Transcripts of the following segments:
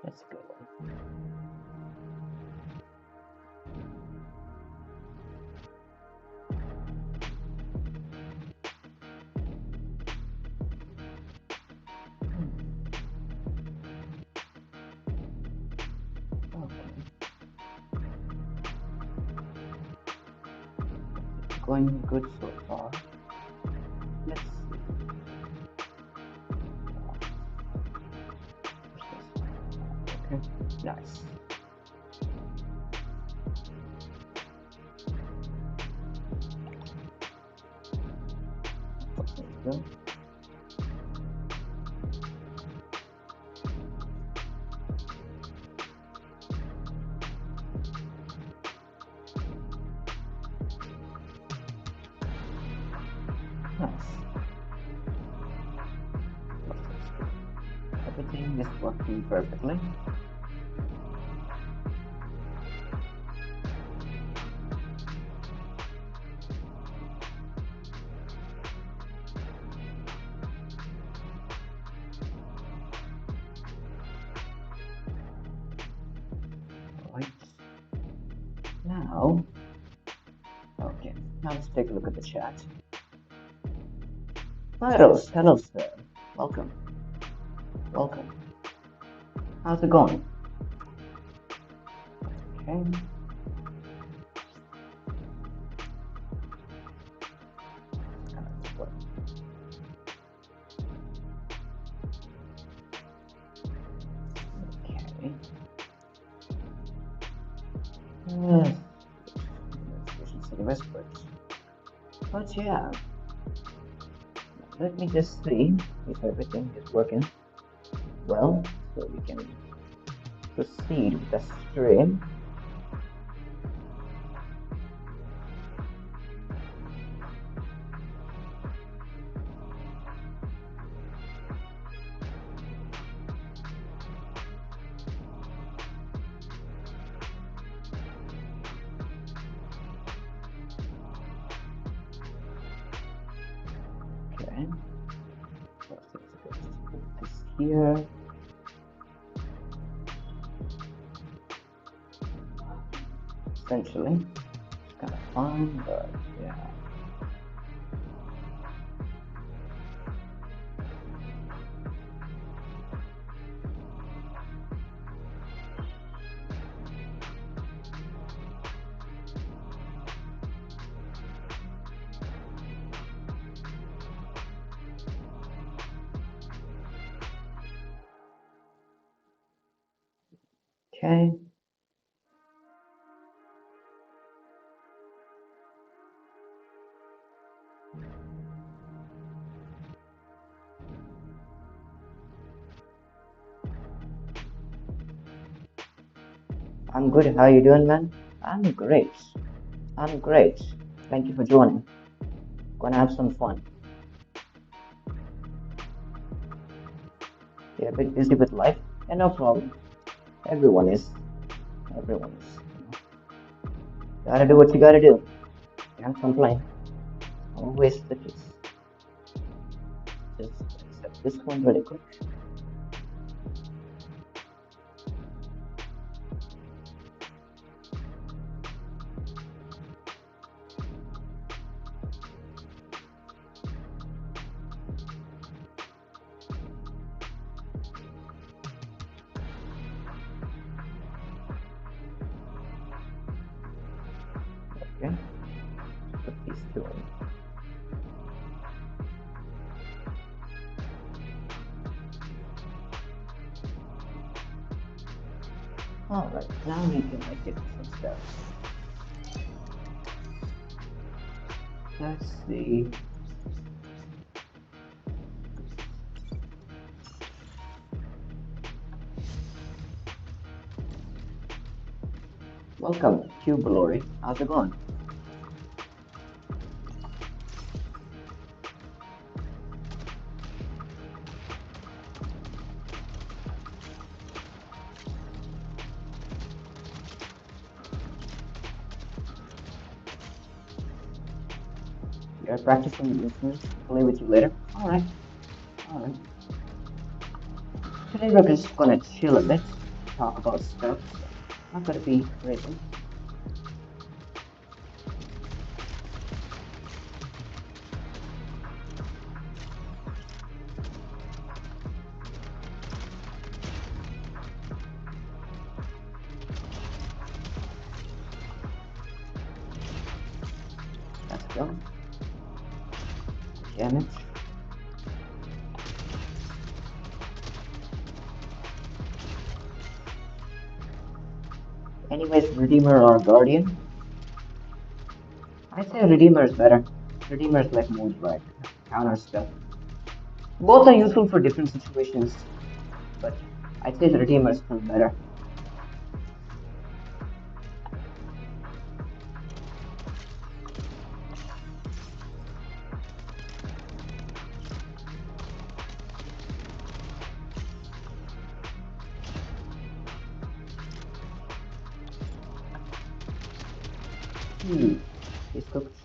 Let's go. Going good so far. Let's see. Okay, nice. There we go. Nice. Everything is working perfectly. Right. Now, okay, now let's take a look at the chat. Pyros, hello sir. Welcome. Welcome. How's it going? Okay. Okay. Efficiency whispers. But yeah, let me just see if everything is working well, so we can proceed with the stream. Okay, so let's put this here. Essentially, it's kind of fun, but yeah. Okay. I'm good. How you doing, man? I'm great. I'm great. Thank you for joining. Gonna have some fun. Yeah, a bit busy with life, and no problem. Everyone is. Everyone is. Gotta do what you gotta do. Can't complain. Always the case. Just accept this one really quick. Okay. Put these two in. Alright, now we can make it some steps. Let's see. Welcome, Cubalori. How's it going? You're practicing listeners. Play with you later. Alright. Alright. Today we're just gonna chill a bit. talk about stuff. So not gonna be crazy. Let's go. Damage. Anyways, Redeemer or Guardian? I'd say Redeemer is better. Redeemer is like more like counter stuff. Both are useful for different situations, but I'd say the Redeemer is still better. He's cooked.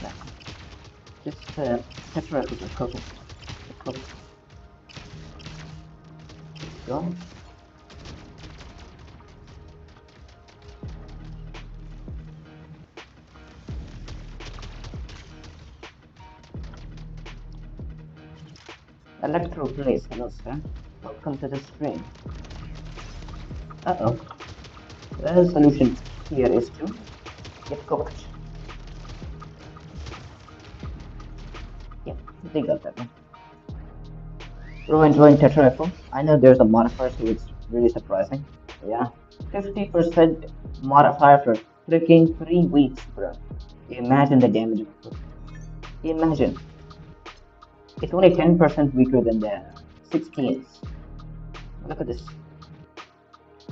Nah. Just Tetra is cooking. Cooked. Go. Electro plays. Hello, sir. Welcome to the stream. Uh-oh. The solution here is to get cooked. Yep, they got that one. Bro, enjoying Tetra Rifle? I know there's a modifier, so it's really surprising. Yeah, 50% modifier for freaking 3 weeks, bro. Imagine the damage. Imagine. It's only 10% weaker than the 16s. Look at this.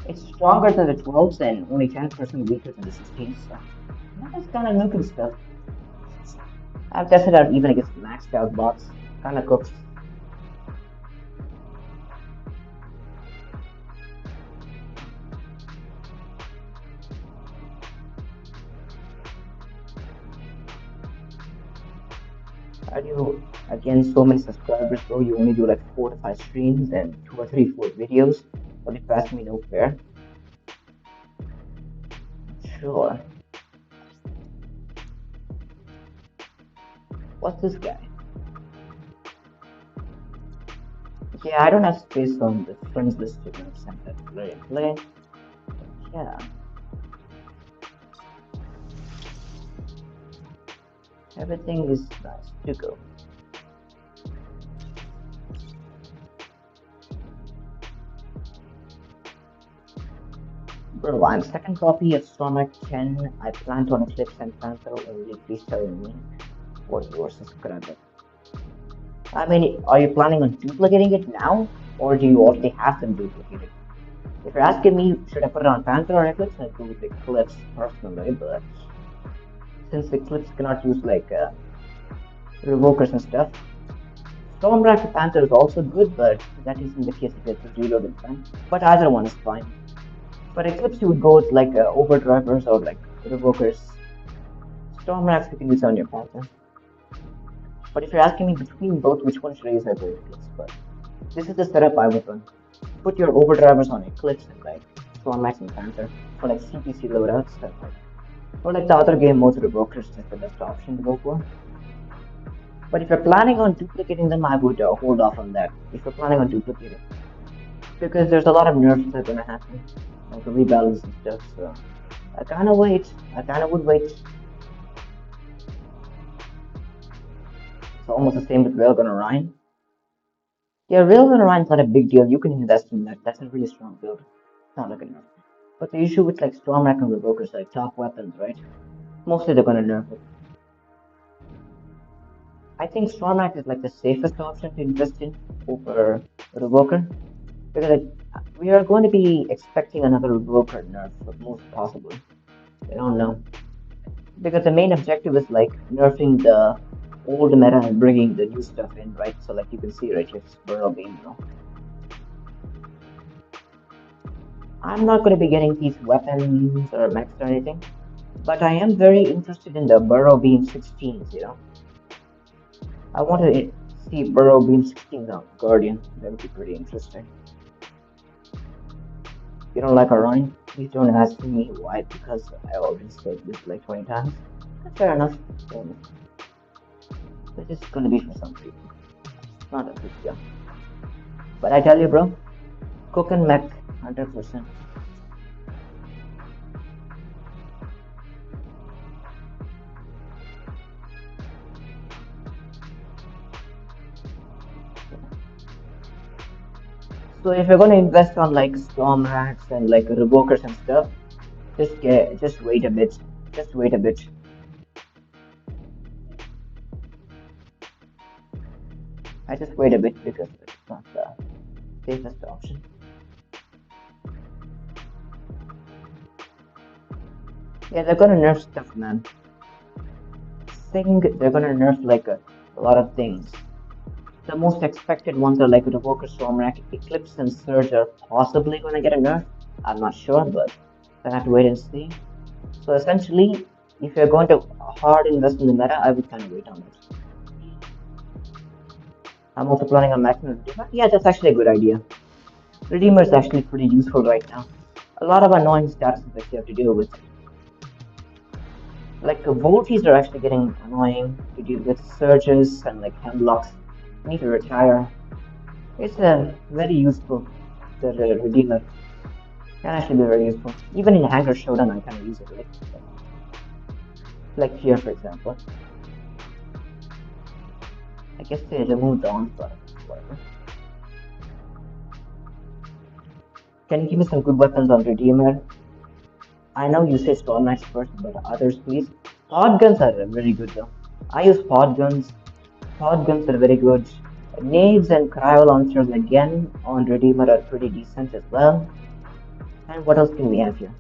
It's stronger than the 12s and only 10% weaker than the 16s. So that is kind of nuking stuff. I've tested out even against maxed out bots. Kind of cooks. Are you again so many subscribers, bro? You only do like 4 to 5 streams and 2 or 3, 4 videos. But if you ask me, no fair. Sure. What's this guy? Yeah, I don't have space on the friends list to send that Plarium Play. Yeah. Everything is nice to go. Bro, I'm second copy of Sonic 10. I plan to Eclipse and Panther only. Please tell me what your subscriber. I mean, are you planning on duplicating it now? Or do you already have them duplicated? If you're asking me, should I put it on Panther or Eclipse? I'd go with Eclipse personally, but since Eclipse cannot use like revokers and stuff, Stormwrath Panther is also good, but that isn't the case if it's reloaded time. But either one is fine. For Eclipse, you would go with like overdrivers or like revokers. Stormwrath you can use on your Panther. But if you're asking me between both, which one should I use? I go with Eclipse. But this is the setup I would run. Put your overdrivers on Eclipse and like Stormwrath and Panther for like CPC loadouts stuff like that. Or like the other game modes, revokers is the best option to go for. But if you're planning on duplicating them, I would hold off on that. If you're planning on duplicating, because there's a lot of nerfs that are gonna happen, like rebalance and stuff. So I kind of wait. I kind of would wait. It's almost the same with Railgun Orion. Yeah, Railgun Orion's not a big deal. You can invest in that. That's a really strong build. It's not like a nerf. But the issue with like Stormwrath and Revokers, like top weapons, right? Mostly they're gonna nerf it. I think Stormwrath is like the safest option to invest in over Revoker. Because like, we are going to be expecting another Revoker nerf, most possibly. I don't know. Because the main objective is like nerfing the old meta and bringing the new stuff in, right? So like you can see right here, Burrow Beam, I'm not going to be getting these weapons or mechs or anything. But I am very interested in the Burrow Beam 16s, I want to See Burrow Beam 16 now, Guardian. That would be pretty interesting. You don't like Orion? Please don't ask me why, because I already said this like 20 times. That's fair enough. It's just gonna be for some people. It's not a big deal. But I tell you, bro, Cook and Mech, 100%. So if you're gonna invest on like Storm Rats and like Revokers and stuff, just wait a bit. Just wait a bit. I just wait a bit because it's not the safest option. Yeah, they're gonna nerf stuff, man. They're gonna nerf like a lot of things. The most expected ones are like Revoker, Stormrack, Eclipse, and Surge are possibly gonna get a nerf. I'm not sure, but I have to wait and see. So essentially, if you're going to hard invest in the meta, I would kind of wait on it. I'm also planning on maximum Redeemer. Yeah, that's actually a good idea. Redeemer is actually pretty useful right now. A lot of annoying statuses that you have to deal with. Like Volties are actually getting annoying to deal with surges and like hemlocks. You need to retire. It's very useful. The Redeemer can actually be very useful. Even in Hangar Showdown, I kind of use it. Like here, for example. I guess they removed the onslaught. Whatever. Can you give me some good weapons on Redeemer? I know you say Storm Knights first, but others please. Pod guns are very good though. I use pod guns. Pod guns are very good. Nades and cryo launchers again on Redeemer are pretty decent as well. And what else can we have here?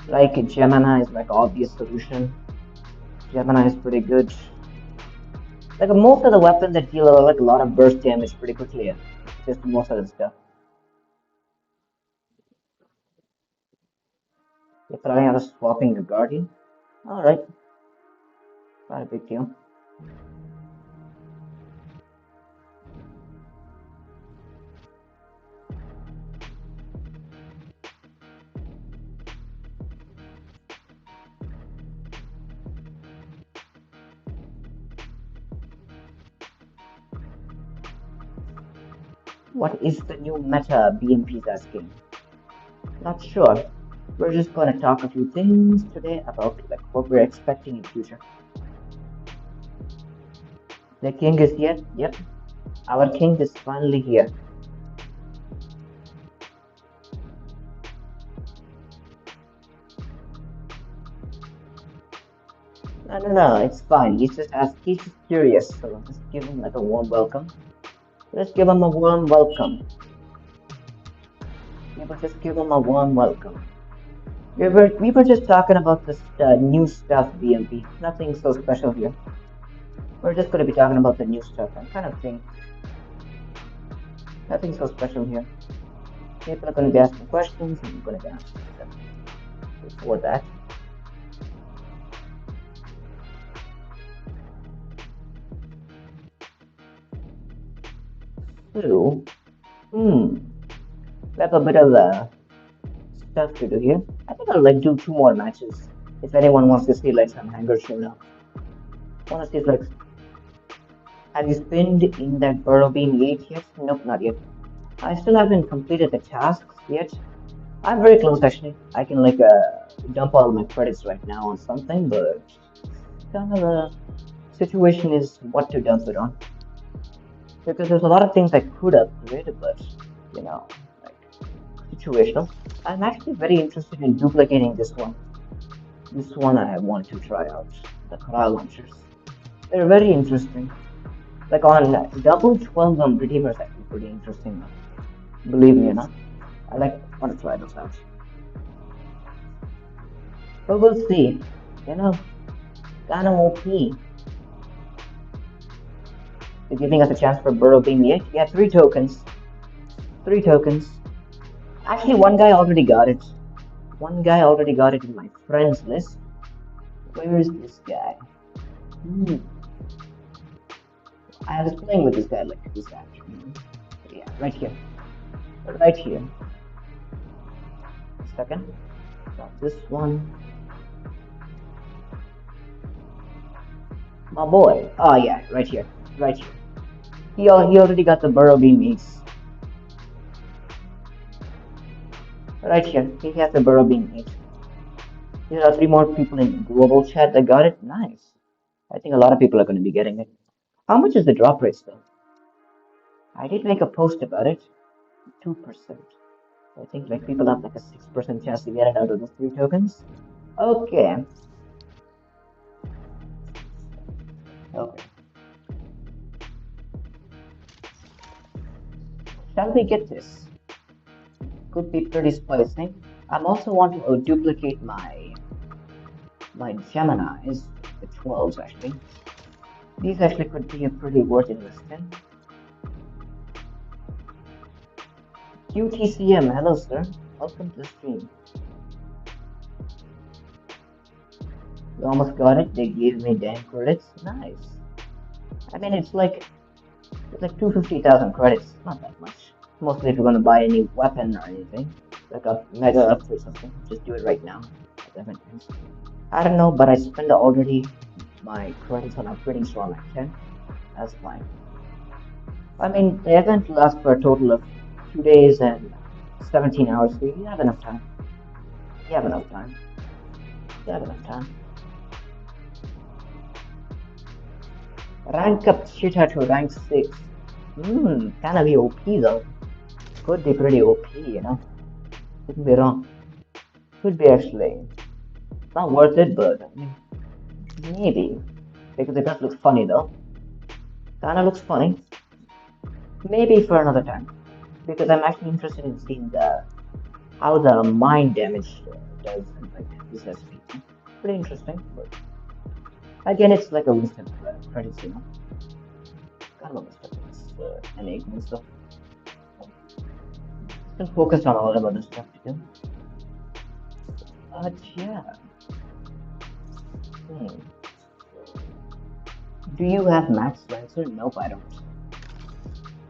Like Gemini is like obvious solution. Gemini is pretty good. Like most of the weapons that deal like a lot of burst damage pretty quickly. Just most of the stuff. You're planning on swapping the Guardian? Alright. Not a big deal. What is the new meta, BMP is asking? Not sure. We're just gonna talk a few things today about like what we're expecting in future. The king is here? Yep. Our king is finally here. No, it's fine. He's just curious, so just give him like a warm welcome. Just give him a warm welcome. People just give him a warm welcome. We were just talking about this new stuff, BMP. Nothing so special here. We're just going to be talking about the new stuff and kind of thing. Nothing so special here. People are going to be asking questions and we're going to be answering them before that. So, we have a bit of stuff to do here. I think I'll like do 2 more matches. If anyone wants to see like some Hangar Showdown. Want to see like, have you spinned in that Burrow Beam 8 yet? Nope, not yet. I still haven't completed the tasks yet. I'm very close actually. I can like dump all my credits right now on something, but kind of the situation is what to dump it on. Because there's a lot of things I could upgrade, but you know, like situational. I'm actually very interested in duplicating this one. This one I want to try out. The cryo launchers. They're very interesting. Like on double 12 on Redeemer is actually pretty interesting. Believe me, you know. I want to try those out. But we'll see. You know, kind of OP. They're giving us a chance for Burrow being the 8. Yeah, 3 tokens. 3 tokens. Actually, one guy already got it. One guy already got it in my friends list. Where is this guy? Hmm. I was playing with this guy like this afternoon. Yeah, right here. Right here. Second. Got this one. My boy. Oh yeah, right here. Right here. He already got the burrow beam ace. Right here. He has the burrow beam ace. There are 3 more people in global chat that got it. Nice. I think a lot of people are going to be getting it. How much is the drop rate though? I did make a post about it. 2%. I think like people have like a 6% chance to get it out of the 3 tokens. Okay. Okay. Shall we get this? Could be pretty spicy. I'm also want to duplicate my Geminis, the 12s actually. These actually could be a pretty worth investing. QTCM, hello sir. Welcome to the stream. You almost got it. They gave me 10 credits. Nice. I mean, it's like 250,000 credits. Not that much. Mostly if you're gonna buy any weapon or anything, like a mega up or something. Just do it right now. I don't know, but I spent already my credits on upgrading Storm at 10. That's fine. I mean, the event lasts for a total of 2 days and 17 hours, so you have enough time. You have enough time. You have enough time. Rank up Cheetah to rank 6. Kinda be OP though. Could be pretty OP, you know? Couldn't be wrong. Could be actually. Not worth it, but I mean, maybe. Because it does look funny though. Kinda looks funny. Maybe for another time. Because I'm actually interested in seeing how the mind damage does like this SP. Pretty interesting, but again, it's like a waste of credits, you know. Kind of a waste of enigma stuff. Just focus on all of other stuff to do. But yeah. Do you have Max Lancer? Nope, I don't.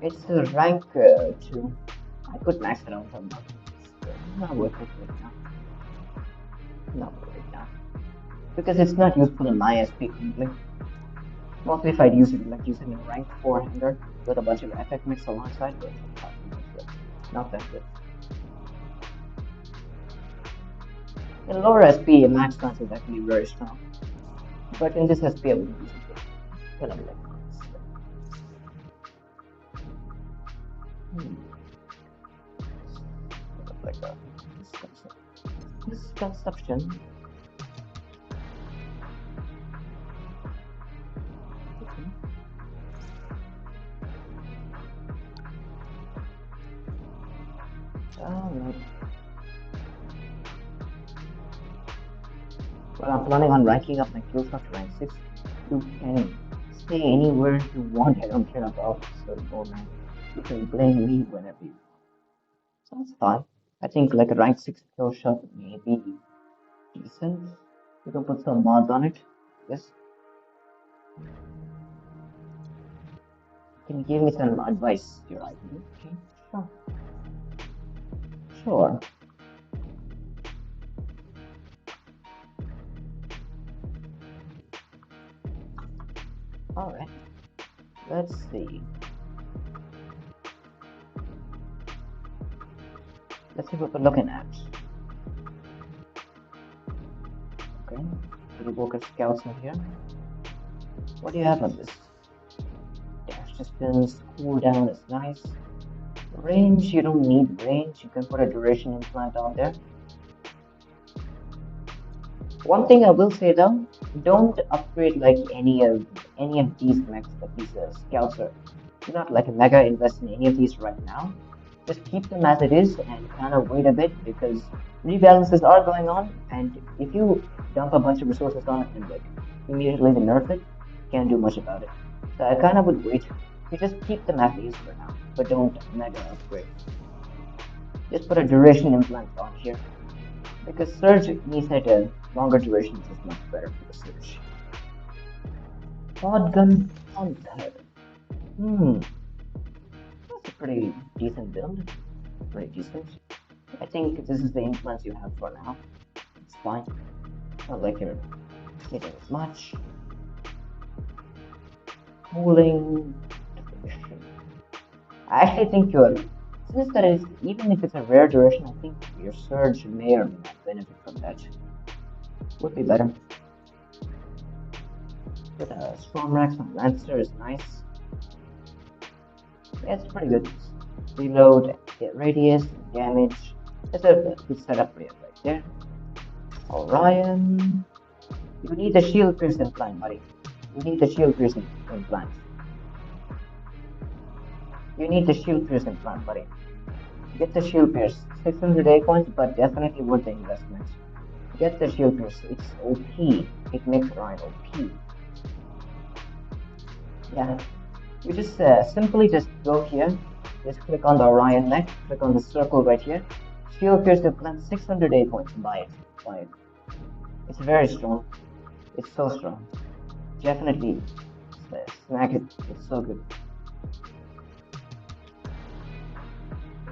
It's a rank 2. I could max it out for now. Not worth it right now. Not right now. Because it's not useful in my SP currently. Mostly if I'd use it, like use it in rank 400 with a bunch of effect mix alongside, but not that good. In lower SP, max lance is actually very strong. But in this SP, I wouldn't use it. Kind of like a misconception. Alright. Well, I'm planning on ranking up my kill shot to rank 6 to 10. Stay anywhere you want, I don't care about so man. You can blame me whenever you want. So that's fine. I think like a rank 6 kill shot may be decent. You can put some mods on it. Yes. Can you give me some advice here? Okay, sure. Sure. Alright. Let's see. Let's see what we're looking at. Okay. Little Walker Scouts in here. What do you have on this? Dash distance, cooldown is nice. Range, you don't need range. You can put a duration implant on there. One thing I will say though, don't upgrade like any of these mechs that these scouts are. Do not like mega invest in any of these right now. Just keep them as it is and kind of wait a bit because rebalances are going on, and if you dump a bunch of resources on it and like immediately nerf it, can't do much about it. So I kind of would wait. You just keep them as is for now, but don't mega upgrade. Just put a duration implant on here. Because surge means that a longer duration is much better for the surge. Shotgun Panther. Hmm, that's a pretty decent build. Pretty decent. I think this is the implants you have for now. It's fine. Not like you're getting as much. Cooling duration. I actually think since that is, even if it's a rare duration, I think your surge may or may not benefit from that. Would be better. But Storm Racks on Lancer is nice. Yeah, it's pretty good. Reload, get radius, damage. That's a good setup for you right there. Orion. You need the shield piercing implant, buddy. You need the shield piercing implant. You need the shield piercing implant, buddy. Get the shield pierce. 600 A coins, but definitely worth the investment. Get the shield pierce. It's OP. It makes Orion OP. Yeah. You just simply just go here. Just click on the Orion Mech. Click on the circle right here. Shield pierce implant 600 A coins. Buy it. Buy it. It's very strong. It's so strong. Definitely snag it. It's so good.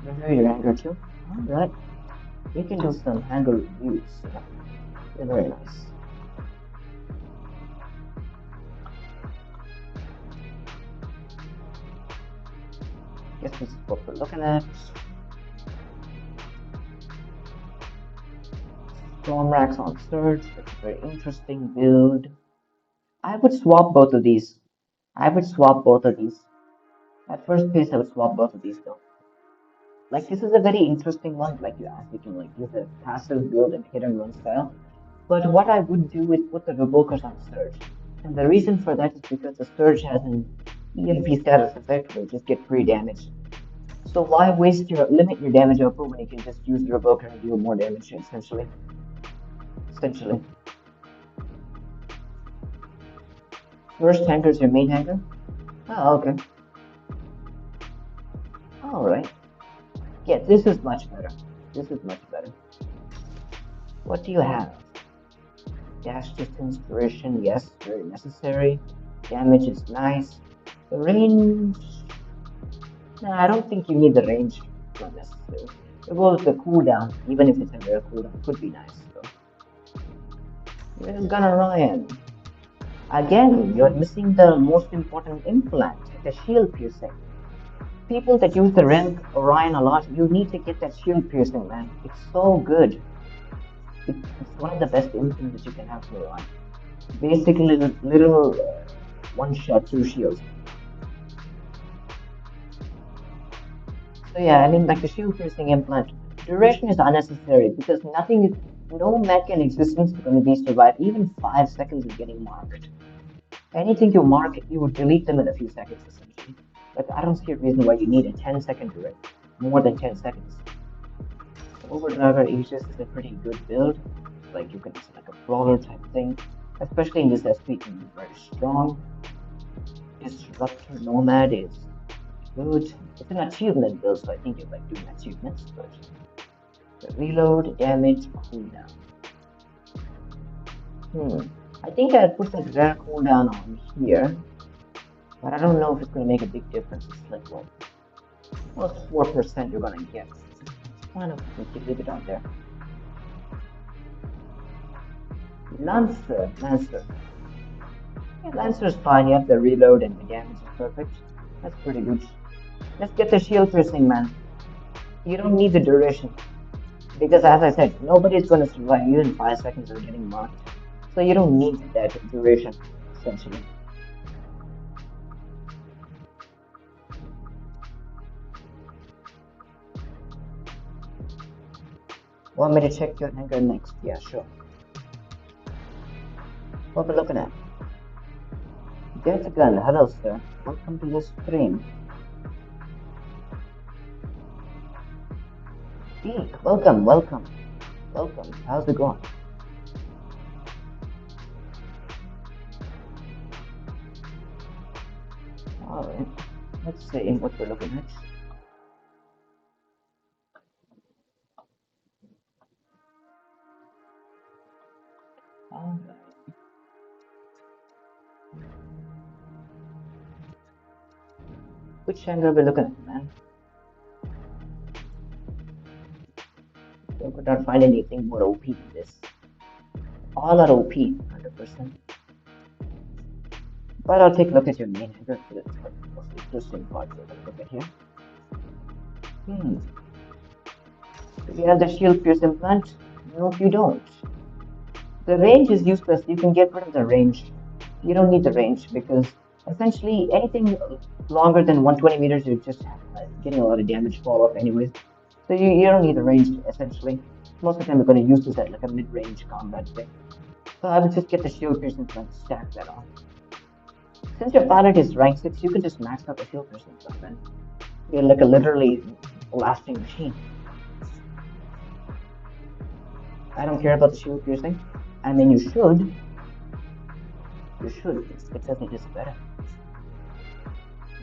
Review your anger too. Alright. We can do some anger reviews. They're very nice. Guess this is what we're looking at. Storm Racks on Surge. That's a very interesting build. I would swap both of these. I would swap both of these. At first pace, I would swap both of these though. Like this is a very interesting one. Like you asked, you can like use a passive build and hit and run style. But what I would do is put the Revokers on Surge. And the reason for that is because the Surge has an EMP status effect where you just get free damage. So why limit your damage output when you can just use the Revoker and deal more damage essentially? First tanker is your main tanker? Oh, okay. Alright. Yeah, this is much better. This is much better. What do you have? Dash distance, duration, yes, very necessary. Damage is nice. The range... Nah, I don't think you need the range. Not necessary. Well, the cooldown, even if it's a rare cooldown, could be nice. So. Where's Gunner Ryan? Again, you're missing the most important implant, the shield piercing. People that use the rank Orion a lot, you need to get that shield piercing, man. It's so good. It's one of the best implants that you can have for Orion. Basically, little one-shot, two shields. So yeah, I mean, like the shield piercing implant, duration is unnecessary because no mech in existence is going to be survived. Even 5 seconds of getting marked. Anything you mark, you would delete them in a few seconds, essentially. Like, I don't see a reason why you need a 10-second duration. More than 10 seconds. Overdriver Aegis is a pretty good build. Like, you can use like a brawler type thing. Especially in this SP, it can be very strong. Disruptor Nomad is good. It's an achievement build, so I think you like doing achievements, but the reload, damage, cooldown. I think I put the rare cooldown on here, but I don't know if it's gonna make a big difference. It's like well, it's 4% you're gonna get. Kind of we can leave it on there. Lancer. Yeah, Lancer's fine. You have the reload and the damage is perfect. That's pretty good. Let's get the shield piercing, man. You don't need the duration. Because as I said, nobody's gonna survive you in 5 seconds of getting marked. So you don't need that duration, essentially. Want me to check your anger next? Yeah, sure. What we're looking at? Get a gun. Hello, sir. Welcome to the stream. Geek, welcome. How's it going? Alright. Let's see what we're looking at. Which angle are we looking at, man? I could not find anything more OP than this. All are OP, 100%. But I'll take a look at your main angle. That's the most interesting part we're going to look at here. Do you have the shield pierce implant? No, you don't. The range is useless. You can get rid of the range. You don't need the range because essentially anything longer than 120 meters, you're just getting a lot of damage fall off anyways. So you don't need the range essentially. Most of the time, we're going to use this at like a mid-range combat thing. So I would just get the shield pierce implant, stack that on. Since your pilot is rank 6, you can just max out the shield pierce implant, man. You're like a literally blasting machine. I don't care about the shield piercing. I mean, you should. You should, because it is better.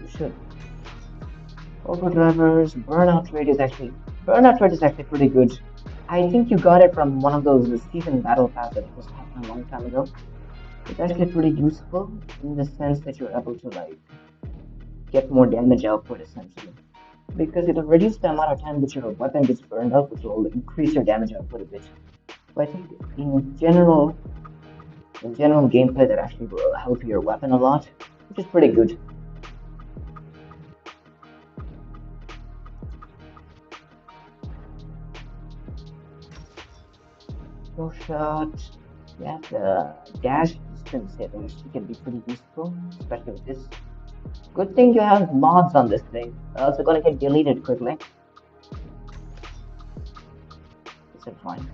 You should. Overdrivers, burnout rate is actually pretty good. I think you got it from one of those season battle pass that was happening a long time ago. It's actually pretty useful in the sense that you're able to like get more damage output essentially. Because it'll reduce the amount of time that your weapon gets burned out, which will increase your damage output a bit. So I think in general gameplay that actually will help your weapon a lot, which is pretty good. No shot. Yeah, the dash distance settings can be pretty useful, especially with this. Good thing you have mods on this thing, or else it's gonna get deleted quickly. Is it fine?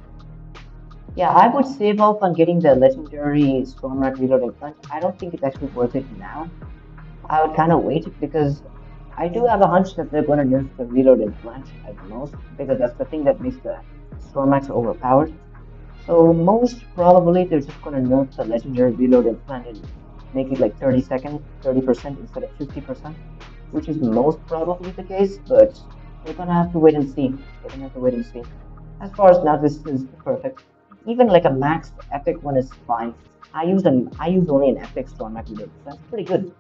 Yeah, I would save up on getting the legendary Stormrat reload implant. I don't think it's actually worth it now. I would kind of wait because I do have a hunch that they're going to nerf the reload implant at most because that's the thing that makes the Stormrat overpowered. So most probably they're just going to nerf the legendary reload implant and make it like 30% instead of 50%, which is most probably the case, but we're going to have to wait and see. As far as now, this is perfect. Even like a max epic one is fine. I use only an epic Stormrat reload. That's pretty good.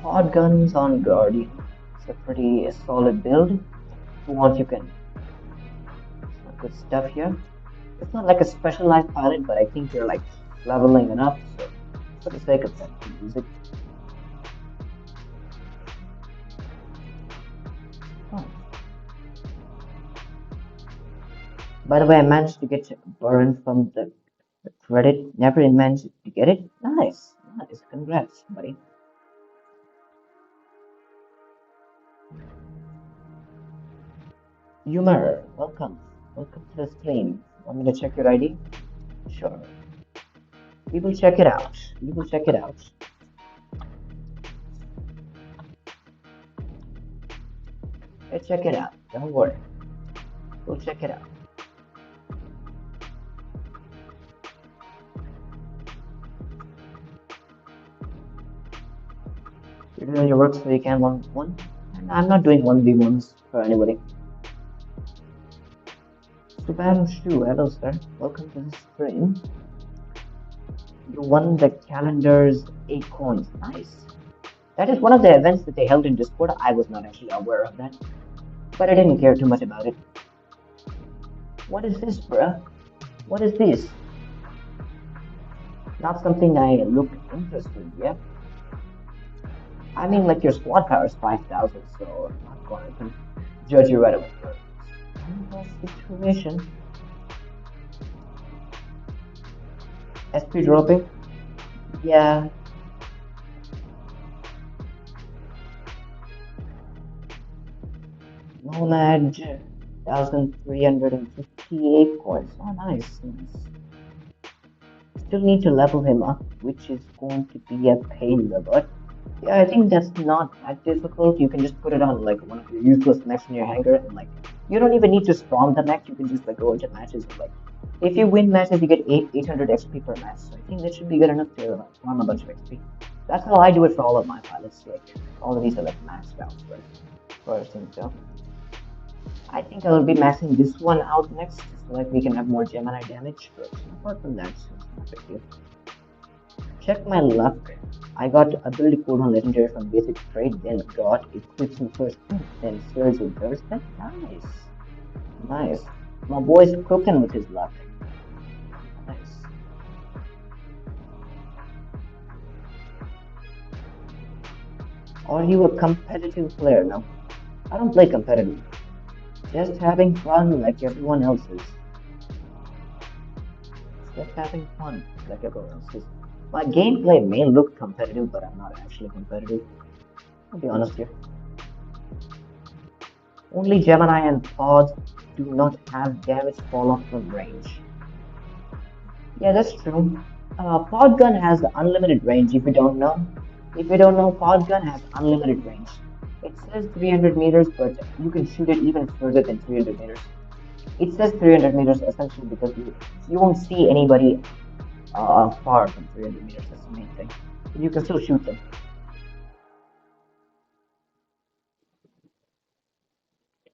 Hot guns on Guardian. It's a pretty solid build. If you want, you can. Some good stuff here. It's not like a specialized pilot, but I think you're like leveling enough, so for the sake of that, use it. Oh. By the way, I managed to get burned from the credit. Never managed to get it. Nice. Congrats, buddy. Humor, welcome. Welcome to the stream. Want me to check your ID? Sure. We will check it out. Let's check it out. Don't worry. We'll check it out. You're doing your work so you can 1v1. And I'm not doing 1v1s for anybody. Subham Shu, hello sir. Welcome to the stream. You won the calendar's 8 coins. Nice. That is one of the events that they held in Discord. I was not actually aware of that. But I didn't care too much about it. What is this, bruh? What is this? Not something I look interested in yet. I mean, like, your squad power is 5,000, so I'm not going to judge you right away. Situation. SP dropping? Yeah. Nomad, 1,358 coins. Oh, nice. Still need to level him up, which is going to be a pain in the butt. Yeah, I think that's not that difficult. You can just put it on like one of your useless mechs in your hangar, and like you don't even need to spawn the mech. You can just like go into matches and like if you win matches, you get 800 XP per match. So I think that should be good enough to farm a bunch of XP. That's how I do it for all of my pilots. Like all of these are like maxed out for I think so. I think I'll be maxing this one out next so that we can have more Gemini damage. But apart from that, it's not a big deal. Check my luck. I got ability code on legendary from basic trade, then got equips in first pin, then surge in third spin. Nice. Nice. My boy's cooking with his luck. Nice. Are you a competitive player? No. I don't play competitive. Just having fun like everyone else is. Just having fun like everyone else is. My gameplay may look competitive, but I'm not actually competitive. I'll be honest here. Only Gemini and Pods do not have damage fall off from range. Yeah, that's true. Pod Gun has unlimited range if you don't know. If you don't know, Pod Gun has unlimited range. It says 300 meters, but you can shoot it even further than 300 meters. It says 300 meters essentially because you won't see anybody far from 300 meters. That's the main thing. But you can still shoot them.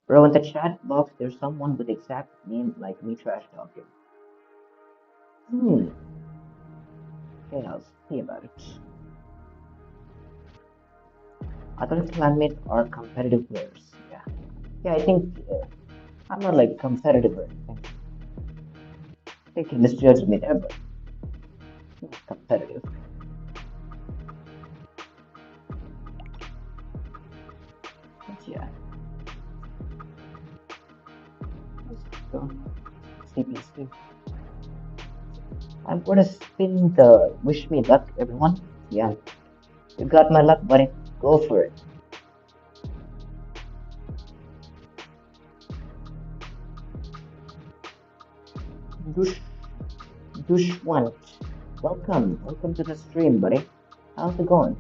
Bro, in the chat box, there's someone with exact name like me trash talking. Okay, I'll see about it. Other clanmates are competitive players. Yeah. Yeah, I think I'm not like competitive or anything. They can misjudge me there, but I'm not competitive. But yeah. Let's go. CPC. I'm gonna spin the wish me luck, everyone. Yeah. You got my luck, buddy. Go for it. Dushwant. Welcome. Welcome to the stream, buddy. How's it going?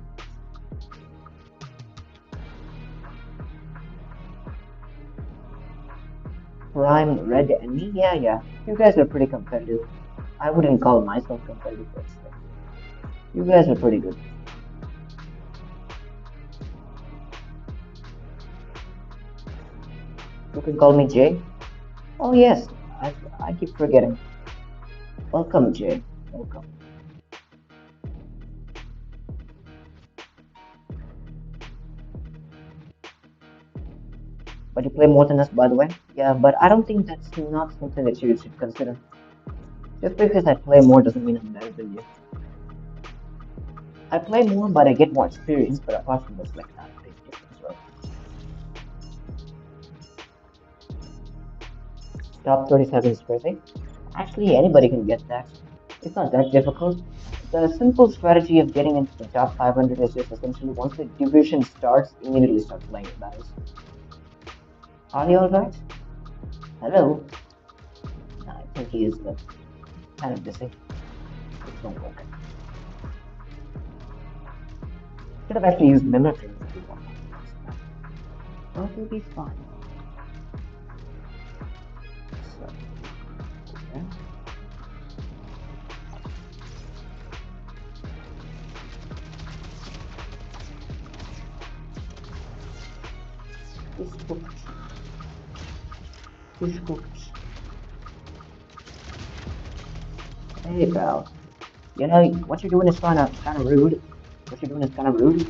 Prime, Red, and me? Yeah. You guys are pretty competitive. I wouldn't call myself competitive, but still. You guys are pretty good. You can call me Jay. Oh yes, I keep forgetting. Welcome, Jay. Welcome. But you play more than us, by the way. Yeah, but I don't think that's not something that you should consider. Just because I play more doesn't mean I'm better than you. I play more, but I get more experience. But apart from this, like, not a big difference, right? Top 37 is crazy. Actually, anybody can get that. It's not that difficult. The simple strategy of getting into the top 500 is just essentially once the division starts, immediately start playing battles. Are you alright? Hello? No, I think he is kind of busy. It won't work. Should have actually used mimicry if you want. But it'll be fine. So, okay. Fish cooked. Fish cooked. Hey, pal. You know, what you're doing is kind of rude. What you're doing is kind of rude.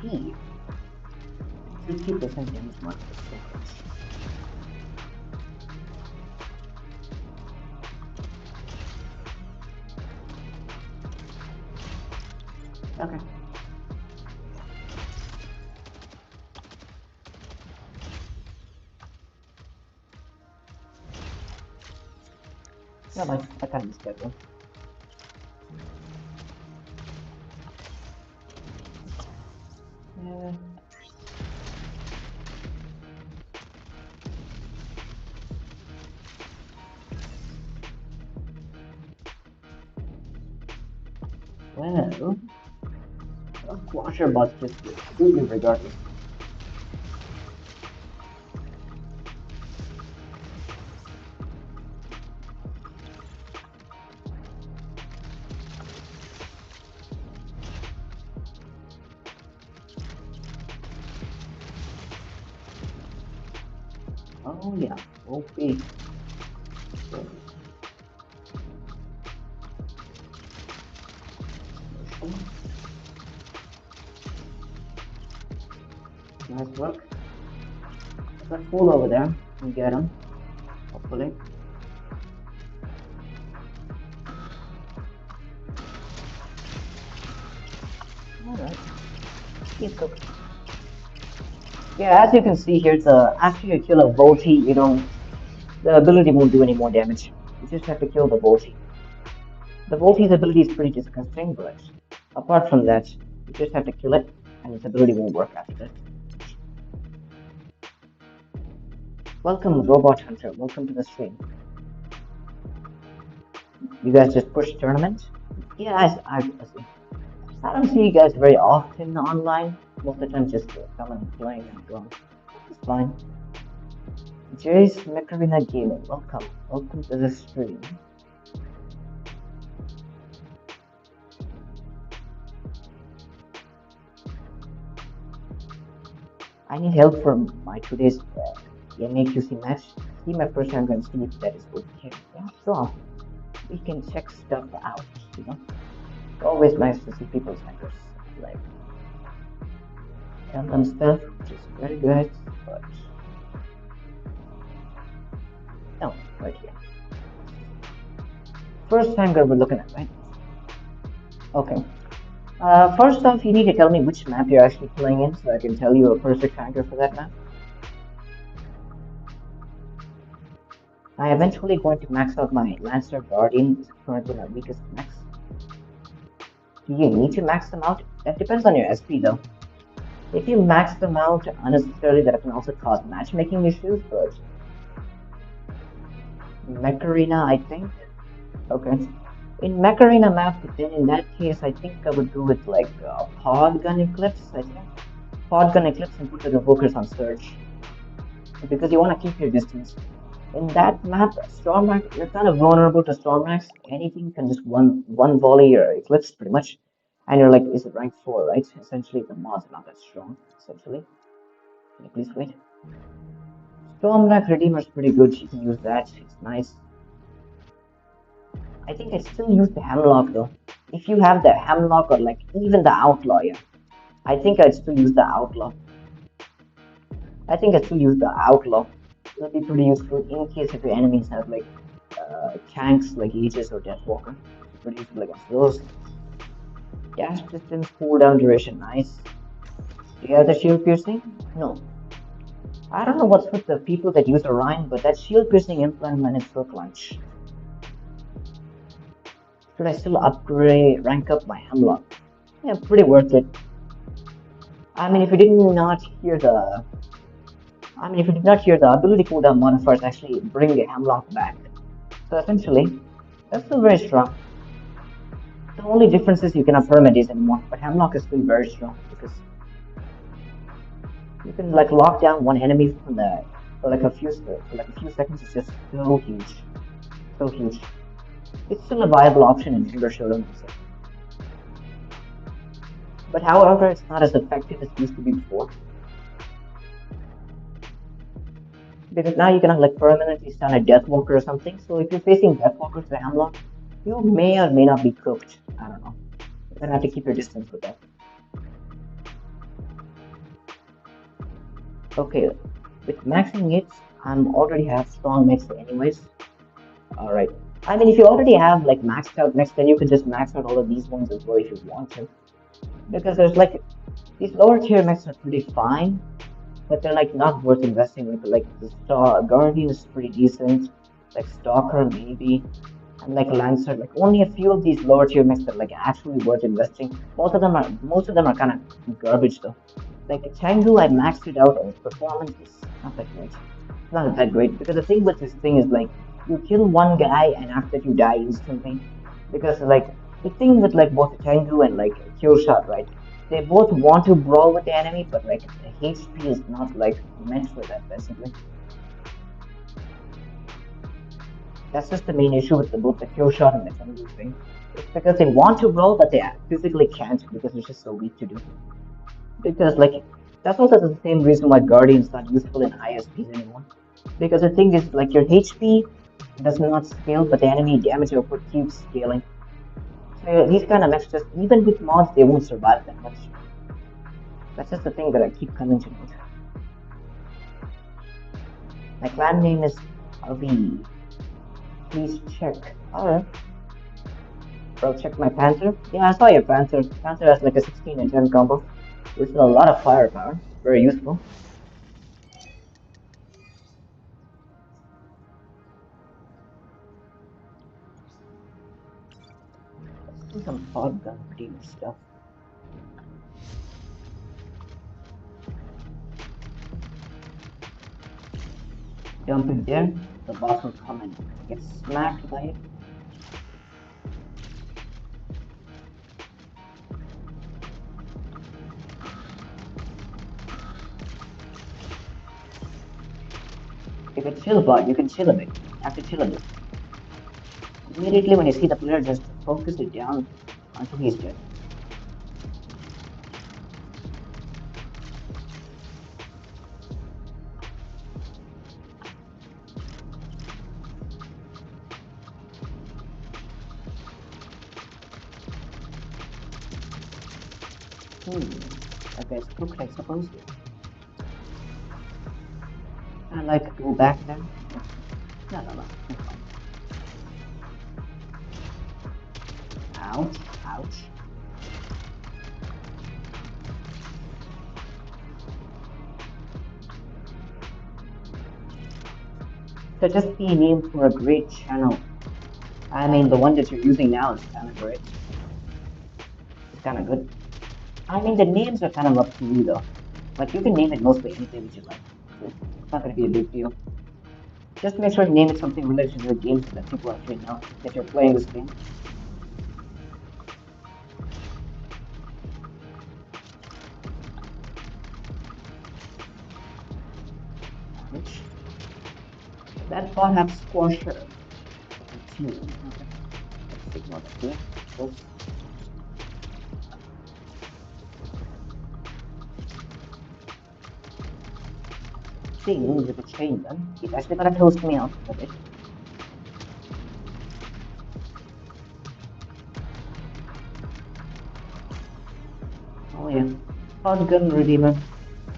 P. 50% damage market is so close. Okay. Yeah, I kind of missed that one. Yeah. Well, Quasher bots just shoot you regardless. Oh yeah, OP. Nice work. Let's pull over there and get him, hopefully. Alright, he's cooked. Yeah, as you can see here, after you kill a Volti, the ability won't do any more damage. You just have to kill the Volti. The Volti's ability is pretty disgusting, but apart from that, you just have to kill it, and its ability won't work after that. Welcome, Robot Hunter. Welcome to the stream. You guys just push tournament? Yeah, I don't see you guys very often online. Most of the time, just come and playing and go. It's fine. Jay's Mech Arena Gaming. Welcome. Welcome to the stream. I need help for my today's NAQC match. See my first rank and see if that is okay. Yeah, sure. We can check stuff out, Always nice to see people's rankers. Like, tell them stuff, which is very good, but... No, right here. First ranker we're looking at, right? Okay. First off, you need to tell me which map you're actually playing in, so I can tell you a perfect ranker for that map. I eventually going to max out my Lancer Guardian, is currently my weakest max. Do you need to max them out? That depends on your SP though. If you max them out unnecessarily, that can also cause matchmaking issues, but... Mech Arena, I think? Okay. In Mech Arena map, then in that case, I think I would go with like Pod Gun Eclipse, I think. Pod Gun Eclipse and put the Revokers on Surge. Because you want to keep your distance. In that map, Stormrack, you're kind of vulnerable to Stormracks. Anything can just one volley or Eclipse, pretty much. And you're like, is it rank 4, right? Essentially, the mod's not that strong, essentially. Can you please wait? Stormrack Redeemer's pretty good. You can use that. It's nice. I think I still use the Hemlock, though. If you have the Hemlock or, like, even the Outlaw, yeah. I think I'd still use the Outlaw. It'll be pretty useful in case if your enemies have like tanks like Aegis or Deathwalker. Pretty useful against those. Dash distance, cooldown duration, nice. Do you have the shield piercing? No. I don't know what's with the people that use Orion, but that shield piercing implant man is so clutch. Should I still rank up my Hemlock? Yeah, pretty worth it. I mean, if you did not hear the ability cooldown modifiers actually bring the Hemlock back. So essentially, that's still very strong. The only difference is you cannot perma days anymore, but Hemlock is still very strong because you can like lock down one enemy from for like a few seconds. It's just so huge, so huge. It's still a viable option in Ember Showdown. But however, it's not as effective as it used to be before. Because now you cannot like permanently stun a Deathwalker or something. So if you're facing Deathwalker with the Hemlock, you may or may not be cooked. I don't know. You're gonna have to keep your distance with that. Okay, with maxing it, I'm already have strong mix anyways. Alright. I mean, if you already have like maxed out mix, then you can just max out all of these ones as well if you want to. Because there's like, these lower tier mechs are pretty fine, but they're like not worth investing with. Like the Guardian is pretty decent, like Stalker maybe, and like Lancer. Like only a few of these lower tier mechs that are like actually worth investing. Most of them are kind of garbage though. Like Tengu, I maxed it out, and its performance is not that great. It's not that great because the thing with this thing is like you kill one guy and after that you die instantly. Because like the thing with like both Tengu and like Killshot, right? They both want to brawl with the enemy, but like the HP is not like meant for that basically. That's just the main issue with both the Killshot and the Tengu thing. It's because they want to brawl, but they physically can't because it's just so weak to do. Because like that's also the same reason why Guardian's not useful in high SPs anymore. Because the thing is like your HP does not scale, but the enemy damage output keeps scaling. So these kind of mechs, just even with mods, they won't survive that much. That's just the thing that I keep coming to note. My clan name is Avi. Please check. Alright. Bro, check my Panther. Yeah, I saw your Panther. Panther has like a 16 and 10 combo. Which is a lot of firepower. Very useful. Let's do some pod gun redeemer stuff. Dump it there. The boss will come and get smacked by it. If it's chill bot, you can chill a bit. You have to chill a bit. Immediately when you see the player, just focus it down until he's dead. That guy's cooked, I suppose. I like go back there. No. Ouch, ouch. So just be named for a great channel. I mean, the one that you're using now is kind of great. It's kind of good. I mean, the names are kind of up to you though. Like, you can name it mostly anything that you like. So it's not going to be a big deal. Just make sure you name it something related to the game so that people actually know that you're playing this game. Which that bot have squasher. Okay. Let's ignore that here. Oops. Thing with the chain gun. He's actually gonna toast me out a bit. Oh yeah. Hot gun redeemer.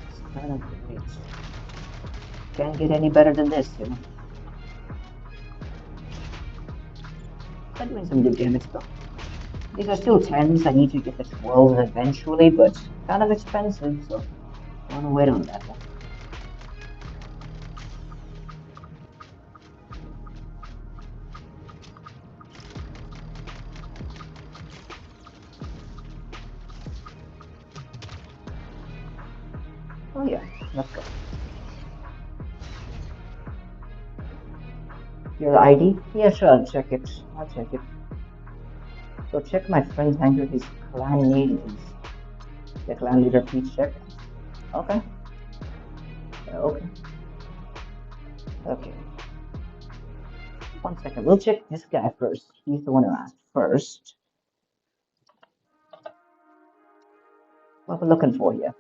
It's kind of great. Can't get any better than this, you know. I'm doing some good damage though. These are still 10s, I need to get the 12s eventually, but kind of expensive, so I wanna wait on that one. Oh yeah, let's go. Your ID? Yeah, sure, I'll check it. I'll check it. So check my friend's hangar, his clan name is the clan leader, please check. Okay. Okay. Okay. 1 second, we'll check this guy first. He's the one who asked first. What we're looking for here.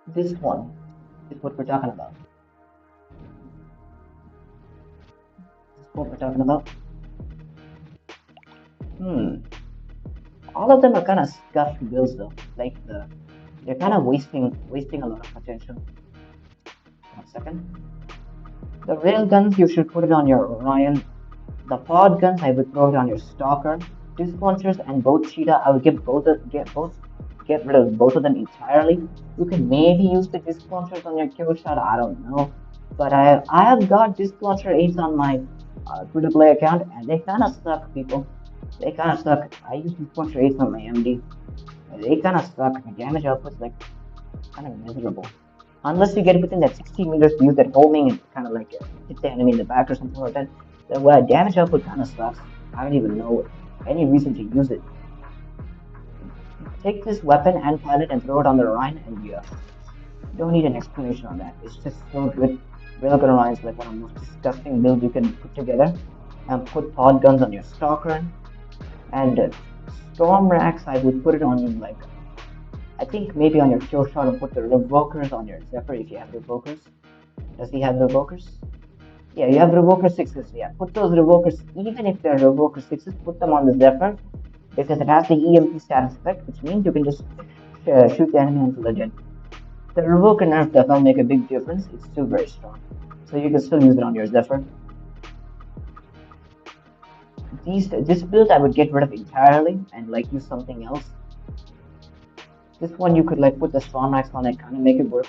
This one is what we're talking about. This is what we're talking about. All of them are kind of scuffed builds though. Like they're kind of wasting a lot of potential. 1 second. The rail guns you should put it on your Orion. The pod guns I would throw it on your Stalker. Disc launchers and both Cheetah I would get rid of both of them entirely. You can maybe use the disc launchers on your kill shot. I don't know, but I have got disc launcher 8s on my free-to-play account and they kind of suck, people. They kind of suck. I use disc launcher 8s on my MD. They kind of suck. The damage output's like kind of miserable. Unless you get within that 60 meters to use that homing and kind of like hit the enemy in the back or something like that. The damage output kind of sucks. I don't even know any reason to use it. Take this weapon and pilot and throw it on the Orion, and you don't need an explanation on that. It's just so good. Railgun Orion is like one of the most disgusting builds you can put together. And put pod guns on your Stalker. And Storm Racks, I would put it on like, I think maybe on your kill shot and put the revokers on your Zephyr if you have revokers. Does he have revokers? Yeah, you have Revoker 6s. Yeah, put those Revokers, even if they're Revoker 6s, put them on the Zephyr because it has the EMP status effect, which means you can just shoot the enemy until they're dead. The Revoker nerf does not make a big difference, it's still very strong. So you can still use it on your Zephyr. This build I would get rid of entirely and like use something else. This one you could like put the Strong Axe on it, kind of make it work.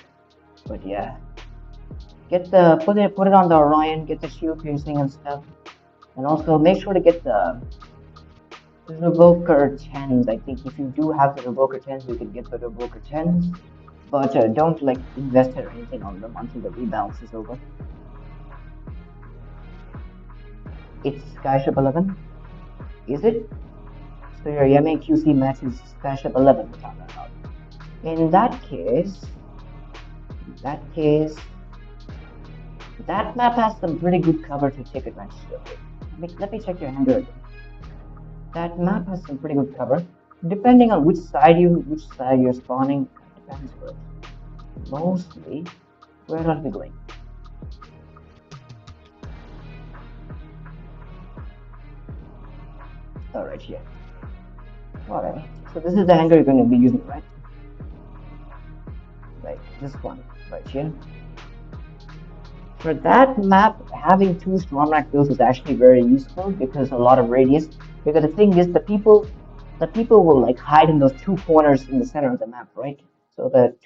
But yeah. Put it on the Orion, get the shield piercing and stuff. And also make sure to get the Revoker 10s. I think if you do have the Revoker 10s, you can get the Revoker 10s. But don't like invest or anything on them until the rebalance is over. It's Skyship 11. Is it? So your MAQC match is Skyship 11 we're talking about. In that case, that map has some pretty good cover to take advantage of it. Let me check your hangar again. That map has some pretty good cover. Depending on which side you're spawning, depends, but mostly, where are we going? Alright, here. Alright, so this is the hangar you're going to be using, right? Like this one, right here. For that map, having two Stormrack builds is actually very useful because a lot of radius. Because the thing is, the people will like hide in those two corners in the center of the map, right? So that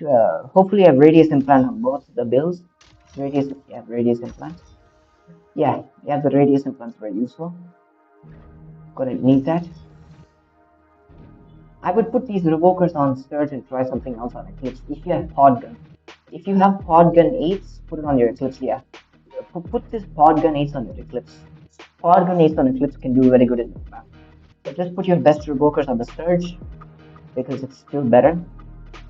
hopefully you have radius implant on both the builds. You have radius implant. Yeah, you have the radius implants, very useful. Gonna need that. I would put these revokers on Surge and try something else on Eclipse if you have Pod Gun. If you have Pod Gun 8s, put it on your Eclipse, yeah. Put this Pod Gun 8s on your Eclipse. Pod Gun 8s on Eclipse can do very good in this map. So just put your best revokers on the Surge because it's still better.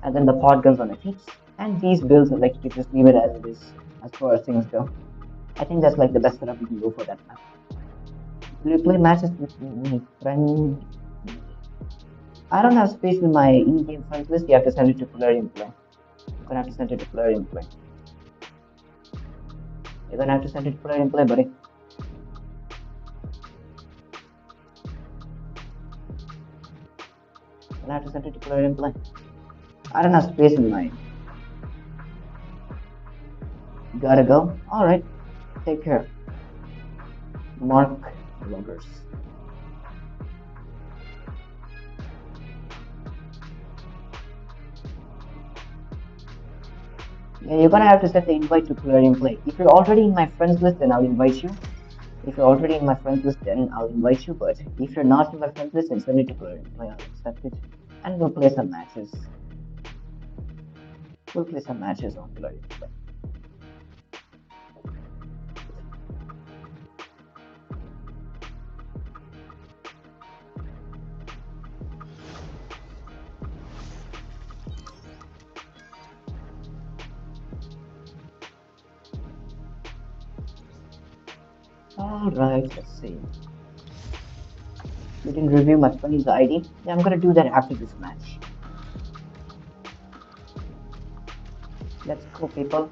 And then the Pod Guns on Eclipse. And these builds, like, you just leave it as it is as far as things go. I think that's like the best setup you can go for that map. Will you play matches with me, friend? I don't have space in my in-game friends list. You have to send it to Plarium Play. You're gonna have to send it to Plarium Play. You're gonna have to send it to Plarium Play, buddy. You're gonna have to send it to Plarium Play. I don't have space in mine. You gotta go? Alright. Take care. Mark Loggers. Yeah, you're gonna have to set the invite to Plarium Play. If you're already in my friends list, then I'll invite you. If you're already in my friends list, then I'll invite you. But if you're not in my friends list, then send it to Plarium Play. I'll accept it. And we'll play some matches. We'll play some matches on Plarium Play. Alright, let's see. You didn't review my friend's ID? Yeah, I'm gonna do that after this match. Let's go, people.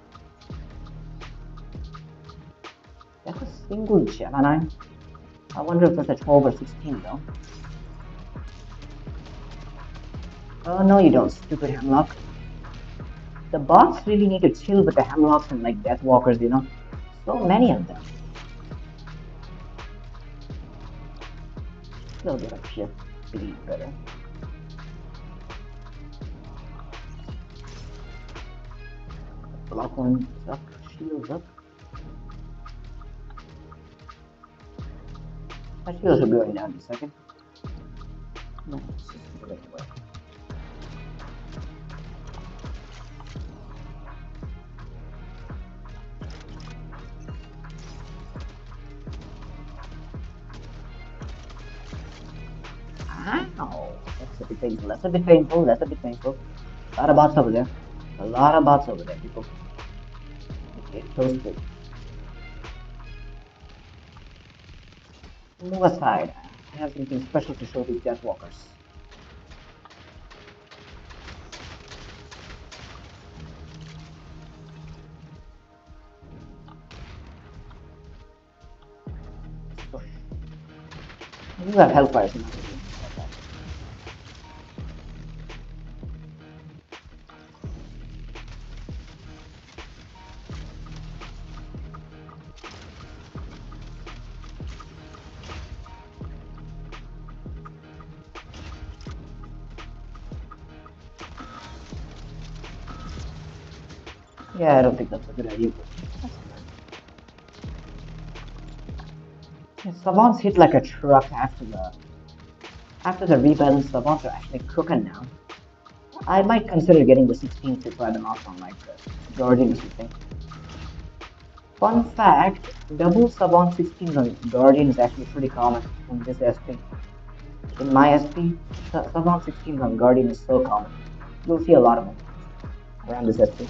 That's a single Gemini. I wonder if that's a 12 or 16 though. Oh no, you don't, stupid Hemlock. The bots really need to chill with the Hemlocks and like Deathwalkers, you know? So many of them. They'll get up here. Be better. Block one up, shields up. My shields are going down in a second. No, it's just going away. Ow! That's a bit painful, that's a bit painful, that's a bit painful. A lot of bots over there. A lot of bots over there, people. Okay, toasted. Move aside. I have something special to show these Deathwalkers. You have Hellfire, so nothing about that. Yeah, I don't think that's a good idea, but that's fine. Yeah, Savants hit like a truck after the rebalance. Savants are actually cooking now. I might consider getting the 16 to try them out on like Guardian or something. Fun fact, double Savant 16 on Guardian is actually pretty common in this SP. In my SP, Savant 16 on Guardian is so common. You'll see a lot of them around this SP.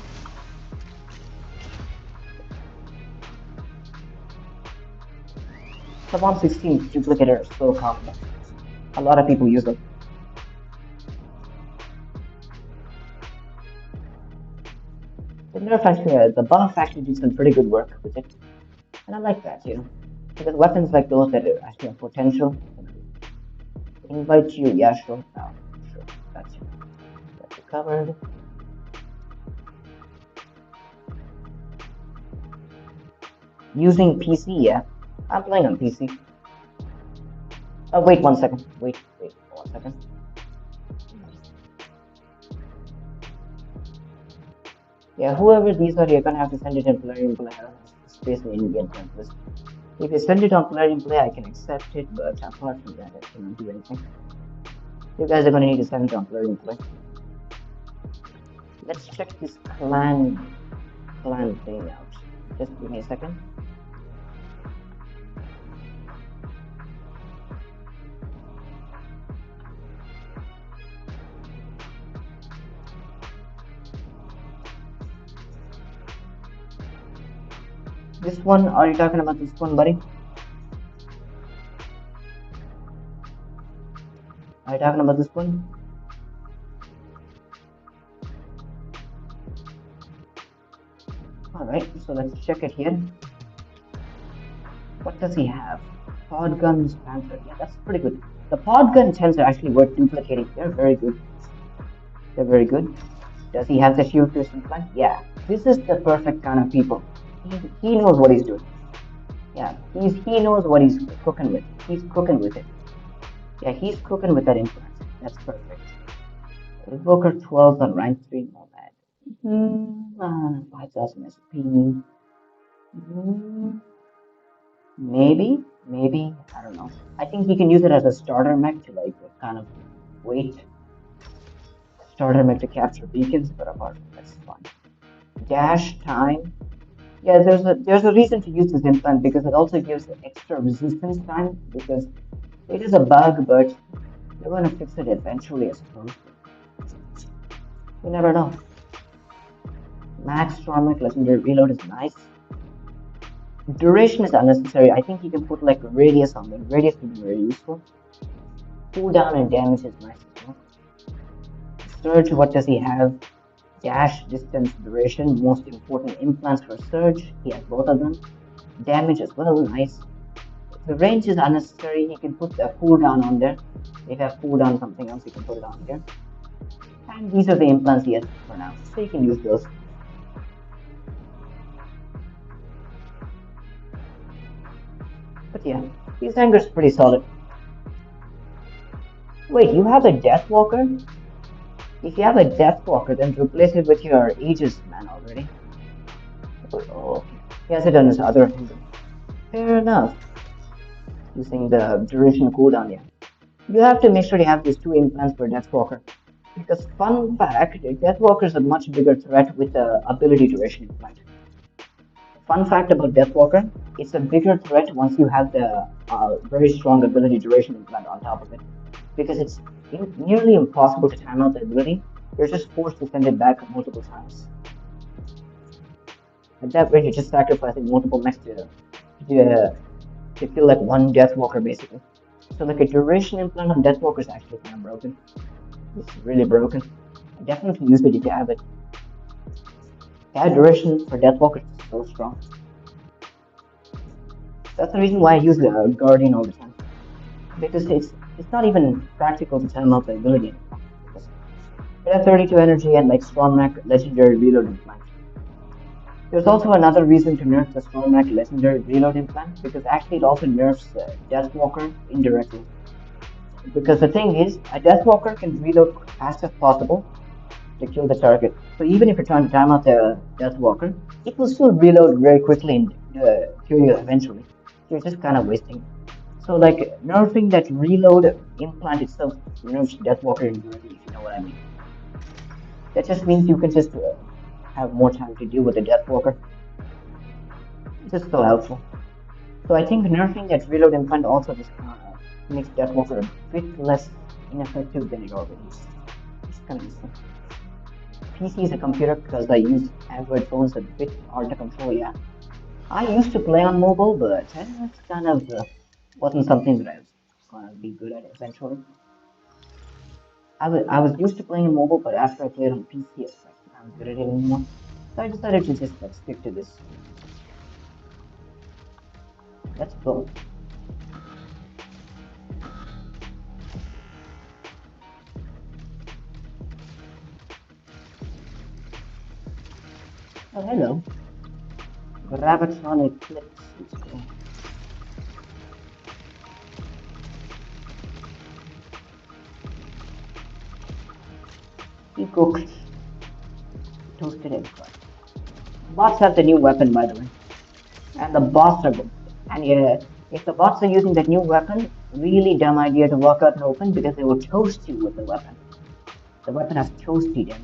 Savant 16 duplicator are so common. A lot of people use them. The nerf actually, the buff actually did some pretty good work with it, and I like that, because weapons like those that actually have potential. Invite you, yeah, sure, no, sure, that's you. Got you covered. Using PC, yeah, I'm playing on PC. Oh, wait 1 second. Wait 1 second. Yeah, whoever these are, you're gonna have to send it in Plarium Play. I don't have space in Indian templates. If you send it on Plarium Play, I can accept it, but apart from that, I cannot do anything. You guys are gonna need to send it on Plarium Play. Let's check this clan thing out. Just give me a second. This one, are you talking about this one, buddy? Are you talking about this one? Alright, so let's check it here. What does he have? Pod guns, panther. Yeah, that's pretty good. The pod gun 10s are actually worth duplicating. They're very good. They're very good. Does he have the shield piercing plan? Yeah. This is the perfect kind of people. He knows what he's doing. Yeah, he knows what he's cooking with. He's cooking with it. Yeah, he's cooking with that implant. That's perfect. Evoker 12 on rank 3, not bad. 5000 SP. Maybe, I don't know. I think he can use it as a starter mech to like kind of wait. Starter mech to capture beacons, but apart from that's fine. Dash time. Yeah, there's a reason to use this implant because it also gives extra resistance time because it is a bug, but they're gonna fix it eventually, I suppose. You never know. Max Stormic Legendary Reload is nice. Duration is unnecessary. I think you can put like a radius on them. Radius would be very useful. Cooldown and damage is nice as well. Surge, what does he have? Dash, distance, duration, most important implants for Surge. He has both of them. Damage as well, nice. The range is unnecessary. He can put a cooldown on there. If you have cooldown something else, you can put it on there. And these are the implants he has for now, so you can use those. But yeah, his anger's pretty solid. Wait, you have a Deathwalker? If you have a Deathwalker, then replace it with your Aegis man already. Oh, he has it on his other hand. Fair enough. Using the duration cooldown, yeah. You have to make sure you have these two implants for Deathwalker. Because fun fact, Deathwalker is a much bigger threat with the ability duration implant. Fun fact about Deathwalker, it's a bigger threat once you have the very strong ability duration implant on top of it. Because it's nearly impossible to time out the ability, you're just forced to send it back multiple times. At that rate, you're just sacrificing multiple mechs to kill like one Deathwalker basically. So like a duration implant on Deathwalker is actually kind of broken. It's really broken. I definitely use it if you have it. Yeah, duration for Deathwalker is so strong. That's the reason why I use the Guardian all the time. because it's not even practical to time out the ability anymore. Because it has 32 energy and like strong Mech legendary reload implant. There's also another reason to nerf the strong Mech legendary reload implant because actually it also nerfs Deathwalker indirectly. Because the thing is, a Deathwalker can reload fast as possible to kill the target. So even if you're trying to time out the Deathwalker, it will still reload very quickly and kill you eventually. You're just kind of wasting. So like nerfing that reload implant itself nerfs Deathwalker indirectly, if you know what I mean. That just means you can just have more time to deal with the Deathwalker. It's just so helpful. So I think nerfing that reload implant also just makes Deathwalker a bit less ineffective than it already is. It's kind of useful. PC is a computer because I use Android phones a bit hard to control, yeah. I used to play on mobile, but it's kind of wasn't something that I was gonna be good at eventually. I was used to playing on mobile, but after I played on PC, it's like I'm not good at it anymore. So I decided to just like stick to this. Let's go. Oh, hello. Gravitron Eclipse. Let's go. He cooked toasted egg fry. Bots have the new weapon, by the way. And the bots are good. And yeah, if the bots are using that new weapon, really dumb idea to walk out and open because they will toast you with the weapon. The weapon has toasty damage.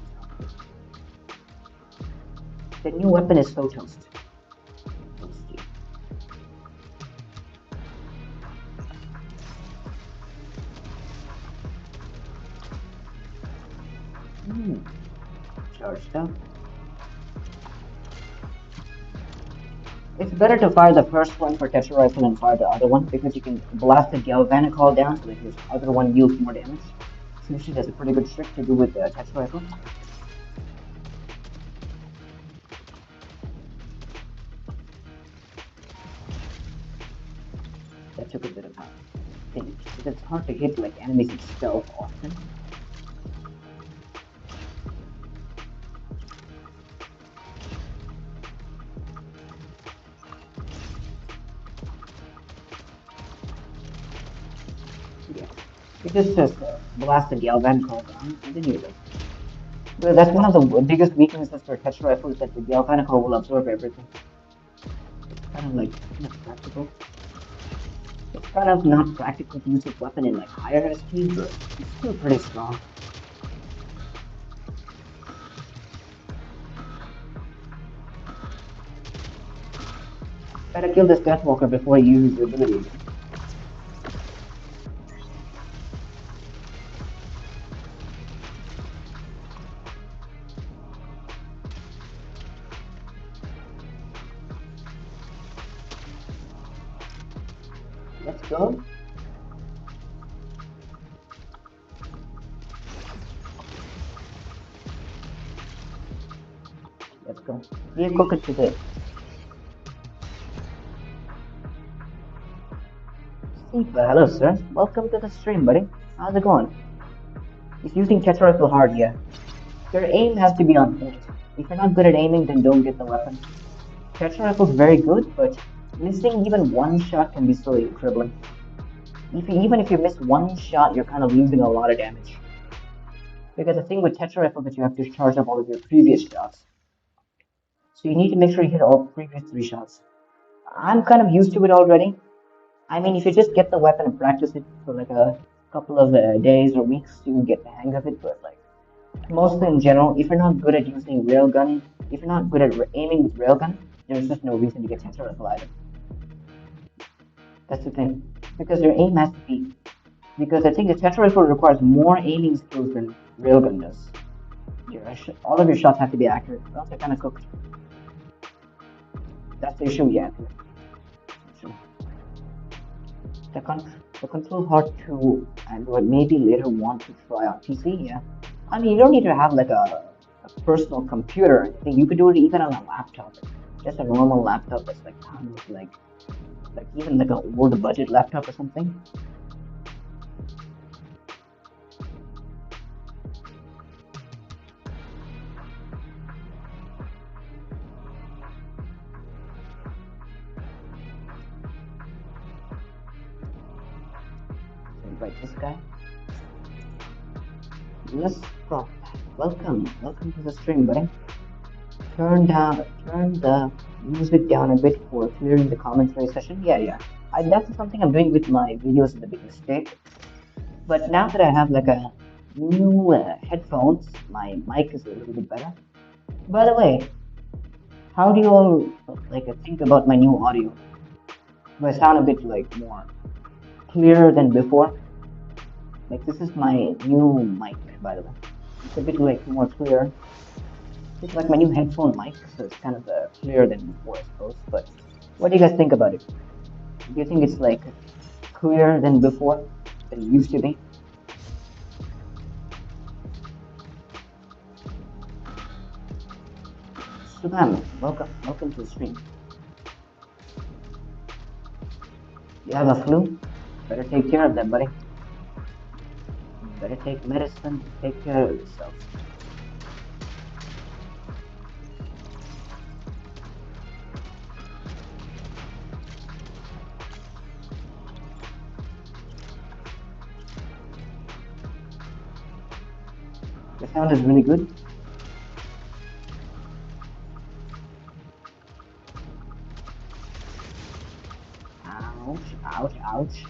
The new weapon is so toast. Toasty. Charged up. It's better to fire the first one for Tetra Rifle and fire the other one because you can blast the Galvanic Hull down so that your other one deals more damage. Sushi has a pretty good trick to do with the Tetra Rifle. That took a bit of time. Because it's hard to hit like enemies in stealth often. Yeah. You just blast the Galvanic Hull down and then you're good. But that's one of the biggest weaknesses for Tetra Rifle is that the Galvanic Hull will absorb everything. It's kind of like not practical. It's kind of not practical to use this weapon in like higher SP, but it's still pretty strong. Gotta kill this Deathwalker before he uses the ability again. Let's go. Let's go. We're cooking today. Hello, sir. Welcome to the stream, buddy. How's it going? He's using Tetra Rifle hard, yeah. Your aim has to be on point. If you're not good at aiming, then don't get the weapon. Tetra Rifle's very good, but missing even one shot can be so crippling. Even if you miss one shot, you're kind of losing a lot of damage. Because the thing with Tetra Rifle is that you have to charge up all of your previous shots. So you need to make sure you hit all previous 3 shots. I'm kind of used to it already. I mean, if you just get the weapon and practice it for like a couple of days or weeks, you get the hang of it. But like, mostly in general, if you're not good at using railgun, if you're not good at aiming with railgun, there's just no reason to get Tetra Rifle either. That's the thing. Because your aim has to be... Because I think the Tetra Rifle requires more aiming skills than railgun does. All of your shots have to be accurate, or else they're kind of cooked. That's the issue, yeah. The control hard to Android, maybe later want to try on PC, yeah. I mean, you don't need to have like a personal computer or anything. You could do it even on a laptop. Just a normal laptop that's like kind of like even like an old budget laptop or something. invite this guy. Let's prop. Welcome to the stream, buddy. Turn the music down a bit for clearing the commentary session. Yeah. That's something I'm doing with my videos in the beginning state. But now that I have like a new headphones, my mic is a little bit better. By the way, how do you all like think about my new audio? Do I sound a bit like more clearer than before? Like this is my new mic, by the way. It's a bit like more clear. It's like my new headphone mic, so it's kind of clearer than before, I suppose. But what do you guys think about it? Do you think it's like clearer than before, than it used to be? Subham, welcome to the stream. You have a flu? Better take care of that, buddy. Better take medicine, take care of yourself. The sound is really good. Ouch.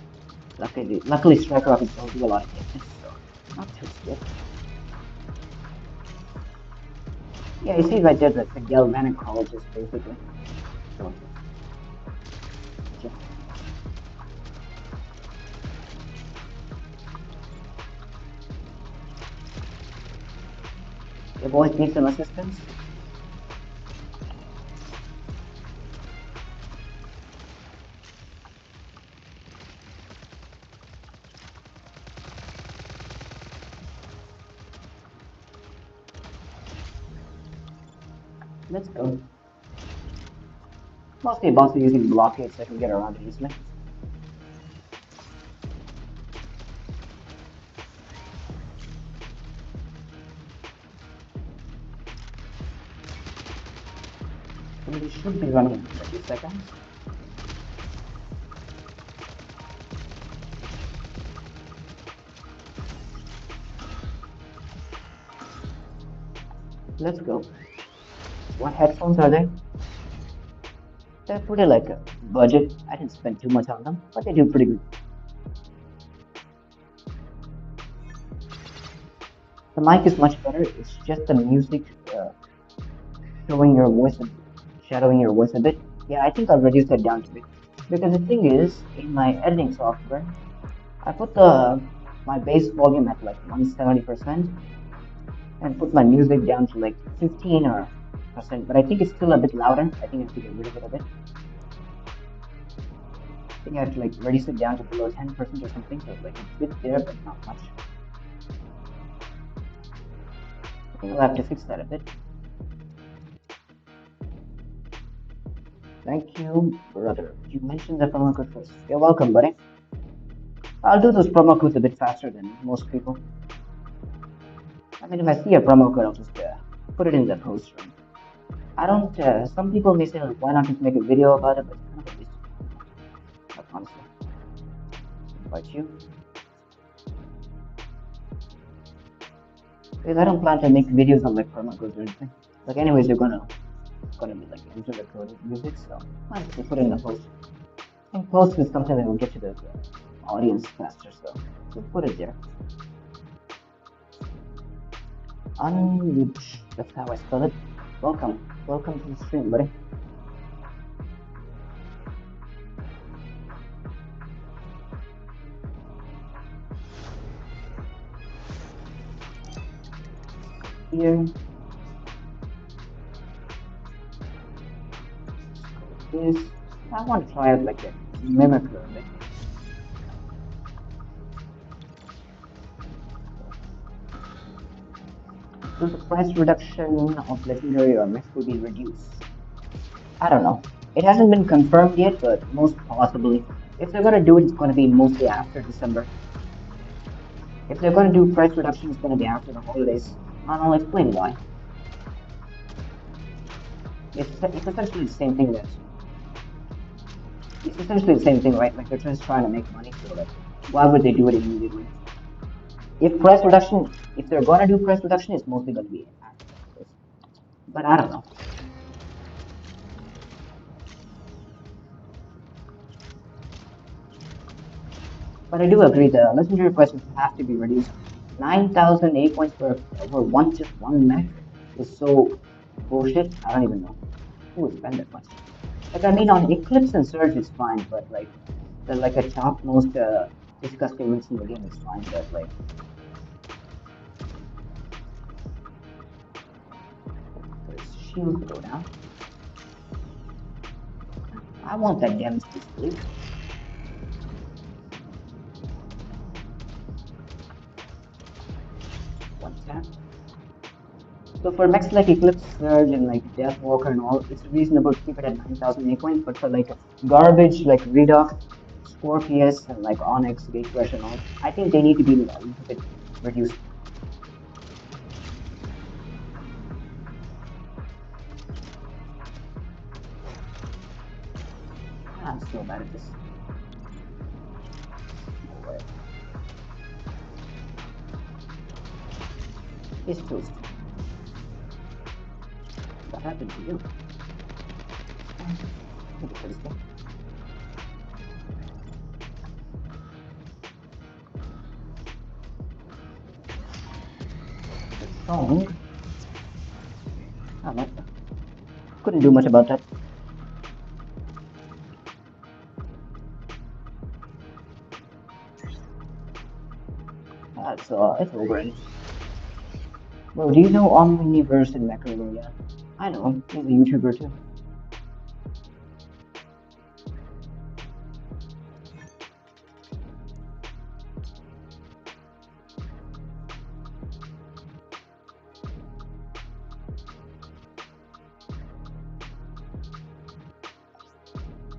Luckily Striker Rockets don't do a lot of damage, so not too scared. Yeah, you see right there the galvanic colleges basically. So, yeah. Your boys need some assistance? Let's go. Mostly boss are using blockades so I can get around it easily. And we should be running in 30 seconds. Let's go. What headphones are they? They're pretty like a budget. I didn't spend too much on them, but they do pretty good. The mic is much better. It's just the music showing your voice and shadowing your voice a bit. Yeah, I think I'll reduce that down to a bit. Because the thing is, in my editing software, I put my bass volume at like 170% and put my music down to like 15 or percent, but I think it's still a bit louder. I think I have to get rid of it a bit. I think I have to like reduce it down to below 10% or something, so it's like a bit there, but not much. I think I'll have to fix that a bit. Thank you, brother. You mentioned the promo code first. You're welcome, buddy. I'll do those promo codes a bit faster than most people. I mean, if I see a promo code, I'll just put it in the post room. I don't, some people may say, like, why not just make a video about it, but it's kind of a waste of time. Honestly. Invite you. Because I don't plan to make videos on like promo codes or anything. Like anyways, you're gonna be like enter the code music, so might as well put it in the post. And post is something that will get to the audience faster, so just put it there. Unreach, that's how I spell it. Welcome to the stream, buddy. Here. This. I want to try out like a mimicker a bit. So the price reduction of legendary or mech will be reduced. I don't know. It hasn't been confirmed yet, but most possibly. If they're gonna do it, it's gonna be mostly after December. If they're gonna do price reduction, it's gonna be after the holidays. And I'll explain why. It's essentially the same thing that. It's essentially the same thing, right? Like they're just trying to make money, so like Why would they do it immediately? If price reduction, if they're gonna do price reduction, it's mostly gonna be after this. But I don't know. But I do agree the legendary prices have to be reduced. 9,000 A coins for just one mech is so bullshit. I don't even know who would spend that much. Like I mean, on Eclipse and Surge it's fine, but like the like a top most disgusting routes in the game is fine. But like for its shield to go down, I want that damage to sleep. One tap. So for mechs like Eclipse Surge and like Deathwalker and all, it's reasonable to keep it at 9,000 A coins. But for like garbage like Redox, Scorpius, and like Onyx, Gatecrash and all, I think they need to be a little bit reduced. I'm so bad at this. No way. It's toast. What happened to you? The song. Oh, couldn't do much about that. It's over. Well, do you know Omniverse in Macaronia? I know, he's a YouTuber too.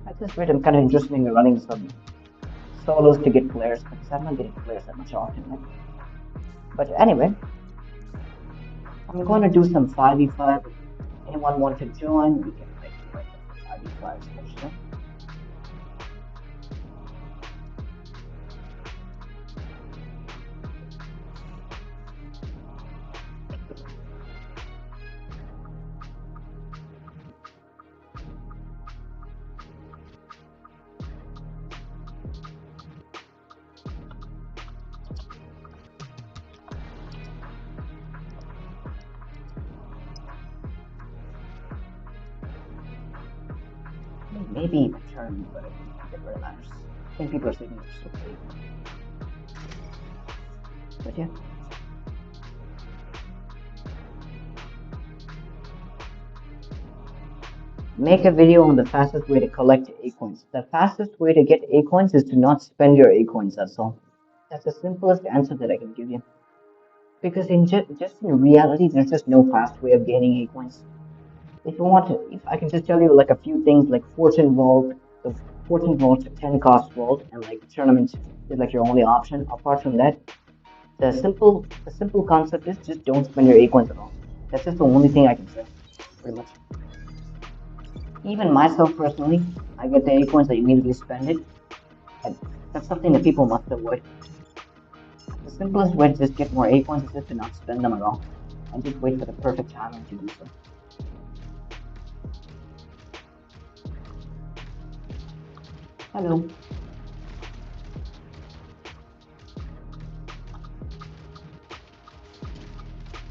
At this rate, I'm kind of interested in running some solos to get players because I'm not getting players that much often. Right? But anyway, I'm going to do some 5v5. Anyone want to join? We can like do like 5v5 especially. Maybe even turn, but I think it really matters. I think people are sleeping so late. But yeah. Make a video on the fastest way to collect acorns. The fastest way to get acorns is to not spend your acorns, that's all. That's the simplest answer that I can give you. Because just in reality, there's just no fast way of gaining acorns. If you want to, if I can just tell you like a few things like Fortune Vault, the Fortune Vault 10 cost vault, and like tournaments is like your only option. Apart from that, the simple concept is just don't spend your acorns at all. That's just the only thing I can say, pretty much. Even myself personally, I get the acorns, I immediately spend it, and that's something that people must avoid. The simplest way to just get more acorns is just to not spend them at all, and just wait for the perfect timing to do so. Hello.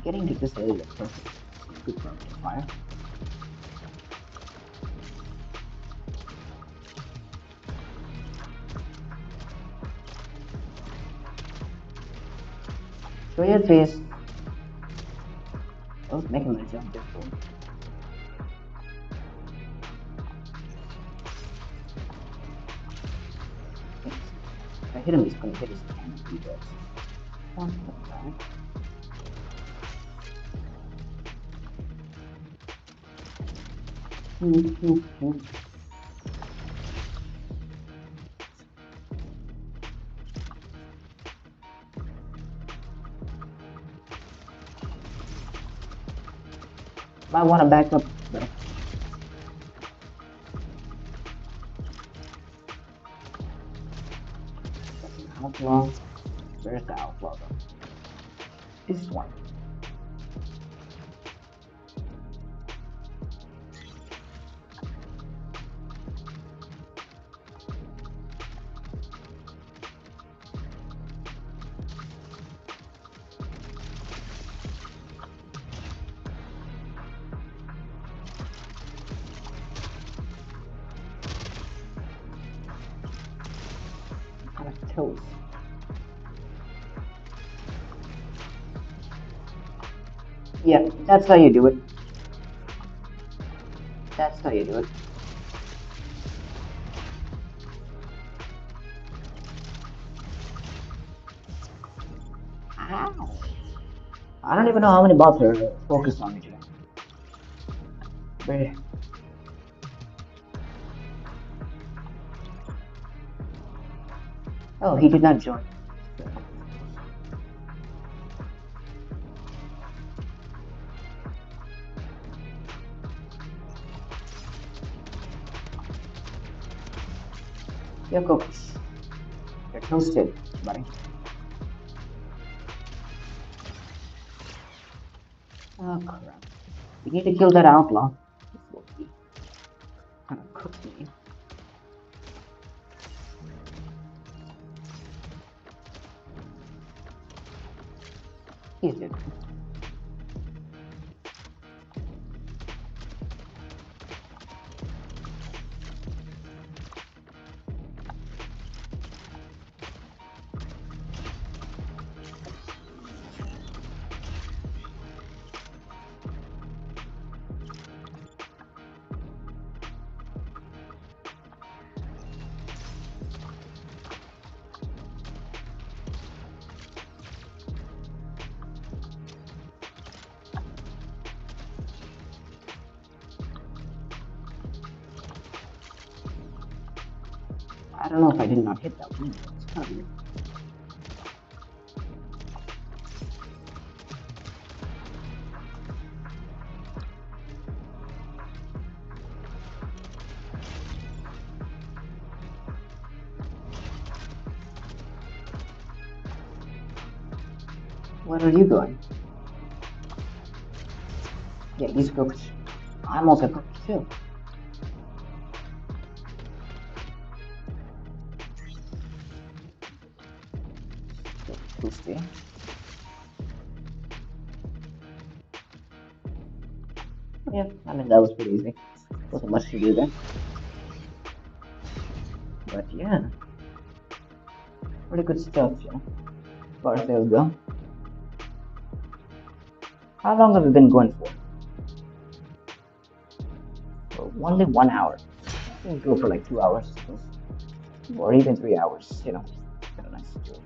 Getting to this area perfect. Good for fire. Show your face. Don't make him a jump difficult. If I hit him, he's gonna hit his cannon. He does. Might want to back up. Though. Outlaw. Where's the outlaw though? This one. Kind of toast. Yeah, that's how you do it. That's how you do it. Ow. I don't even know how many bots are focused on me today. Where? Oh, he did not join. You're cooked. You're toasted, buddy. Oh crap. We need to kill that outlaw. He kind of cooked me. He's dead. I don't know if I did not hit that one. It's kind of weird. Where are you going? Yeah, he's cooked. I'm also cooked too. Toasty. Yeah, I mean that was pretty easy. Wasn't much to do there. But yeah, pretty good stuff, yeah. As far as sales go. How long have we been going for? For only 1 hour. We can go for like 2 hours, or even 3 hours. You know, kind of nice to do.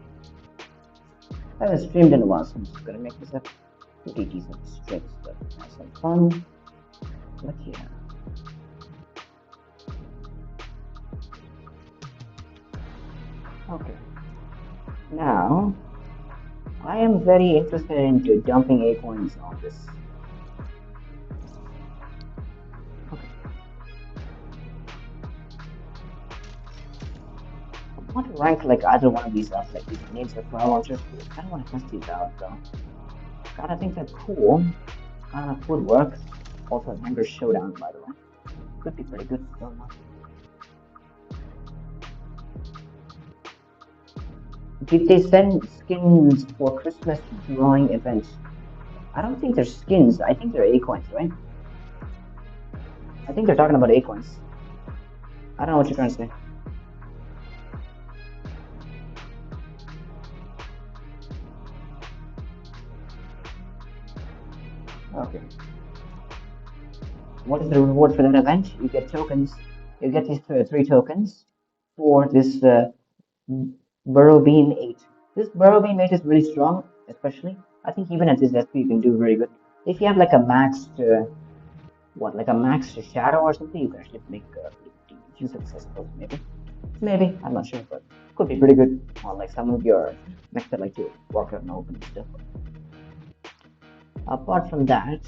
I haven't streamed in a while, so I'm just gonna make this a pretty decent stretch, but have some fun. But yeah. Okay. Now, I am very interested into dumping acorns on this. Okay. I want to rank like either one of these up, like these names of flower launchers. I don't want to test these out though. Kinda think they're cool. Kinda could work. Also, Hunger Showdown, by the way. Could be pretty good. Don't know. Did they send skins for Christmas drawing events? I don't think they're skins. I think they're acorns, right? I think they're talking about acorns. I don't know what you're trying to say. Okay. What is the reward for that event? You get tokens. You get these three tokens for this Burrow Bean 8. This Burrow Bean 8 is really strong, especially. I think even at this SP you can do very good. If you have like a maxed, like a maxed Shadow or something, you can actually make use of this, I suppose, maybe. Maybe, I'm not sure, but could be pretty good on like some of your mechs that like to walk out and open and stuff. Apart from that,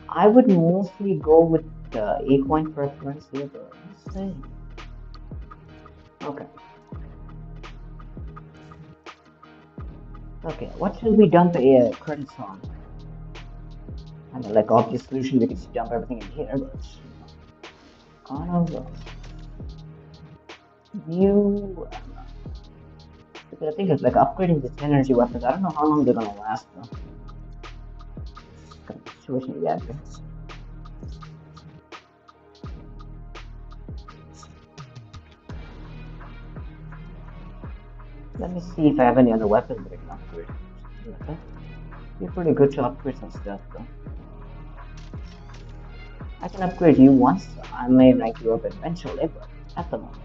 I would mostly go with the Acorn preference here, let's see. Okay. Okay, what should we dump credits on? I mean, like, obvious solution, we could just dump everything in here, but kind of view. I don't know. Because the thing is, like, upgrading these energy weapons, I don't know how long they're gonna last, though. It's kind of situation, yeah. Let me see if I have any other weapons that I can upgrade. Okay. You're pretty good to upgrade some stuff, though. I can upgrade you once. I may rank you up eventually, but at the moment,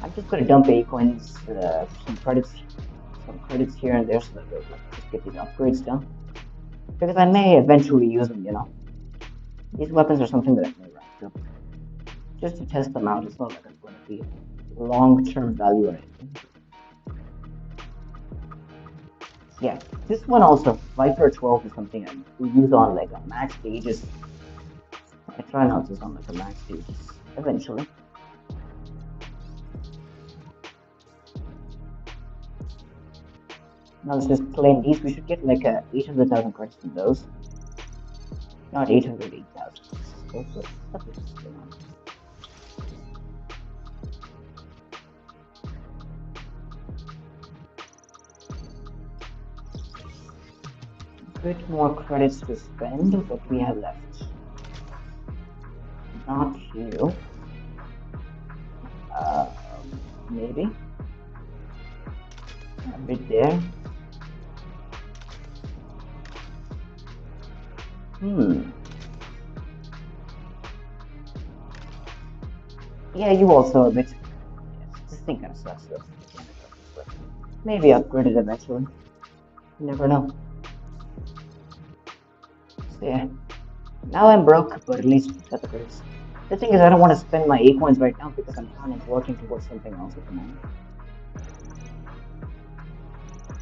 I'm just gonna dump A coins, some credits here and there, so that way, like, just get these upgrades done. Because I may eventually use them, you know. These weapons are something that I may rank up just to test them out. It's not like it's going to be long-term value or anything. Yeah, this one also, Viper 12 is something I use on like a max stages. I try not to use on like a max stages eventually. Now let's just claim these. We should get like 800,000 credits from those. Not 800, 8,000. A bit more credits to spend. What we have left? Not you. Maybe. A bit there. Yeah, you also a bit. Yes, this thing kind of sucks though. Maybe upgrade it eventually. You never know. So yeah. Now I'm broke, but at least got the grades. The thing is, I don't want to spend my A coins right now because I'm kind of working towards something else at the moment.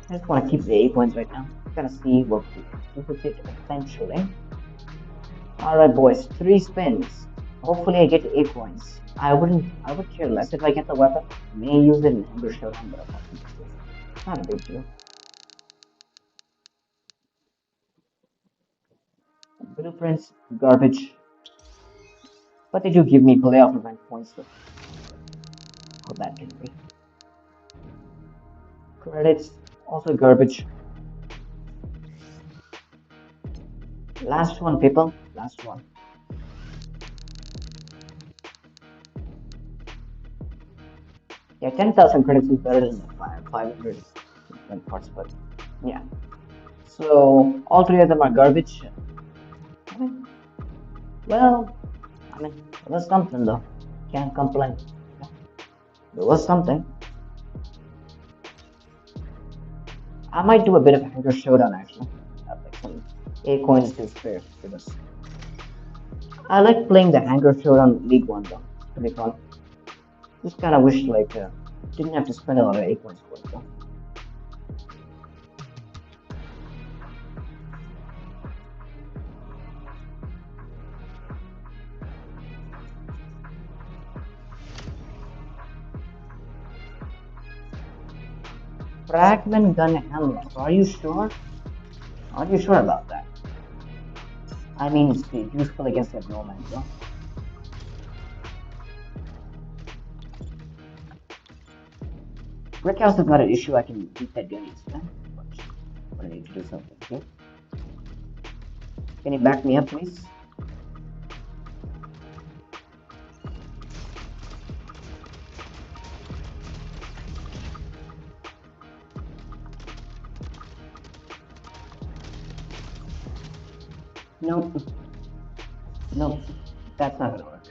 I just want to keep the A coins right now. Gonna see what we can do with it eventually. Alright boys, 3 spins. Hopefully I get 8 coins. I would care less if I get the weapon. I may use it in Hunger Showdown, but it's not a big deal. Blueprints, garbage. But they do give me playoff event points, so how that can be. Credits, also garbage. Last one, people. Last one. Yeah, 10,000 credits is better than 500 parts, but yeah. So, all 3 of them are garbage. Well, I mean, it was something though. Can't complain. There was something. I might do a bit of Hunger Showdown actually. Like some A coins to spare because I like playing the Hunger Showdown League one though. It's pretty fun. Just kind of wish like didn't have to spend a lot of A coins for it though. Fragment gun hemlock. Are you sure? Are you sure about that? I mean, it's useful against that no man, though. Brick house is not an issue. I can beat that gun instead. But I need to do something here. Can you back me up, please? Nope. Nope. That's not gonna work.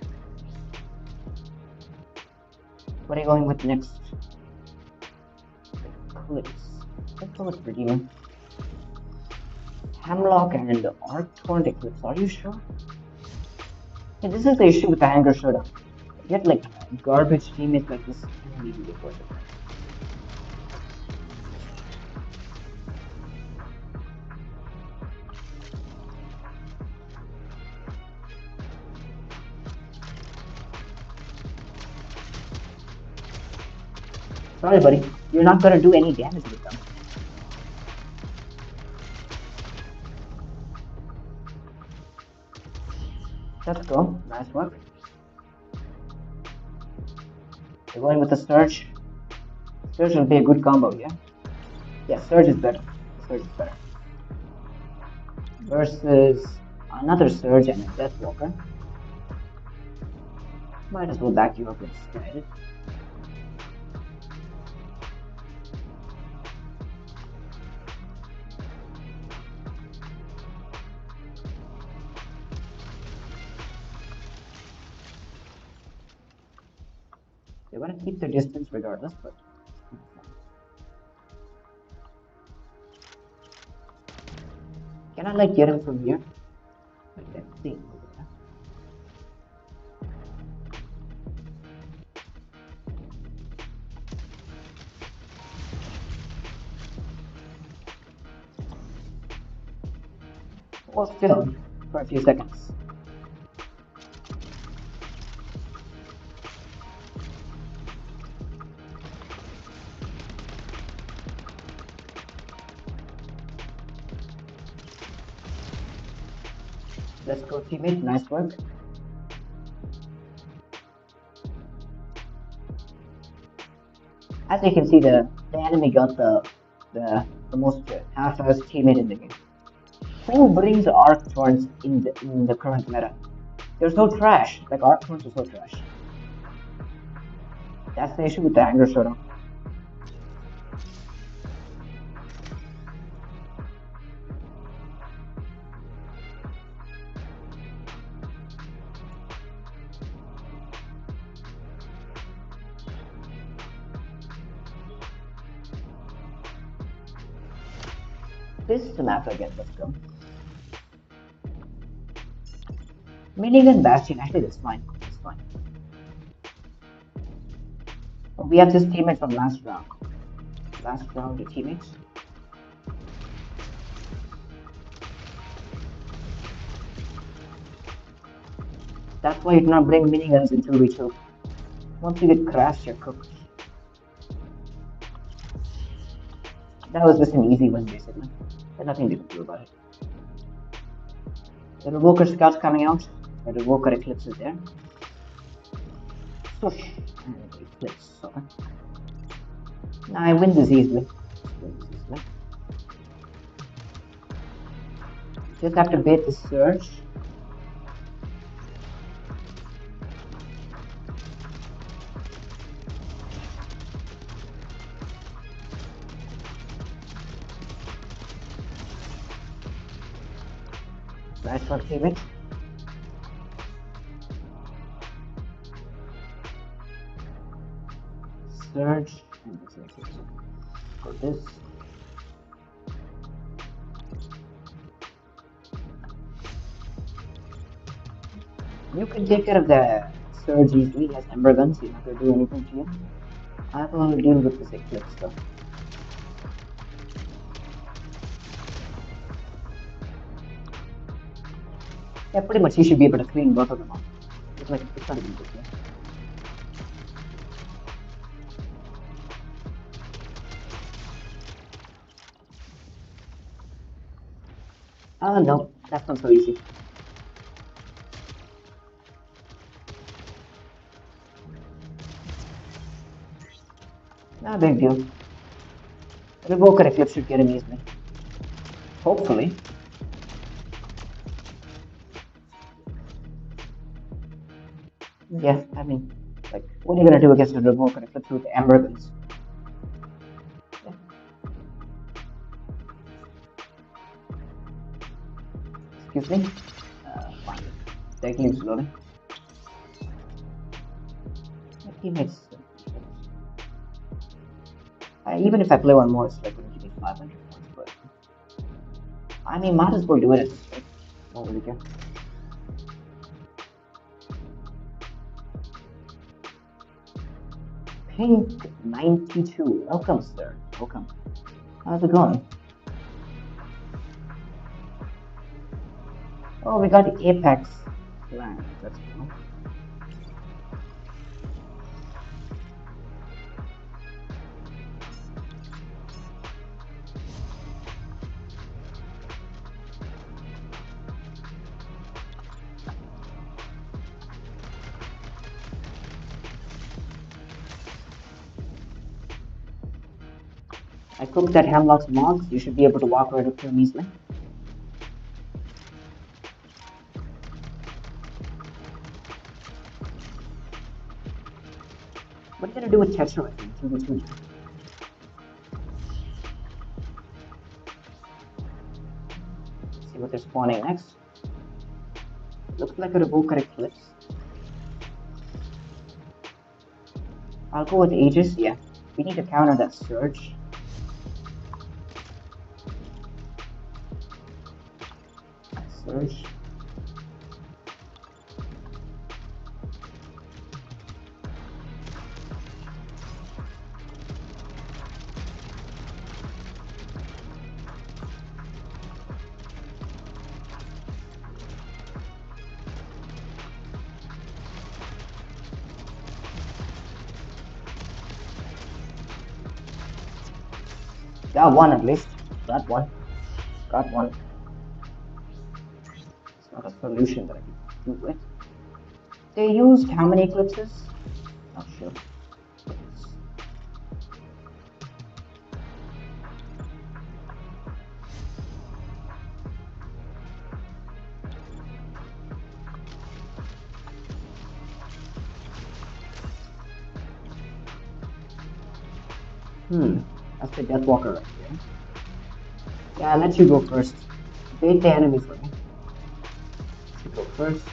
What are you going with next? Eclipse. Let's go with Redeemer. Hemlock and Arc Torrent Eclipse. Are you sure? Yeah, this is the issue with the Hunger Showdown. You get like garbage teammates like this. Really, really worth it. Sorry, buddy. You're not gonna do any damage with them. Let's go. Nice work. You're going with the Surge. Surge will be a good combo, yeah? Yeah, Surge is better. Surge is better. Versus another Surge and a Deathwalker. Might as well back you up instead. They're gonna keep their distance regardless, but can I like get him from here? Like that thing over there. Well, still, for a few seconds. Let's go, teammate. Nice work. As you can see, the enemy got the most half-assed teammate in the game. Who brings arc torrents in the current meta? They're so trash. Like arc torrents are so trash. That's the issue with the anger showdown. This is the map again. Let's go. Minigun Bastion. Actually, that's fine. That's fine. We have this teammate from last round. Last round, the teammates. That's why you do not bring miniguns in 2v2. Once you get crashed, you're cooked. That was just an easy win, basically. There's nothing they could do about it. The Revoker Scout's coming out. The Revoker Eclipse is there. Swoosh. And Eclipse, okay. Now I win this easily. Just have to bait the Surge. Nice work, teammate. Surge. And this is for this. You can take care of the Surge easily. He has Ember Guns. He's not going to do anything to you. I will deal with this Eclipse though. Yeah, pretty much he should be able to clean both of them off. It's like, it's not even good, yeah. No, that's not so easy. Not a big deal. Revoker Eclipse should get him easily. Hopefully. Yeah, I mean, like, what are you gonna do against a Revoker Eclipse with Ember Guns? Yeah. Excuse me? Fine. The Eclipse loading. My teammates. Even if I play one more, it's like going to give me 500 points, but I mean, might as well do it at this rate. Don't really care. Pink 92. Welcome, sir. Welcome. How's it going? Oh, we got the Apex land. That's cool. I cooked that hemlock's moss. You should be able to walk right up to him easily. What are you gonna do with Tetra? I think 2v2. Let's see what they're spawning next. Looks like a Revoker Eclipse. I'll go with Aegis, yeah. We need to counter that Surge. Surge. Got one at least. Got one. Got one. It's not a solution that I can do with. They used how many eclipses? Not sure. That's the Deathwalker right here. Yeah, I'll let you go first. Bait the enemy for me. You go first.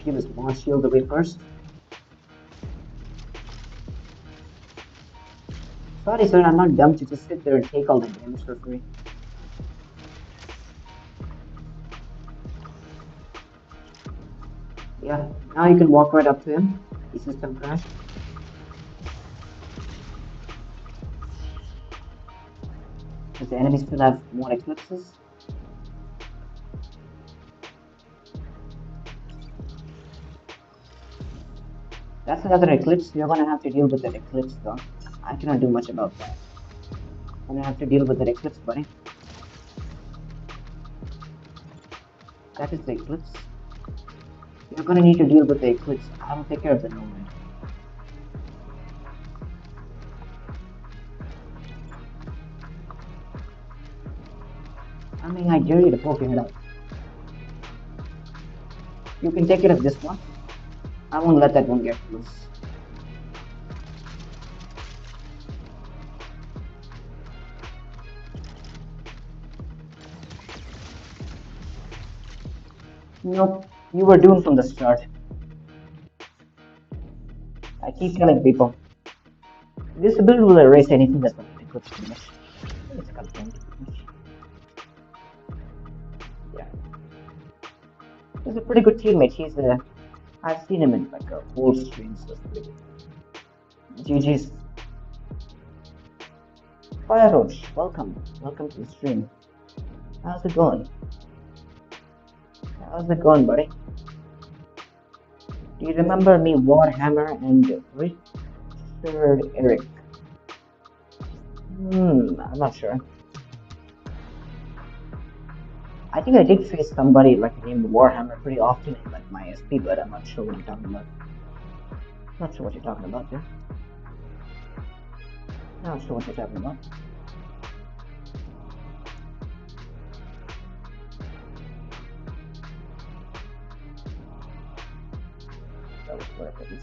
Peel his Moss Shield away first. Sorry, sir, I'm not dumb to just sit there and take all the damage for free. Yeah, now you can walk right up to him. He system crashed. Does the enemy still have more eclipses? That's another eclipse. You're gonna have to deal with that eclipse though. I cannot do much about that. I'm gonna have to deal with that eclipse, buddy. That is the eclipse. You're gonna need to deal with the eclipse. I will take care of the nomad. I mean, I dare you to poke your head out. You can take care of this one. I won't let that one get loose. Nope, you were doomed from the start. I keep telling people, this build will erase anything that's not a good finish. It's confirmed finish. Yeah. He's a pretty good teammate. I've seen him in like a whole stream, so it's pretty good. GG's. Fire Roach, welcome. Welcome to the stream. How's it going? How's it going, buddy? Do you remember me, Warhammer and Richard Eric? I'm not sure. I think I did face somebody like named Warhammer pretty often in like my SP, but I'm not sure what you're talking about. Not sure what you're talking about there. Not sure what you're talking about. That was worth it.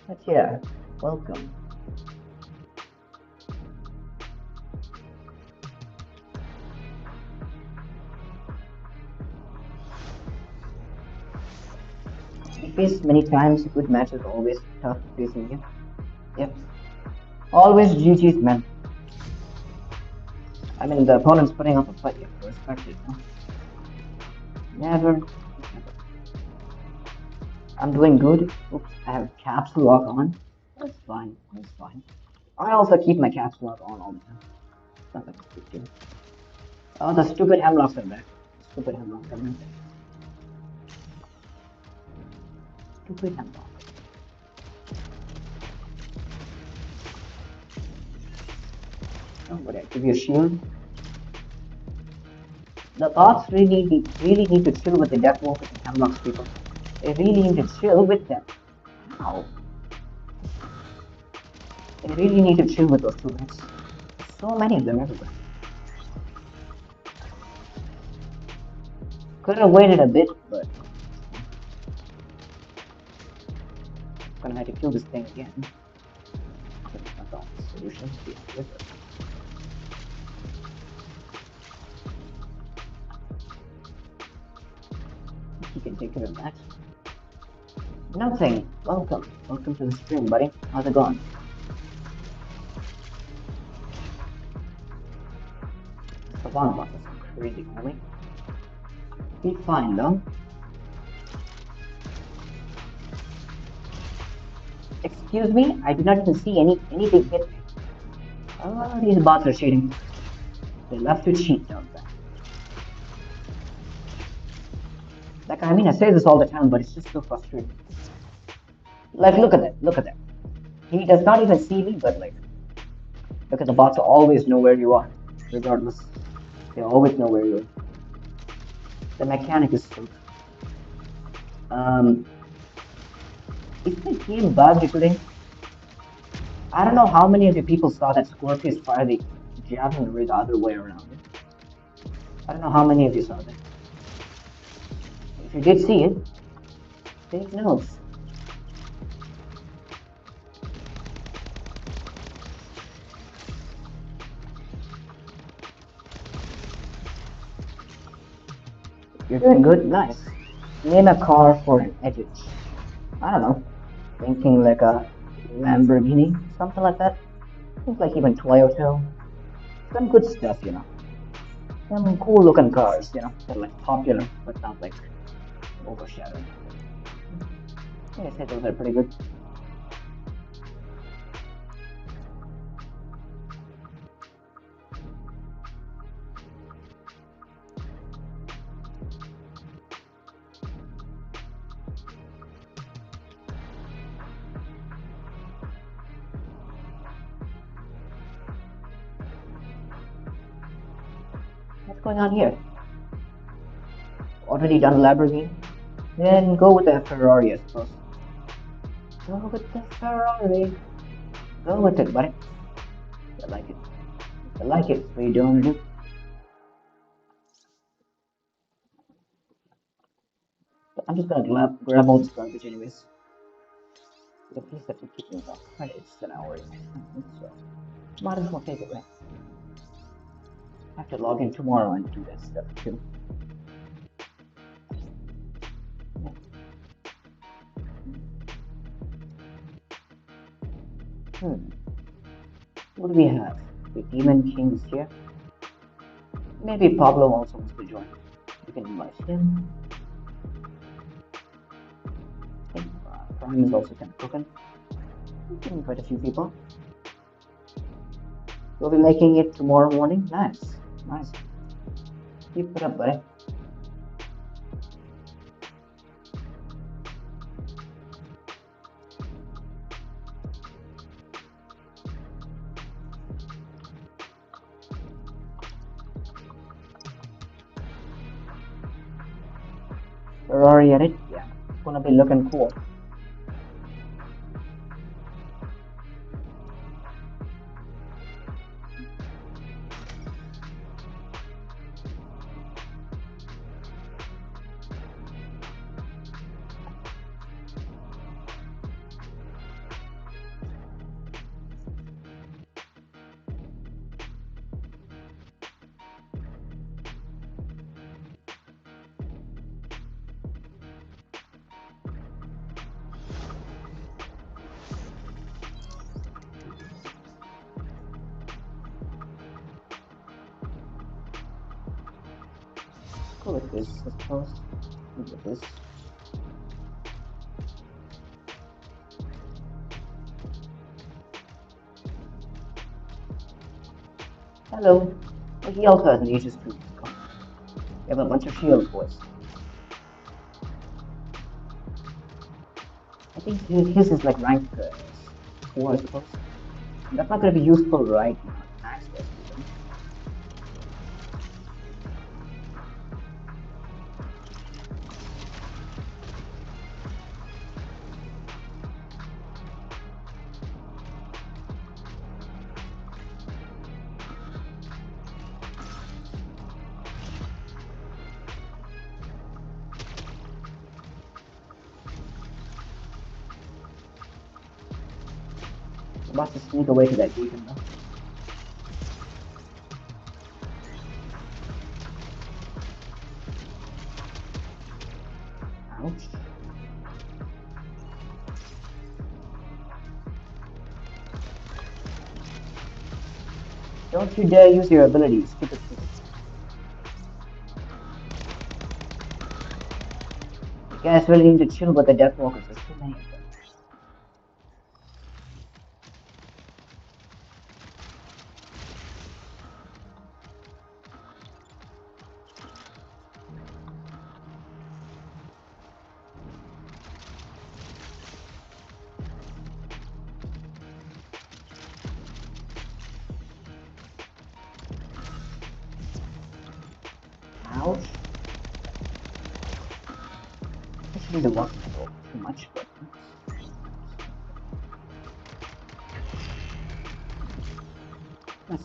But yeah, welcome. We faced many times, good matches, always tough facing you. Yep. Always GG's, man. I mean, the opponent's putting up a fight, you have to respect it, no? Never. I'm doing good. Oops, I have caps lock on. That's fine. That's fine. I also keep my caps lock on all the time. It's not like a big deal. Oh, the stupid hemlocks are back. Stupid hemlocks are back. Stupid hemlock. Somebody give you a shield. The bots really need to chill with the death walkers and hemlocks people. They really need to chill with them. How? They really need to chill with those two guys. So many of them everywhere. Could have waited a bit, but I'm gonna have to kill this thing again. That's not the only solution. Yeah, with it. He can take care of that. Nothing. Welcome. Welcome to the stream, buddy. How's it going? The one bot is some crazy homie. Be fine though. Excuse me? I did not even see anything hit me. Oh, these bots are cheating. They love to cheat, don't they? Like, I mean, I say this all the time, but it's just so frustrating. Like, look at that. Look at that. He does not even see me, but like, look at the bots always know where you are, regardless. They always know where you are. The mechanic is so. Is the game bugged today? I don't know how many of you people saw that Scorpius fire the javelin ray the other way around. I don't know how many of you saw that. If you did see it, take notes. You're doing good, nice. Name a car for an edge. I don't know. Thinking like a Lamborghini, something like that. Think like even Toyota. Some good stuff, you know. Some cool looking cars, you know, that are like popular, but not like overshadowing. Yeah, I say those are pretty good. What's going on here? Already done Lamborghini? Then go with the Ferrari, I suppose. Go with the Ferrari. Go with it, buddy. I like it. I like it. What are you doing, dude? I'm just gonna grab all this garbage anyways. At least that will keep me about credits an hour. So might as well take it, right? I have to log in tomorrow and do that stuff too. Yeah. What do we have? The Demon King is here. Maybe Pablo also wants to join. We can invite him. Okay. Prime is also kind of cooking. We can invite a few people. We'll be making it tomorrow morning. Nice. Nice. Keep it up, buddy. Ferrari at it? Yeah. It's gonna be looking cool. Go with this, I suppose. Look at this. Hello. Well, he also has an Aegis too. We have a bunch of shield boys. I think his is like rank 4, I suppose. That's not gonna be useful right now. Access, About to sneak away to that beacon though. Ouch. Don't you dare use your abilities, stupid stupid. You guys really need to chill with the Deathwalkers, there's too many of them. Ouch. I should use the walking control too much, but that's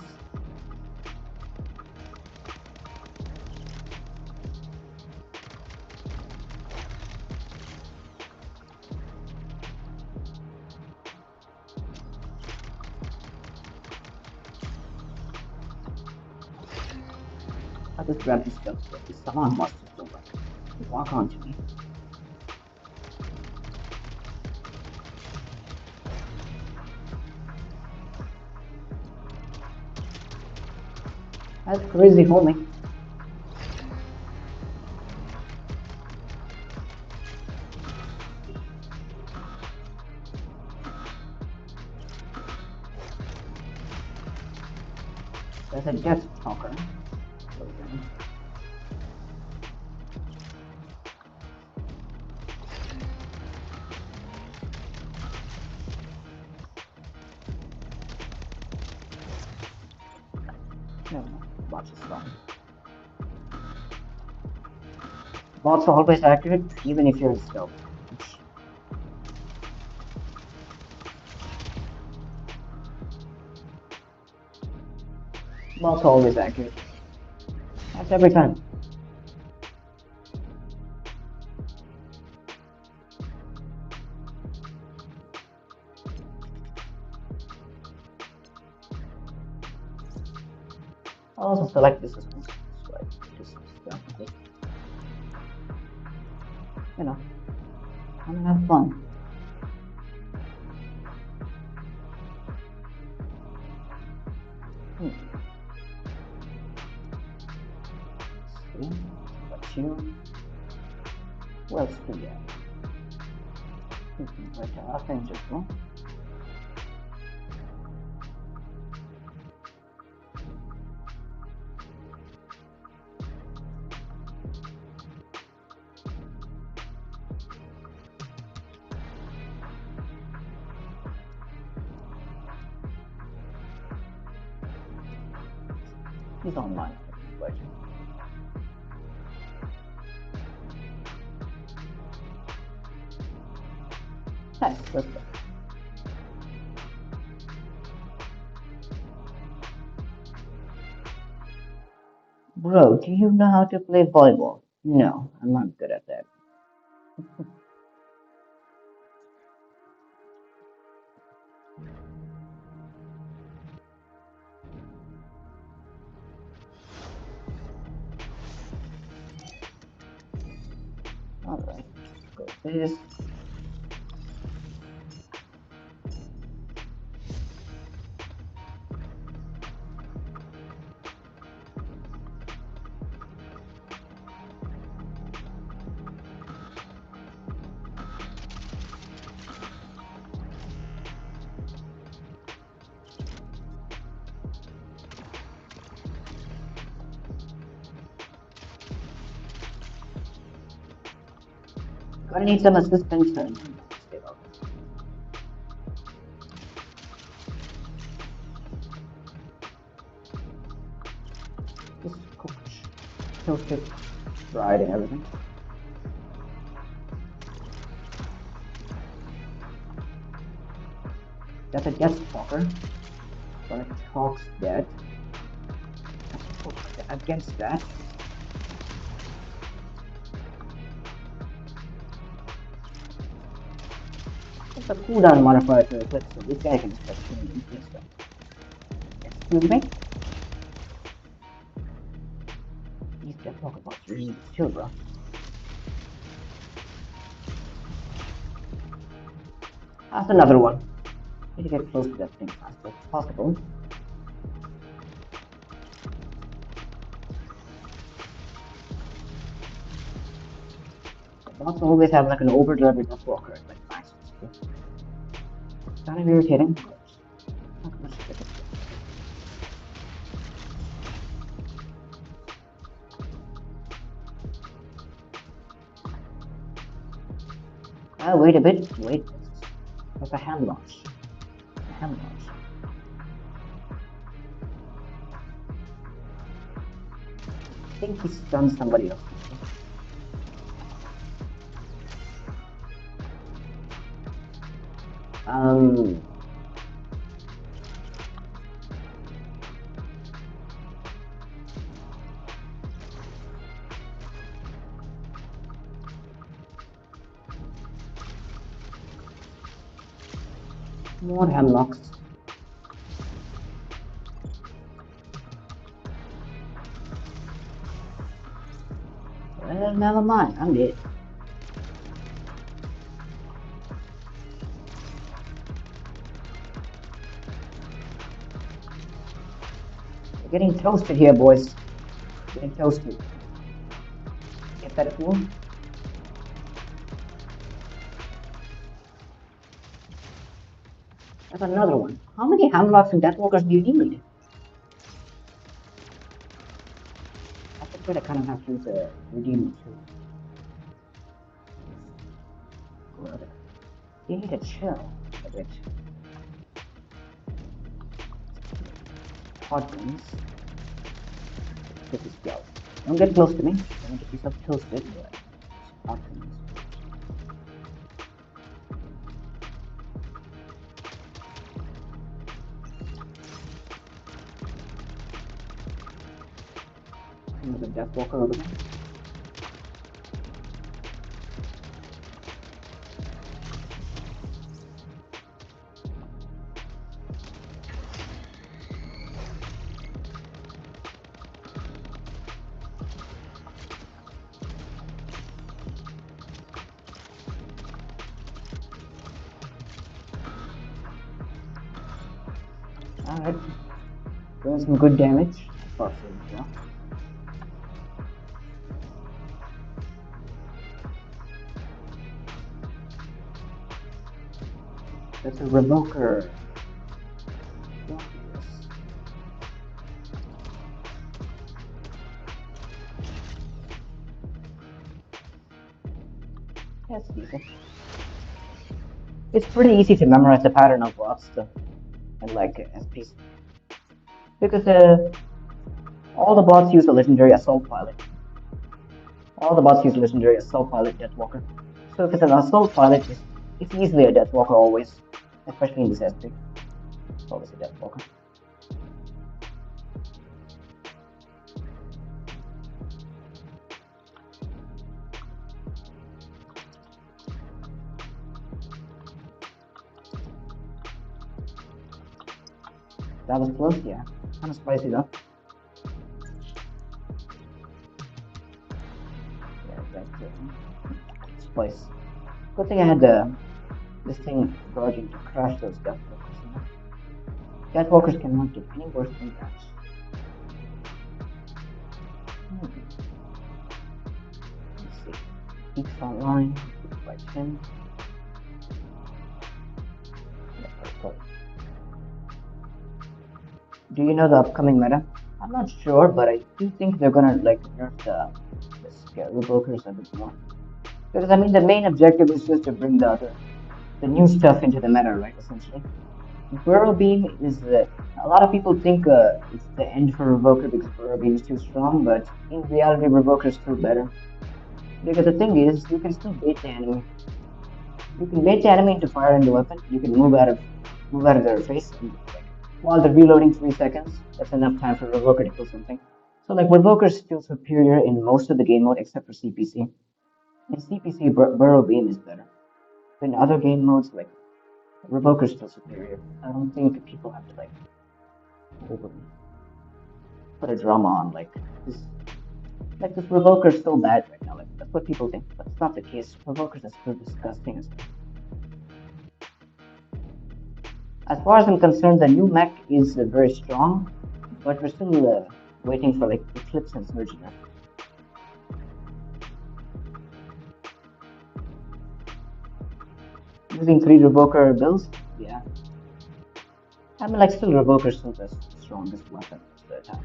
I'll just grab this stuff. Someone must have still like walk onto me. That's crazy for me. There's a death talker. No, watch this one. Bots are always accurate, even if you're in stealth. Bots are always accurate. That's every time. I'll also select this as well. Just you know, I'm gonna have fun. See, but you, well, still yeah. Right, I think just one. He's online. Right. Nice, that's good. Bro, do you know how to play volleyball? No, I'm not good at that. Alright, go this. Gonna need some assistance and stay up. Just cooked, toasted, fried, and everything. That's a death talker. But it talks dead. Against that. It's a cooldown modifier to Eclipse, so this guy can just like kill me easily. So, excuse me. These Deathwalker bots are easy to kill, bro. That's another one. Need to get close to that thing fast as possible. The bots always have like an overdrive Deathwalker at like max speed. It's kind of irritating, but not much of it. Wait a bit. Wait. That's a hand launch. A hand launch. I think he stunned somebody else. More hemlocks. Well, never mind. I'm dead. We're getting toasted here, boys. Getting toasted. Get that fool? That's another one. How many hemlocks and Deathwalkers do you need? That's the point I kind of have to use a redeem too. Good. You need to chill a bit. Hot guns. This is go. Don't get close to me. Don't get yourself toasted, but hot guns. Another Deathwalker over there. Alright. Doing some good damage. Yeah. That's a revoker. That's decent. It's pretty easy to memorize the pattern of bots though, and like SPs. Because all the bots use a legendary assault pilot. All the bots use legendary assault pilot Deathwalker. So if it's an assault pilot, it's easily a Deathwalker always, especially in this SP. It's always a Deathwalker. That was close, yeah. Kind of spicy though. Yeah, that's spice. Good thing I had this thing dodging to crash those Deathwalkers. You know? Deathwalkers cannot do any worse than that. Let's see. Peaks online, by 10. Do you know the upcoming meta? I'm not sure, but I do think they're gonna like nerf the revokers a bit more. Because I mean, the main objective is just to bring the new stuff into the meta, right? Essentially, Burrow Beam is a lot of people think it's the end for Revoker because Burrow Beam is too strong, but in reality, Revoker is still better. Because the thing is, you can still bait the enemy. You can bait the enemy into firing the weapon. You can move out of their face, and like, while they're reloading 3 seconds, that's enough time for Revoker to kill something. So like Revoker is still superior in most of the game mode except for CPC. In CPC, Burrow Beam is better. In other game modes like Revoker's still superior. I don't think people have to like over put a drama on this. Like this Revoker's so bad right now. Like that's what people think, but it's not the case. Revokers are still disgusting. As far as I'm concerned, the new mech is very strong, but we're still waiting for like Eclipse and Surge. Using 3 Revoker builds, yeah. I mean, like, still Revoker's still the strongest weapon most of the time.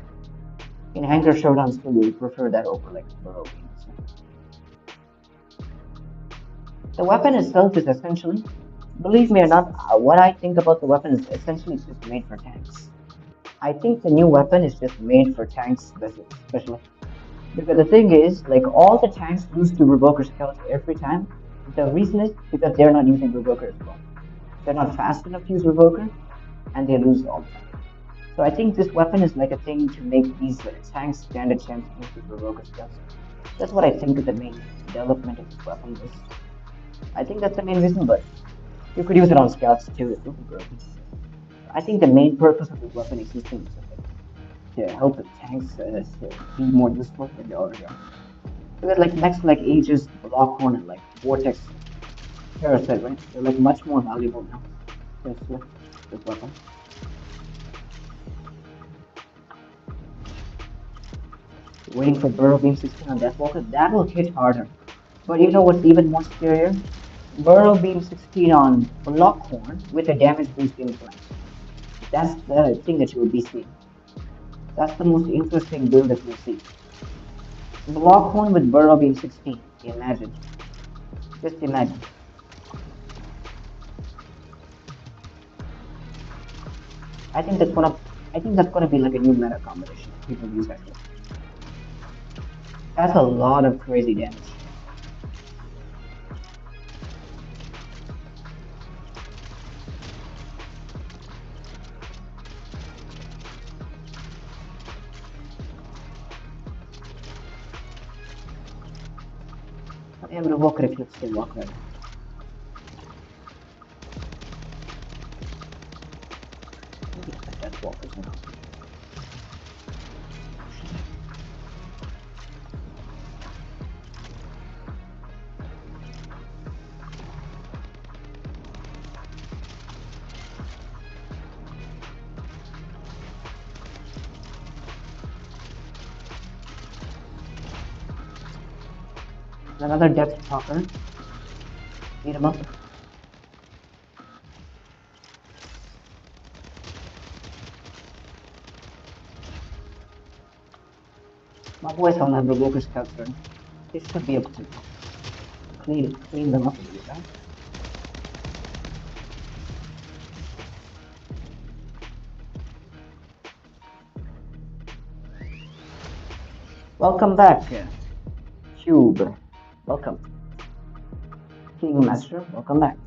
In Hangar Showdown, still you prefer that over like Burrow Beams. The weapon itself is essentially, believe me or not, what I think about the weapon is essentially it's just made for tanks. I think the new weapon is just made for tanks, especially. Because the thing is, like, all the tanks lose to Revoker Scouts every time. The reason is because they're not using Revoker as well. They're not fast enough to use Revoker, and they lose all the time. So I think this weapon is like a thing to make these tanks stand a chance against Revoker Scouts. That's what I think the main development of this weapon is. I think that's the main reason, but you could use it on Scouts too. It would be broken. I think the main purpose of this weapon existing is to help the tanks be more useful than they already are. Because like mechs like Aegis, Blockhorn, and like Vortex, Parasite, right? They're like much more valuable now. This weapon. Waiting for Burrow Beam 16 on Deathwalker, that will hit harder. But you know what's even more scarier? Burrow Beam 16 on Blockhorn with a damage boost implant. That's the thing that you will be seeing. That's the most interesting build that you'll see. Blockhorn with Burrow Beam 16. Imagine. Just imagine. I think that's gonna be like a new meta combination. People use that. That's a lot of crazy damage. I am Revoker Eclipse can walk right now. Deathwalkers now. Another depth talker. Beat him up. My boys don't have Revoker Scouts turn. They should be able to clean them up a bit, right? Welcome back, Cube. Welcome. King Master, welcome back.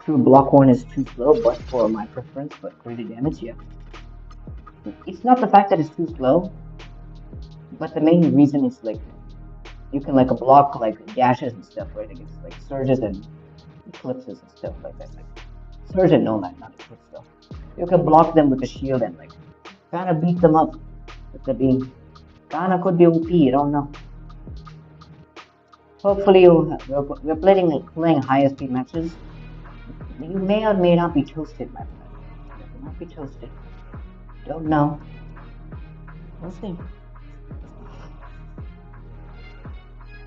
True, Blockhorn is too slow, but for my preference, but crazy damage, yeah. It's not the fact that it's too slow, but the main reason is like you can like block like dashes and stuff, right? Against like surges and eclipses and stuff like that. Like surge and nomad, not eclipse though. You can block them with the shield and like kind of beat them up with the beam. Kinda could be OP, you don't know. Hopefully, we're playing high speed matches. You may or may not be toasted, my friend. You may not be toasted. Don't know. We'll see.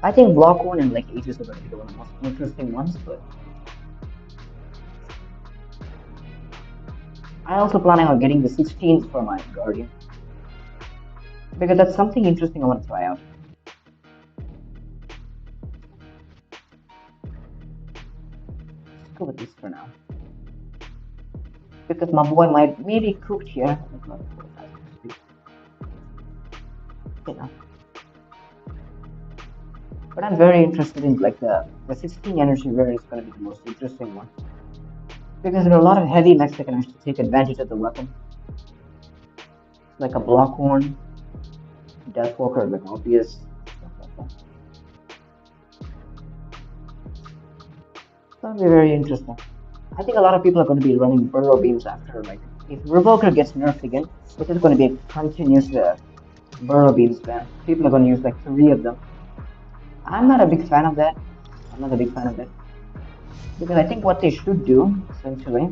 I think Blockhorn and like Aegis are going to be one of the most interesting ones, but I'm also planning on getting the 16th for my Guardian. Because that's something interesting I want to try out. Let's go with this for now. Because my boy might maybe cooked here. Yeah. But I'm very interested in like the 16 energy variant is going to be the most interesting one. Because there are a lot of heavy mechs that can actually take advantage of the weapon. Like a Blockhorn, Deathwalker, like obvious stuff like that. That'll be very interesting. I think a lot of people are going to be running burrow beams after, like, if Revoker gets nerfed again, it's just going to be a continuous burrow beams ban. People are going to use like 3 of them. I'm not a big fan of that. I'm not a big fan of that. Because I think what they should do, essentially,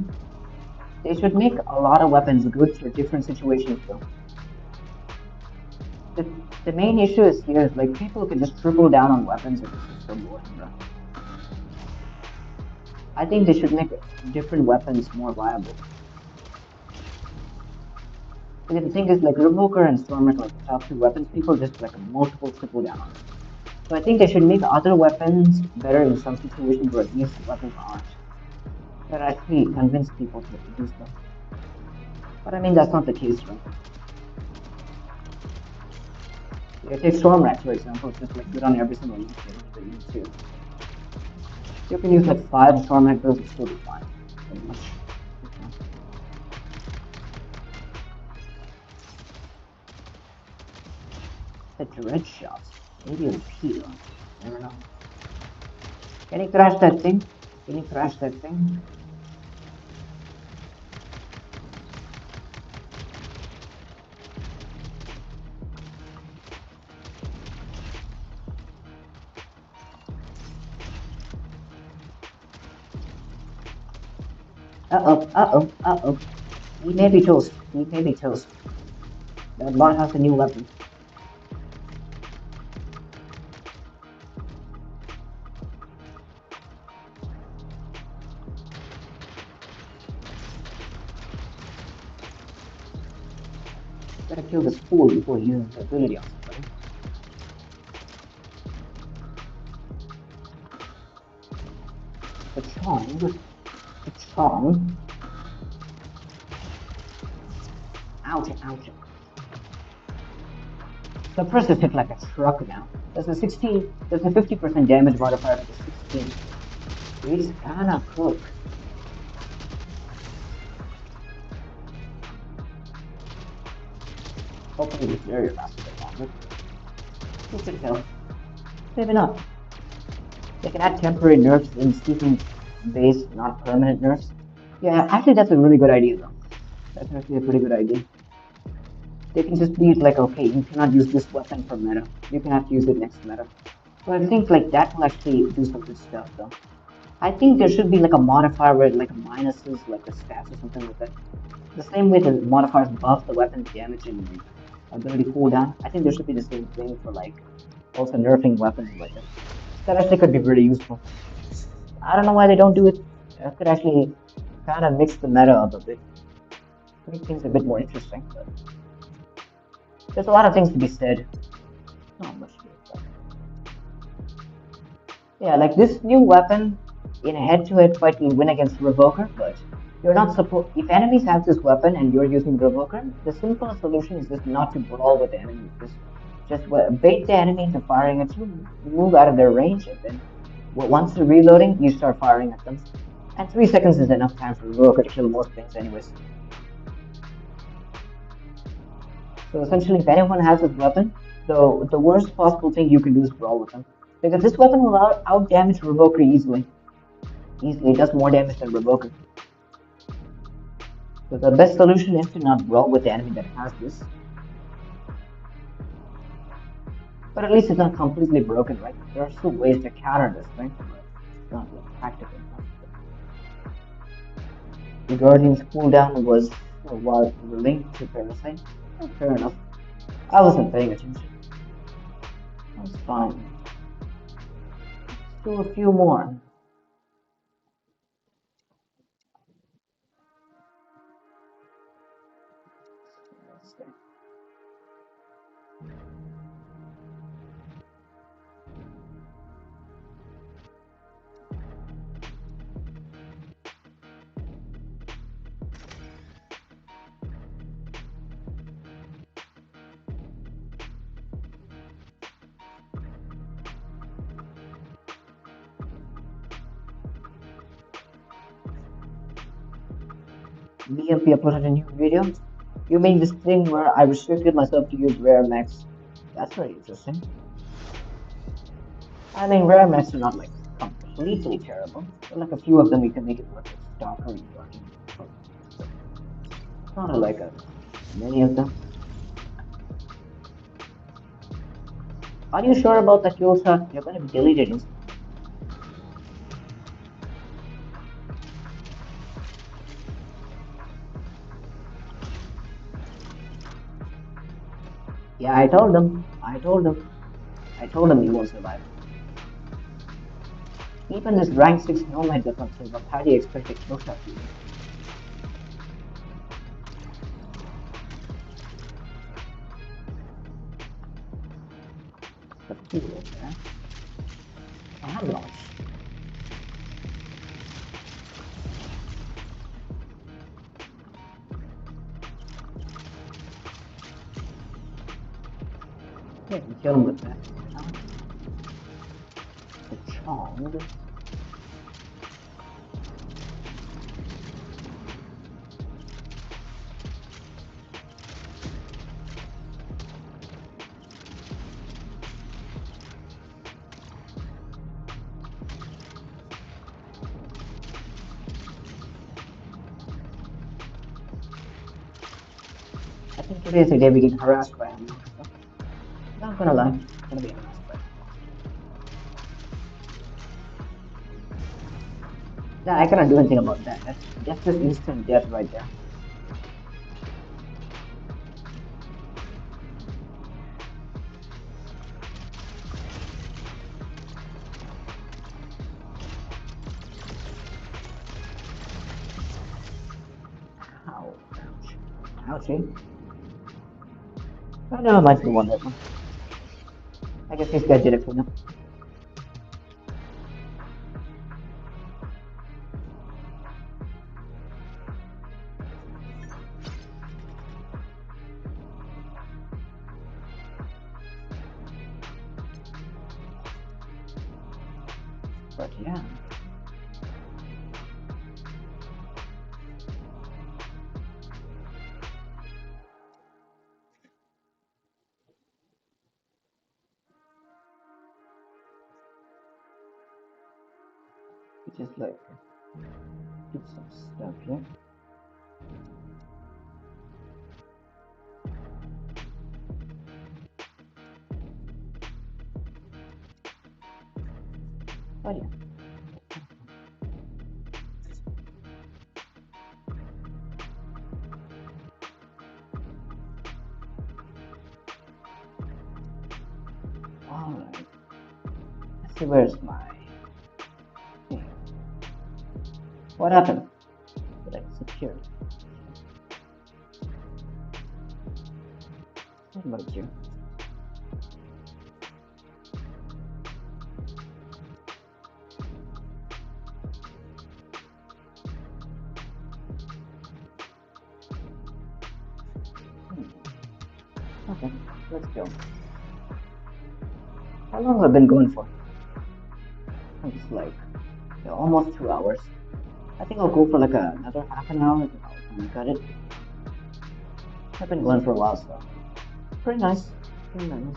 they should make a lot of weapons good for different situations though. The, the main issue is here is like people can just triple down on weapons and it's just so boring, bro. I think they should make different weapons more viable. Because the thing is, like, Revoker and Stormwreck are like the top 2 weapons, people just like a multiple triple down on them. So I think they should make other weapons better in some situations where these weapons aren't. That actually convince people to do stuff. But I mean, that's not the case, right? Yeah, take Stormwreck, for example, it's just like good on every single use case that you need to. You can use like 5 Stormwreck builds, it's still be fine. Pretty much. The dread shots. Maybe a repeat. Never know. Can you crash that thing? Can you crash that thing? Uh-oh. He may be toast. He may be toast. That bot has a new weapon. Gotta kill this fool before he uses the ability on somebody. The Chong. Ouch. The press is hit like a truck now. There's a 50% damage modifier for the 16. It's kinda cook. Hopefully this area lasts a bit longer. Who could tell? Maybe not. They can add temporary nerfs in Stephen base, not permanent nerfs. Yeah, actually that's a really good idea though. That's actually a pretty good idea. They can just be like, okay, you cannot use this weapon for meta. You can have to use it next meta. So I think like that will actually do some good stuff though. I think there should be like a modifier where like minuses like the stats or something like that. The same way the modifiers buff the weapon's damage and like ability cooldown. I think there should be the same thing for like also nerfing weapons like that. That actually could be pretty useful. I don't know why they don't do it. That could actually kind of mix the meta up a bit. Make things a bit more interesting. But there's a lot of things to be said. Not much to be. Yeah, like this new weapon in a head-to-head fight will win against Revoker, but you're not supposed. If enemies have this weapon and you're using Revoker, the simple solution is just not to brawl with the enemy. Just bait the enemy into firing at you, move out of their range, and then once they're reloading, you start firing at them. And 3 seconds is enough time for Revoker to kill most things, anyways. So essentially, if anyone has this weapon, the worst possible thing you can do is brawl with them. Because this weapon will out-damage Revoker easily. It does more damage than Revoker. So the best solution is to not brawl with the enemy that has this. But at least it's not completely broken, right? There are still ways to counter this thing, but it's not like practical. The Guardian's cooldown was while linked to Parasite. Oh, fair enough. I wasn't paying attention. That's fine. Let's do a few more. BMP uploaded a new video. You mean this thing where I restricted myself to use rare mechs? That's very interesting. I mean, rare mechs are not like completely terrible. But like a few of them, you can make it look like stalker working. Not like many of them. Are you sure about that, Yosa? You're going to be deleted instantly. Yeah, I told him. I told him. I told him he won't survive. Even this rank 6 nomad doesn't survive. How do you expect a kill shot to do? But cool, okay? I have launch. Yeah, we kill him with that. The Chong. I think today is the day we get harassed by Amok. So. Not gonna lie, I'm gonna be harassed by Amok. Yeah, I cannot do anything about that. That's just instant death right there. Ow, ouch. Ouchie. I know I might have won that one. I guess this guy did it for me. But yeah. We just like do some stuff here. Oh yeah. Alright. Let's see where's my thing. What happened? Did I disappear? What about you? Okay, let's go. How long have I been going for? It's like almost 2 hours. I think I'll go for like another half an hour and I'll cut it. I've been going for a while, so pretty nice. Pretty nice.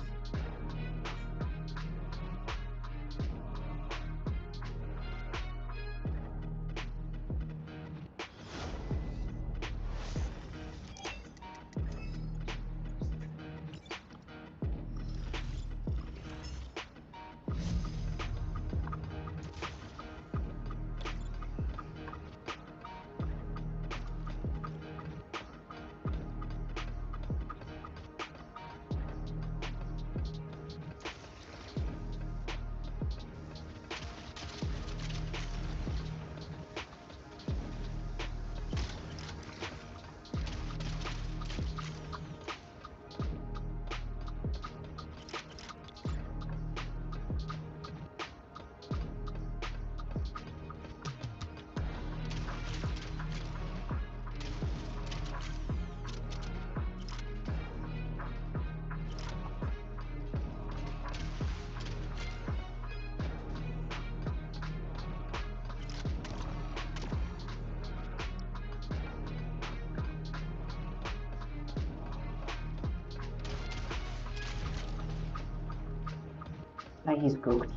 Like he's cooked.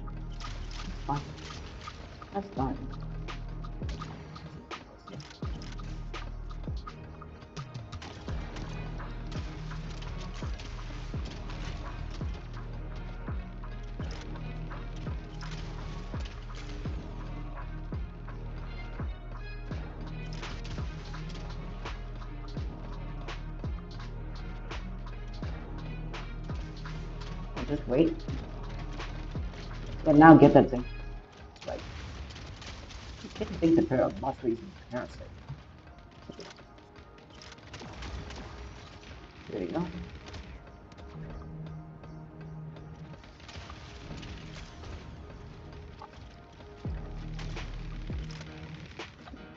Fine. That's fine. I'll just wait. But now get that thing. Right. Get the thing to pair up, not reason parasite. There you go.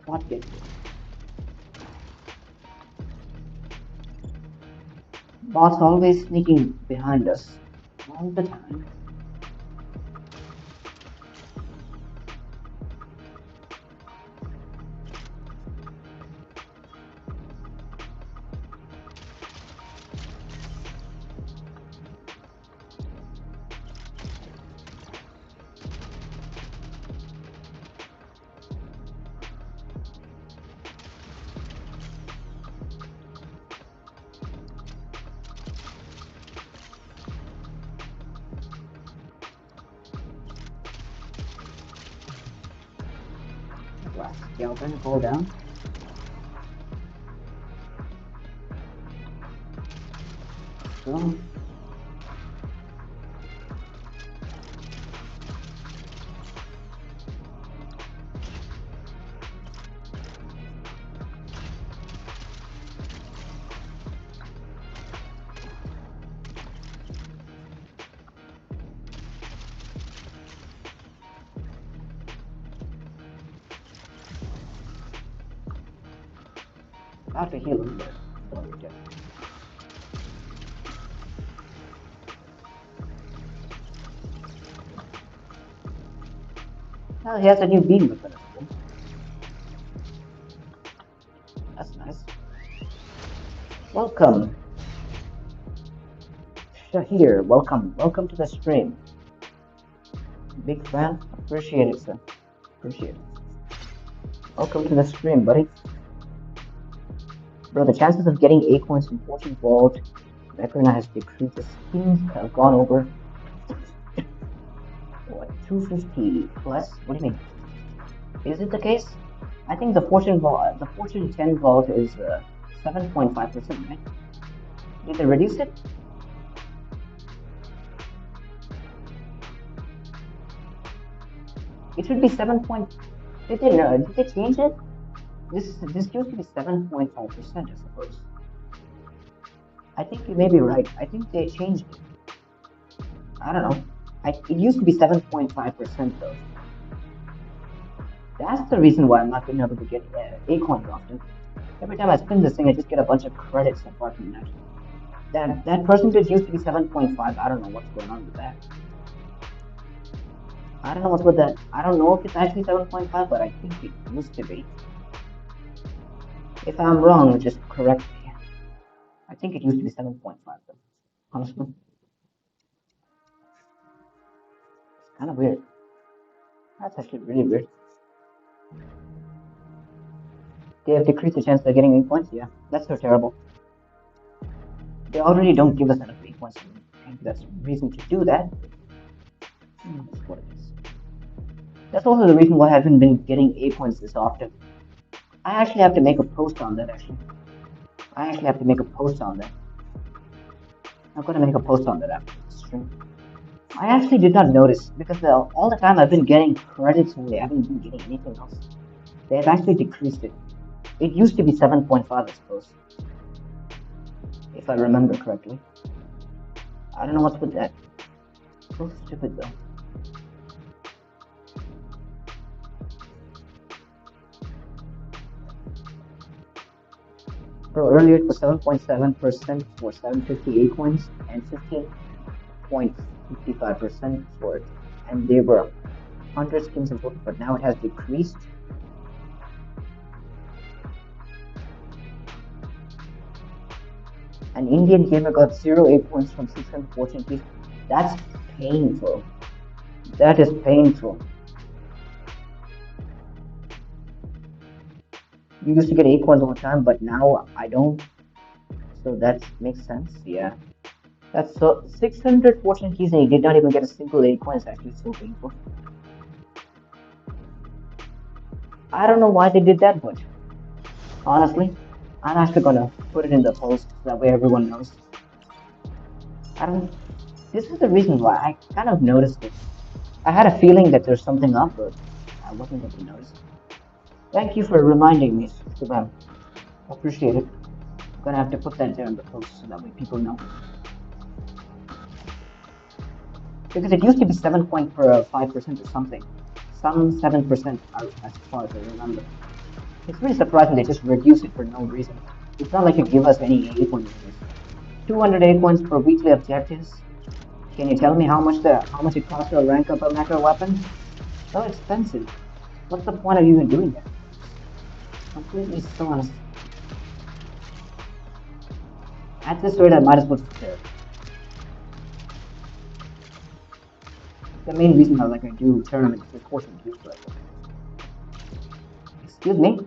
What get it? Boss always sneaking behind us. All the time. Last skeleton, fall down. So, I have to heal him there. Oh, you're dead. Oh, he has a new beam weapon. That's nice. Welcome. Shahir, welcome. Welcome to the stream. Big fan. Appreciate it, sir. Appreciate it. Welcome to the stream, buddy. Bro, the chances of getting acorns in Fortune Vault, Recorna has decreased. The skins have gone over. What, 250 plus? What do you mean? Is it the case? I think the Fortune Vault, the Fortune 10 Vault is 7.5%, right? Did they reduce it? It should be 7. Did they change it? This used to be 7.5%, I suppose. I think you may be right. I think they changed it. I don't know. It used to be 7.5% though. That's the reason why I'm not being able to get acorns often. Every time I spin this thing, I just get a bunch of credits apart from that. That percentage used to be 7.5. I don't know what's going on with that. I don't know what's with that. I don't know if it's actually 7.5, but I think it used to be. If I'm wrong, just correct me. I think it used to be 7.5 though, honestly. It's kind of weird. That's actually really weird. They have decreased the chance of getting 8 points? Yeah, that's so terrible. They already don't give us enough 8 points. That's reason to do that. That's what it is. That's also the reason why I haven't been getting 8 points this often. I actually have to make a post on that, actually. I actually have to make a post on that. I'm gonna make a post on that after the stream. I actually did not notice, because all the time I've been getting credits only, I haven't been getting anything else. They have actually decreased it. It used to be 7.5, I suppose. If I remember correctly. I don't know what's with that. So stupid though. Bro, earlier it was 7.7% for 758 coins and 15.55% for it. And they were 100 skins in total, but now it has decreased. An Indian gamer got 0.8 points from 614 keys. That's painful. That is painful. You used to get acorns all the time, but now I don't. So that makes sense. Yeah. That's so 600 fortune keys and you did not even get a single acorn. It's actually so painful. I don't know why they did that, but honestly, I'm actually gonna put it in the post so that way everyone knows. I don't. This is the reason why I kind of noticed it. I had a feeling that there's something up, but I wasn't able to notice. Thank you for reminding me, Shubham. Appreciate it. I'm gonna have to put that there in the post so that way people know. Because it used to be 7.5% or something. Some 7% as far as I remember. It's really surprising they just reduce it for no reason. It's not like you give us any acorns in this. 200 acorns for weekly objectives. Can you tell me how much it costs to rank up a mecha weapon? So expensive. What's the point of even doing that? Completely so honest. At this rate, I might as well just clear it. The main reason I do tournaments is fortune keys, but excuse me,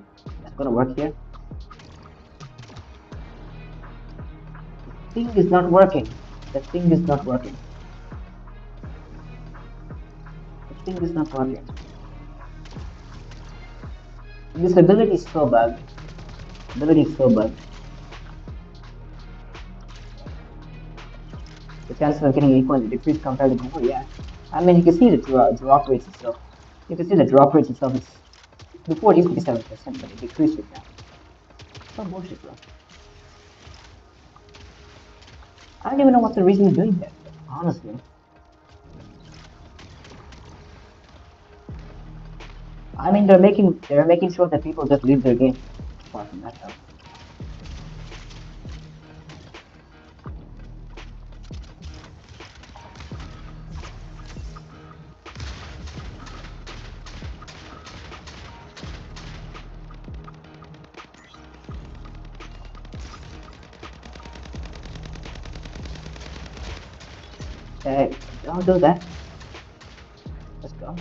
that's gonna work here. The thing is not working. The thing is not working. The thing is not working. This ability is so bugged. Ability is so bugged. The chances of getting equal decrease compared to before, yeah. I mean, you can see the drop rates itself. You can see the drop rates itself. It's before it used to be 7%, but it decreased it now. Some bullshit, bro. I don't even know what's the reason of doing that. Honestly, I mean, they're making sure that people just leave their game. Apart from that, though. Hey, don't do that. Let's go.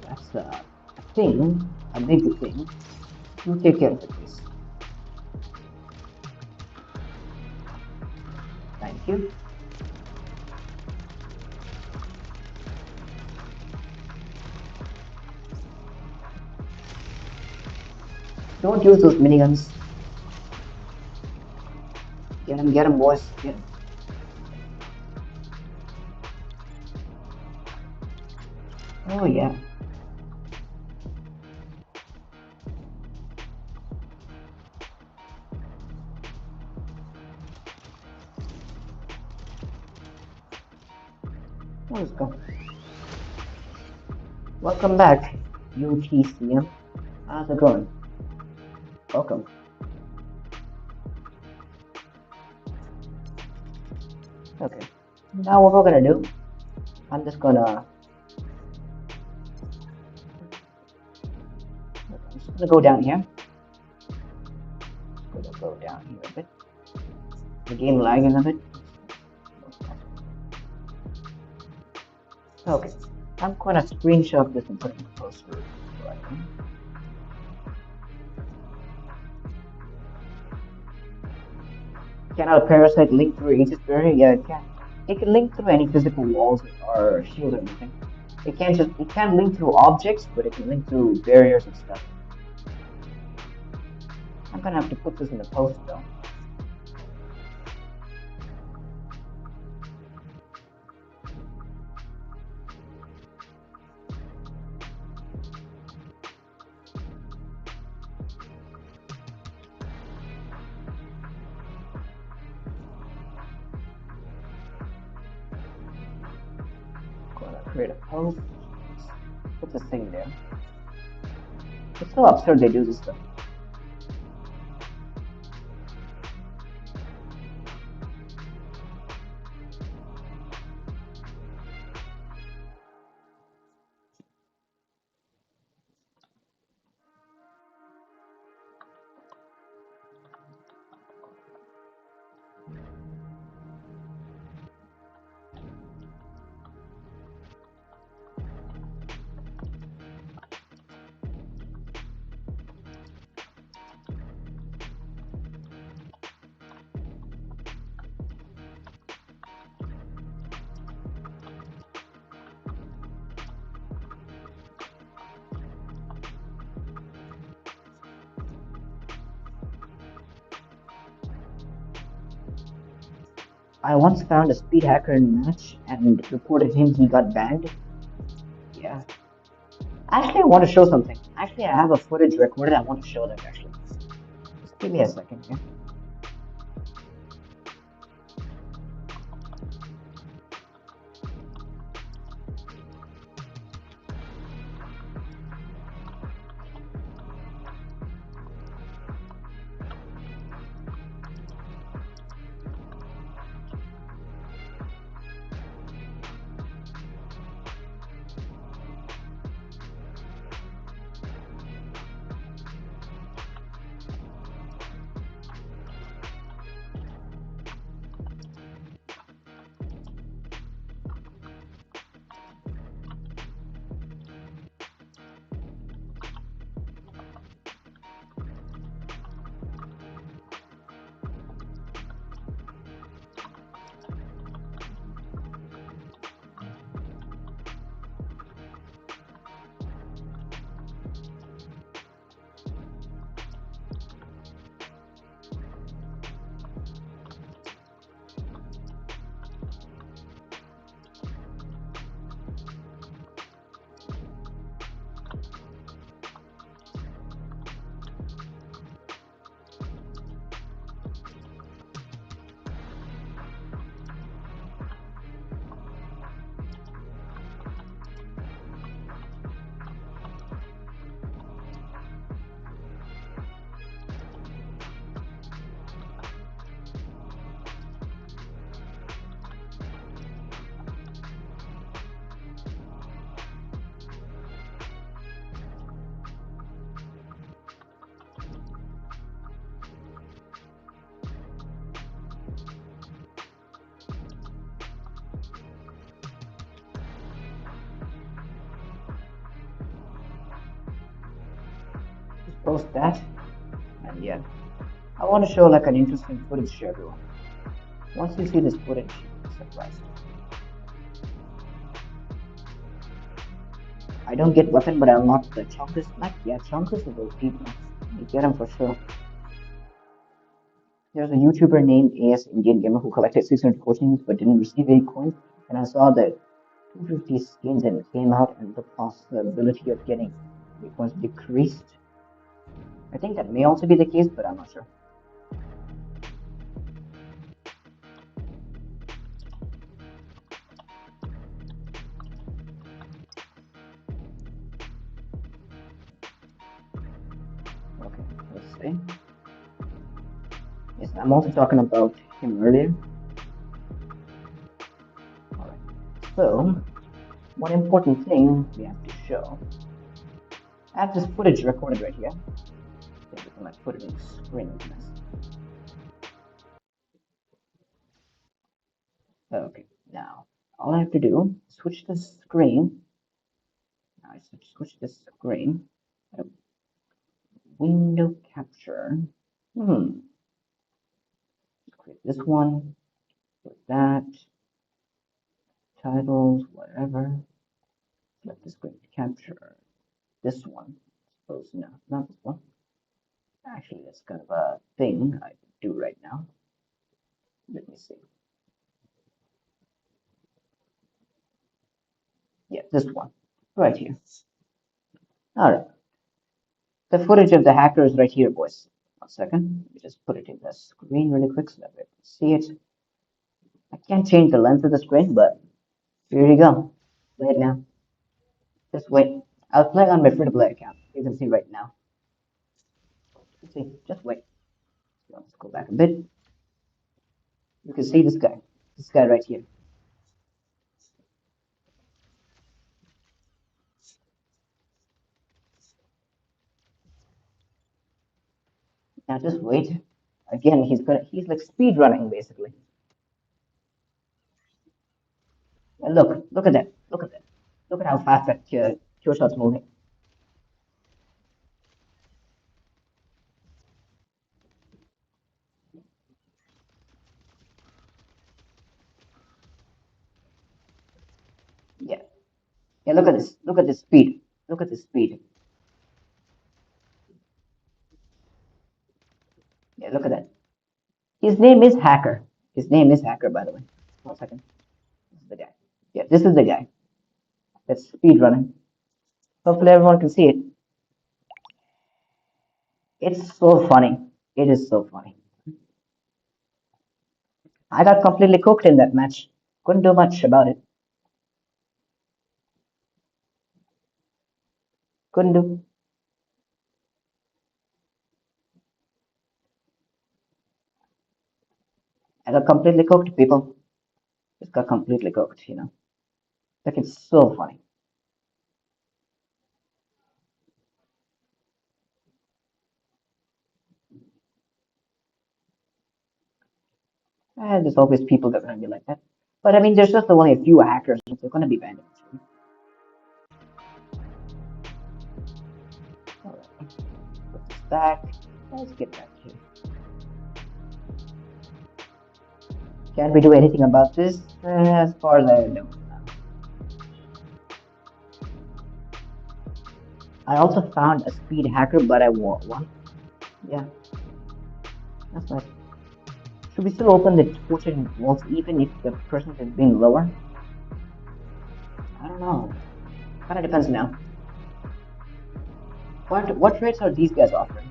That's a thing, a big thing. You take care of it, please. Thank you. Don't use those miniguns. Get him, boys. Get him. Oh yeah. Let's go. Welcome back, UTCM. How's it going? Welcome. Okay. Now what we're gonna do? I'm just gonna. I'm just gonna go down here. Gonna go down here a bit. The game lagging a bit. Okay. I'm gonna screenshot this and put it in the post for right now. Can a parasite link through Aegis barrier? Yeah, it can. It can link through any physical walls or shield or anything. It can't link through objects, but it can link through barriers and stuff. I'm gonna have to put this in the post though. Gonna create a post. Put this thing there. It's so absurd they do this stuff. I once found a speed hacker in match and reported him. He got banned. Yeah. Actually, I want to show something. Actually, I have a footage recorded. I want to show that actually. Just give me a second here. Just post that. And yeah, I want to show like an interesting footage to everyone. Once you see this footage, you'll be surprised. I don't get weapon, but I unlock the Chunkus mech. Yeah, Chunkus is OP, man. You get him for sure. There's a YouTuber named AS Indian Gamer who collected 600 coins but didn't receive any coins. And I saw that 250 skins and it came out and the possibility of getting coins decreased. I think that may also be the case, but I'm not sure. Okay, let's see. Yes, I'm also talking about him earlier. Alright, so one important thing we have to show. I have this footage recorded right here. Okay, we can like put it in the screen. Nice. Okay, now all I have to do is switch the screen. Now I switch the screen. Window capture. Create this one. Put that. Titles, whatever. Let the screen capture this one. Suppose no, not this one. Actually, that's kind of a thing I do right now. Let me see. Yeah, this one. Right here. Alright. The footage of the hacker is right here, boys. 1 second. Let me just put it in the screen really quick so that we can see it. I can't change the length of the screen, but here you go. Play it now. Just wait. I'll play on my free-to-play account. You can see right now. See, just wait. Let's go back a bit. You can see this guy. This guy right here. Now just wait. Again, he's like speed running basically. And look at that. Look at that. Look at how fast that cure shot's moving. Yeah. Yeah, look at this. Look at this speed. Look at this speed. Yeah, look at that. His name is Hacker. His name is Hacker, by the way. 1 second. This is the guy. Yeah, this is the guy that's speed running. Hopefully everyone can see it. It's so funny. It is so funny. I got completely cooked in that match. Couldn't do much about it. Couldn't do. I got completely cooked, people. Just got completely cooked, you know. Like it's so funny. And there's always people that are gonna be like that. But I mean, there's just only a few hackers. So they're gonna be banned. Alright, put this back. Let's get back here. Can we do anything about this? As far as I know. I also found a speed hacker, but I want one. Yeah, that's nice. Should we still open the fortune vaults even if the person is being lower? I don't know. Kinda depends now. What rates are these guys offering?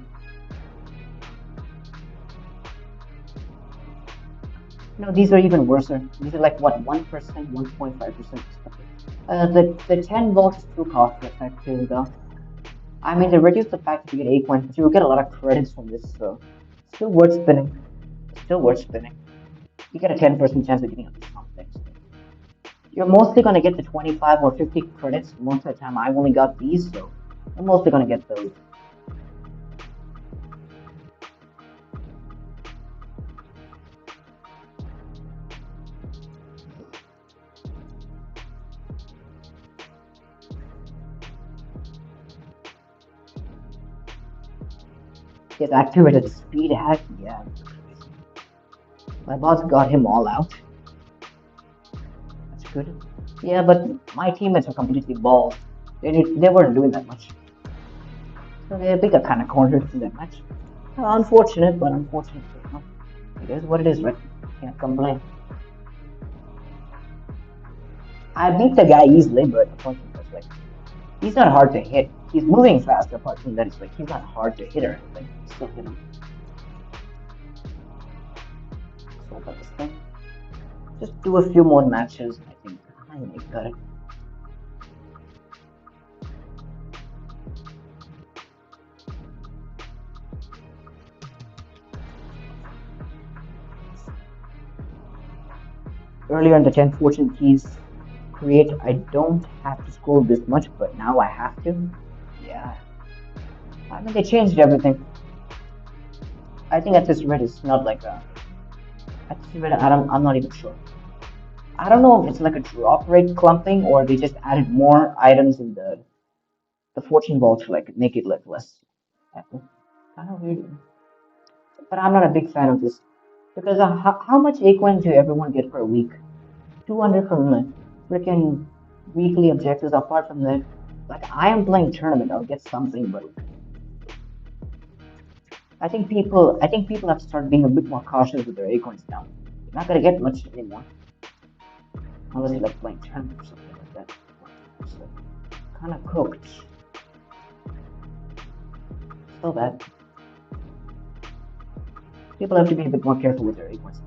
No, these are even worse. These are like what 1%, 1.5%. The 10 volts is too cost effective though. I mean, they reduce the fact that you get 8 coins, but you will get a lot of credits from this, so still worth spinning. Still worth spinning. You get a 10% chance of getting at least something. You're mostly gonna get the 25 or 50 credits most of the time. I've only got these, so I'm mostly gonna get those. Get activated the speed hack, yeah. My boss got him all out. That's good. Yeah, but my teammates are completely balls. They weren't doing that much. So they got kind of cornered in that match. Unfortunate, but unfortunate. It is what it is, right? Can't complain. I beat the guy easily, but unfortunately, like, he's not hard to hit. He's moving fast. Apart from that, it's like he's not hard to hit or anything. Still hit him. So about this thing. Just do a few more matches. I think I got it. Earlier in the 10 fortune keys create, I don't have to scroll this much, but now I have to. Yeah. I mean, they changed everything. I think at this rate, it's not like a. At this rate, I'm not even sure. I don't know if it's like a drop rate clumping or they just added more items in the fortune vault to like make it like less. Kind of weird. But I'm not a big fan of this because how much acorns do everyone get per week? 200 from the freaking weekly objectives. Apart from that, like I am playing tournament, I'll get something, but I think people have started being a bit more cautious with their acorns now. You're not gonna get much anymore unless you like playing tournament or something like that. So, kind of cooked. So bad. People have to be a bit more careful with their acorns.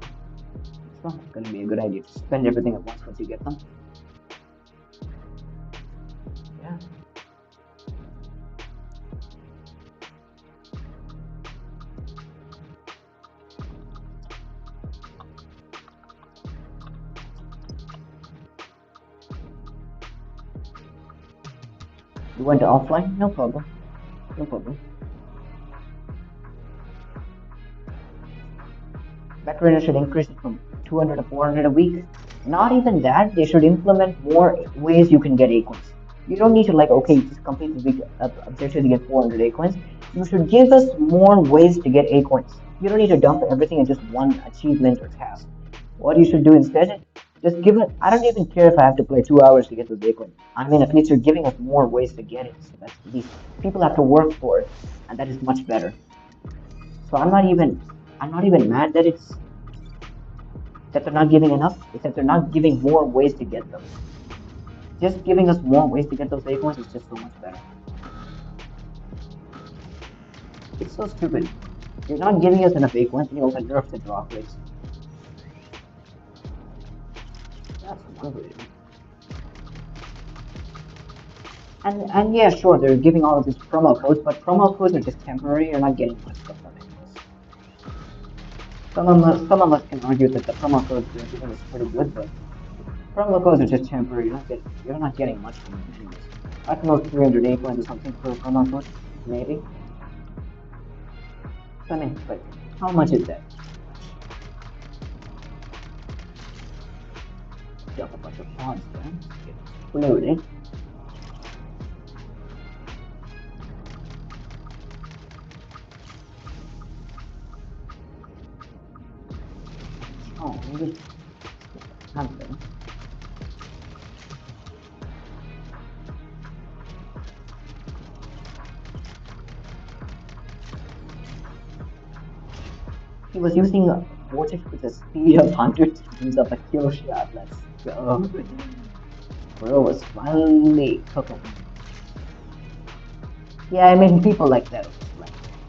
It's not gonna be a good idea to spend everything at once you get them. Yeah. You went offline? No problem. No problem. Veterans should increase it from 200 to 400 a week. Not even that, they should implement more ways you can get acorns. You don't need to like, okay, you just complete the week objective to get 400 acorns. You should give us more ways to get acorns. You don't need to dump everything in just one achievement or task. What you should do instead, just give it. I don't even care if I have to play 2 hours to get those acorns. I mean, at least you're giving us more ways to get it. So that's these people have to work for it, and that is much better. So I'm not even mad that it's That they're not giving enough, it's that they're not giving more ways to get them. Just giving us more ways to get those acorns is just so much better. It's so stupid. You're not giving us enough acorns, and you also nerf the drop rates. That's one way. And yeah, sure, they're giving all of these promo codes, but promo codes are just temporary. You're not getting much stuff from anyways. Some of us can argue that the promo codes they're giving is pretty good, but promo codes are just temporary. You're not getting much from them anyways. At most 300 acorns or something per promo code, maybe. So, I mean, like, how much is that? Dump a bunch of pods there. Get exploded. Oh, maybe something. He was using a vortex with the speed of 100 times of a kill shot. Let's go. Bro was finally cooking. Yeah, I mean people like that.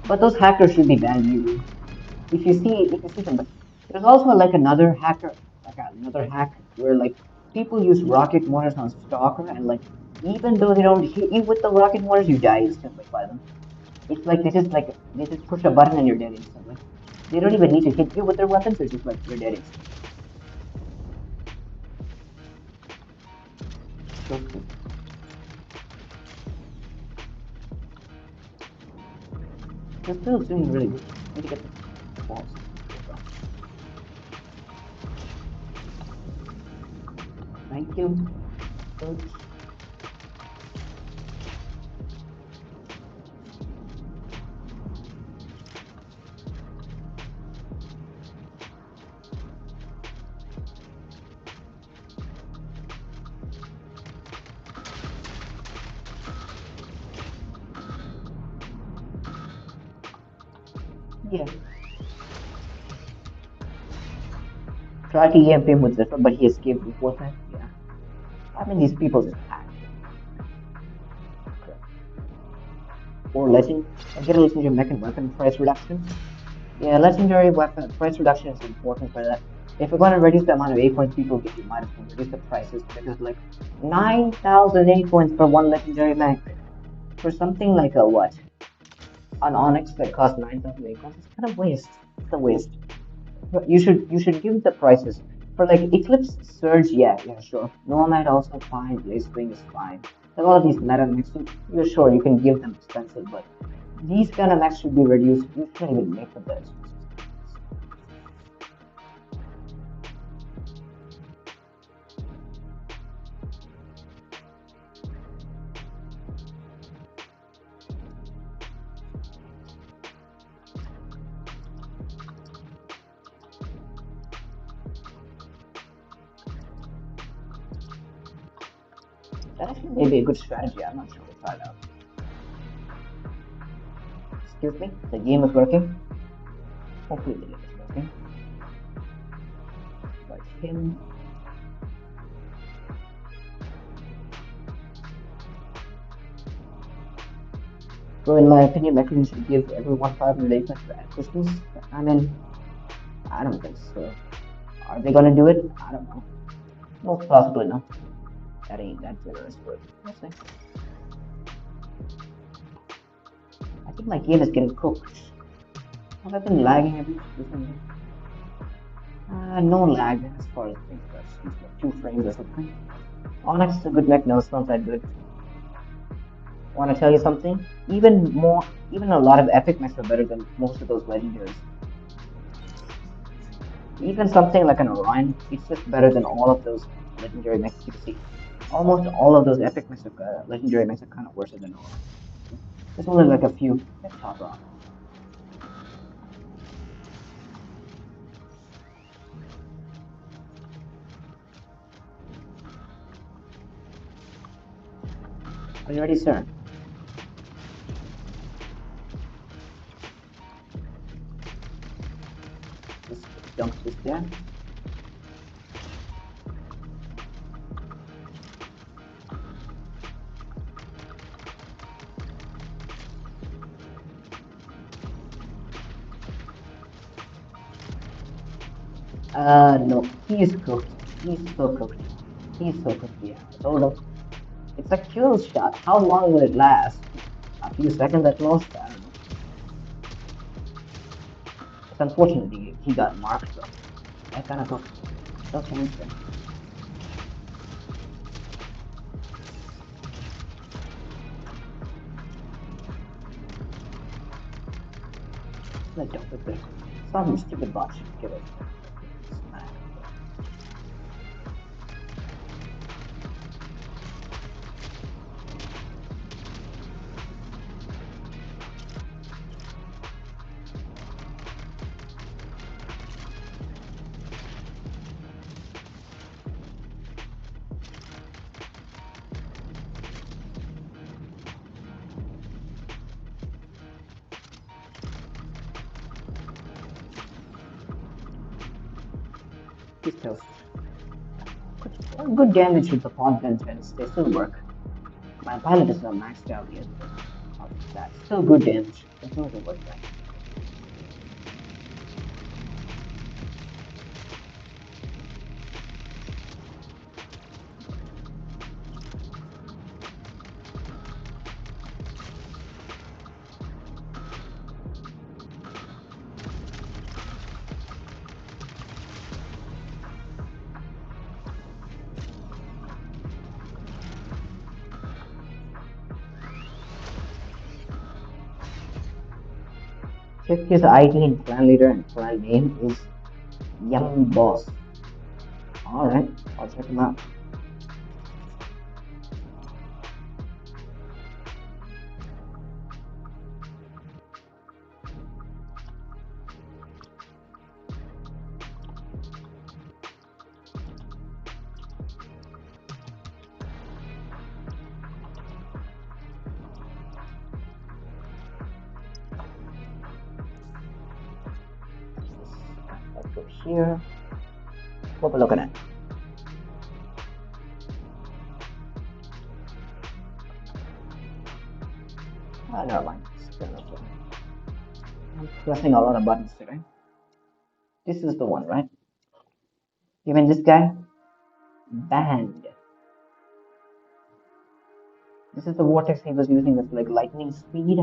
But those hackers should be banned legally. If you see them, but there's also like another hacker, like another hack where like people use rocket mortars on Stalker, and like even though they don't hit you with the rocket mortars, you die instantly by them. It's like they just push a button and you're dead instantly. They don't even need to hit you with their weapons. They're just like you're dead instantly. So cool. This build's doing really good. I need to get the balls. Thank you, coach. Yeah. Tried to EMP him with Zephyr, but he escaped before that. Yeah. I mean, these people just hack. Or legend. I get a legendary mech and weapon price reduction. Yeah, legendary weapon price reduction is important for that. If we're going to reduce the amount of acorns people get, you might as well reduce the prices because like 9,000 acorns for one legendary mech for something like a what? An Onyx that costs 9,000 acorns. It's kind of waste. It's a waste. But you should give the prices for like Eclipse Surge. Yeah, sure. Nomad also fine. Blazewing is fine. Like all of these meta mechs, you're sure you can give them expensive, but these kind of mechs should be reduced. You shouldn't even make them that expensive. That actually may be a good strategy. I'm not sure. We'll try it out. Excuse me. The game is working. Hopefully the game is working. Like him. So in my opinion, Mechrine should give everyone 500 acorns at Christmas. I mean, I don't think so. Are they gonna do it? I don't know. Most possibly no. That ain't that generous, but we'll see. I think my game is getting cooked. Have I been lagging a bit recently? No lag as far as things go. Like 2 frames or something. Onyx is a good mech, no, it's not that good. Want to tell you something? Even a lot of epic mechs are better than most of those legendaries. Even something like an Orion, it's just better than all of those legendary mechs you see. Almost all of those epic mechs, legendary mechs are kind of worse than Orion. There's only like a few that top off. Are you ready, sir? Just dump this there. No, he's cooked. He's so cooked. He's so cooked, yeah. I told him. It's a kill shot. How long will it last? A few seconds at most? I don't know. It's unfortunate he got marked though. I kinda cooked. No chance there. Like, don't put this. Some stupid bot should kill it. Smack. He's toast. Good damage with the pawn guns. They still work. My pilot is not maxed out yet, but that's still good damage. Definitely worth that. Check his ID and clan leader and clan name is Yum Boss. Alright, I'll check him out. Let's go here. What we're looking at. Never mind. I'm pressing a lot of buttons today. This is the one, right? You mean this guy? Banned. This is the vortex he was using with like lightning speed.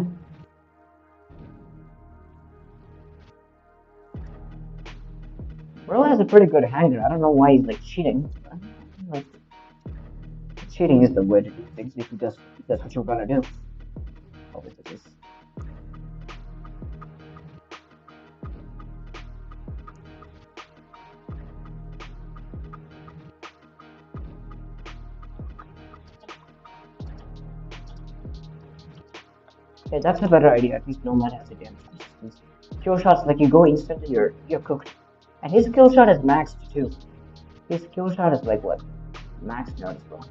Bro has a pretty good hanger. I don't know why he's like cheating. Like, cheating is the way to do things if you just that's what you're gonna do. Always it is. Yeah, that's a better idea. At least no man has a damage resistance. Kill shots like you go instantly, you're cooked. And his kill shot is maxed too. His kill shot is like what? Maxed out as well.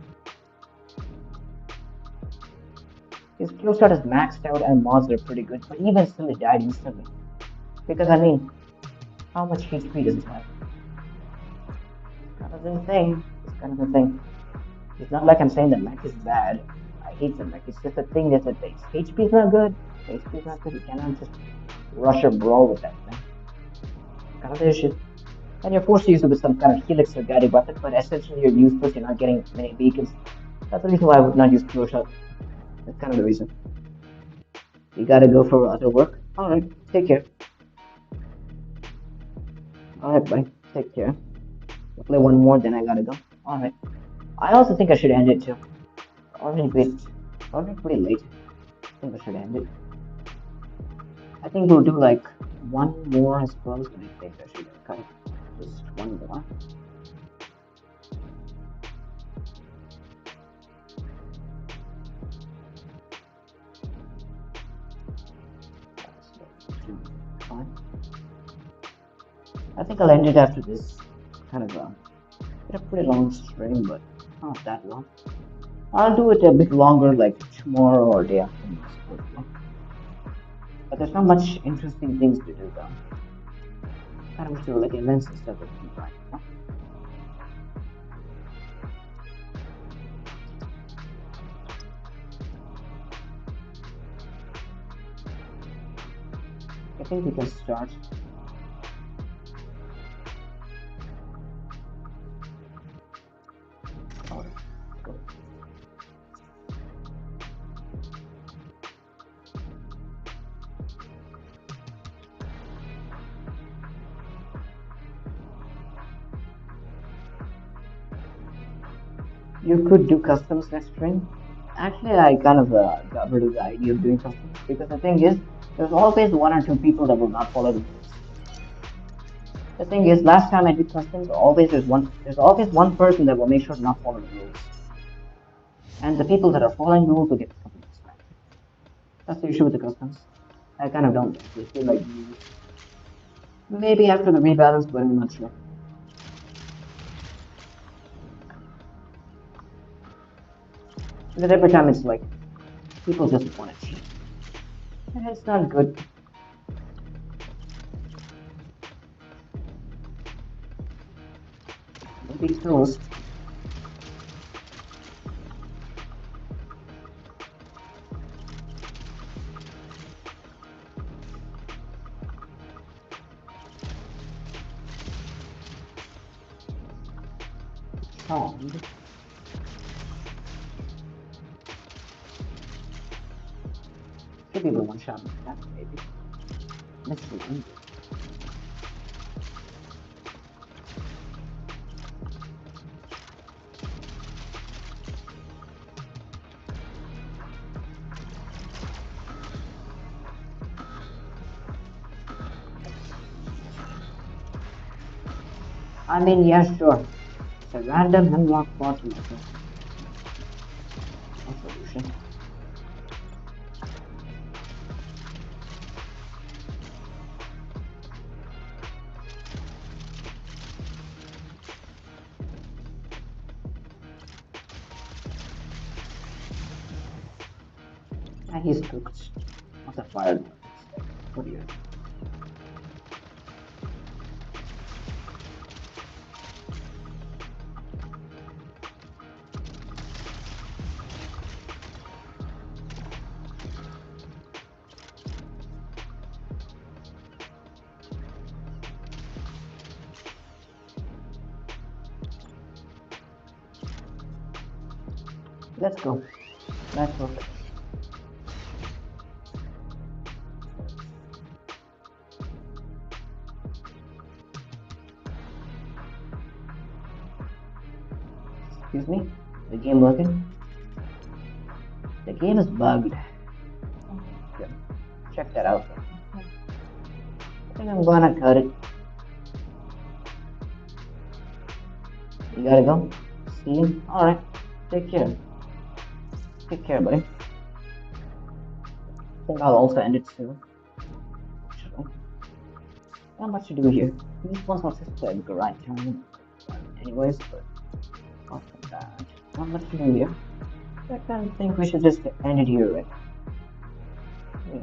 His kill shot is maxed out and mods are pretty good, but even still it died instantly. Because I mean, how much HP does it have? Kind of the thing. It's kind of the thing. It's not like I'm saying the mech is bad. I hate the mech. It's just the thing that the HP is not good. HP is not good. You cannot just rush or brawl with that thing. Kind of the issue. And you're forced to use it with some kind of helix or guided weapon, but essentially you're useless. You're not getting many beacons. That's the reason why I would not use pure shot. That's kind of the reason. You gotta go for other work. Alright, take care. Alright, bye. Take care. I'll play one more, then I gotta go. Alright. I also think I should end it too. Already pretty late. I think I should end it. I think we'll do like one more, I suppose, and I think I should cut it. Just one more. Fine. I think I'll end it after this. Kind of a pretty long stream, but not that long. I'll do it a bit longer, like tomorrow or day after next. But there's not much interesting things to do though. Kind of wish there were like events and stuff that you can find. I think we can start. You could do customs next stream. Actually, I kind of got rid of the idea of doing customs because the thing is, there's always one or two people that will not follow the rules. The thing is, last time I did customs, there's always one person that will make sure to not follow the rules, and the people that are following rules will get completely smacked. That's the issue with the customs. I kind of don't actually feel like rules. Maybe after the rebalance, but I'm not sure. Because every time it's like people just want to cheat, and it's not good. Maybe toast. Sound. Should be the one shot like that, maybe. Let's see. I mean, yeah, sure. It's a random hemlock bot method. A solution. And he's cooked. What's a fire? What do you think? Let's go. Nice work. Excuse me? The game working? The game is bugged. Yeah. Check that out. I think I'm gonna cut it. You gotta go? See you? Alright. Take care. Take care, buddy. I think I'll also end it soon. Actually. Not much to do here. These ones must just play the right time. Anyways, but apart from that, not much to do here. I kind of think we should just end it here, right? Yeah.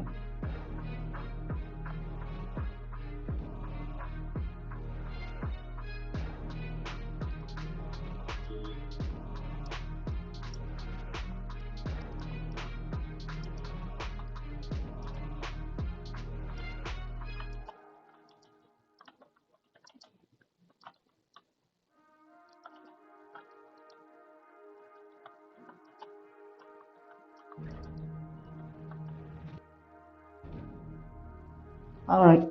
Alright.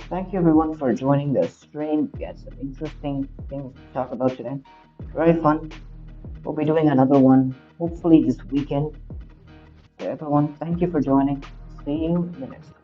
Thank you everyone for joining the stream. We had some interesting things to talk about today. Very fun. We'll be doing another one hopefully this weekend. So everyone, thank you for joining. See you in the next one.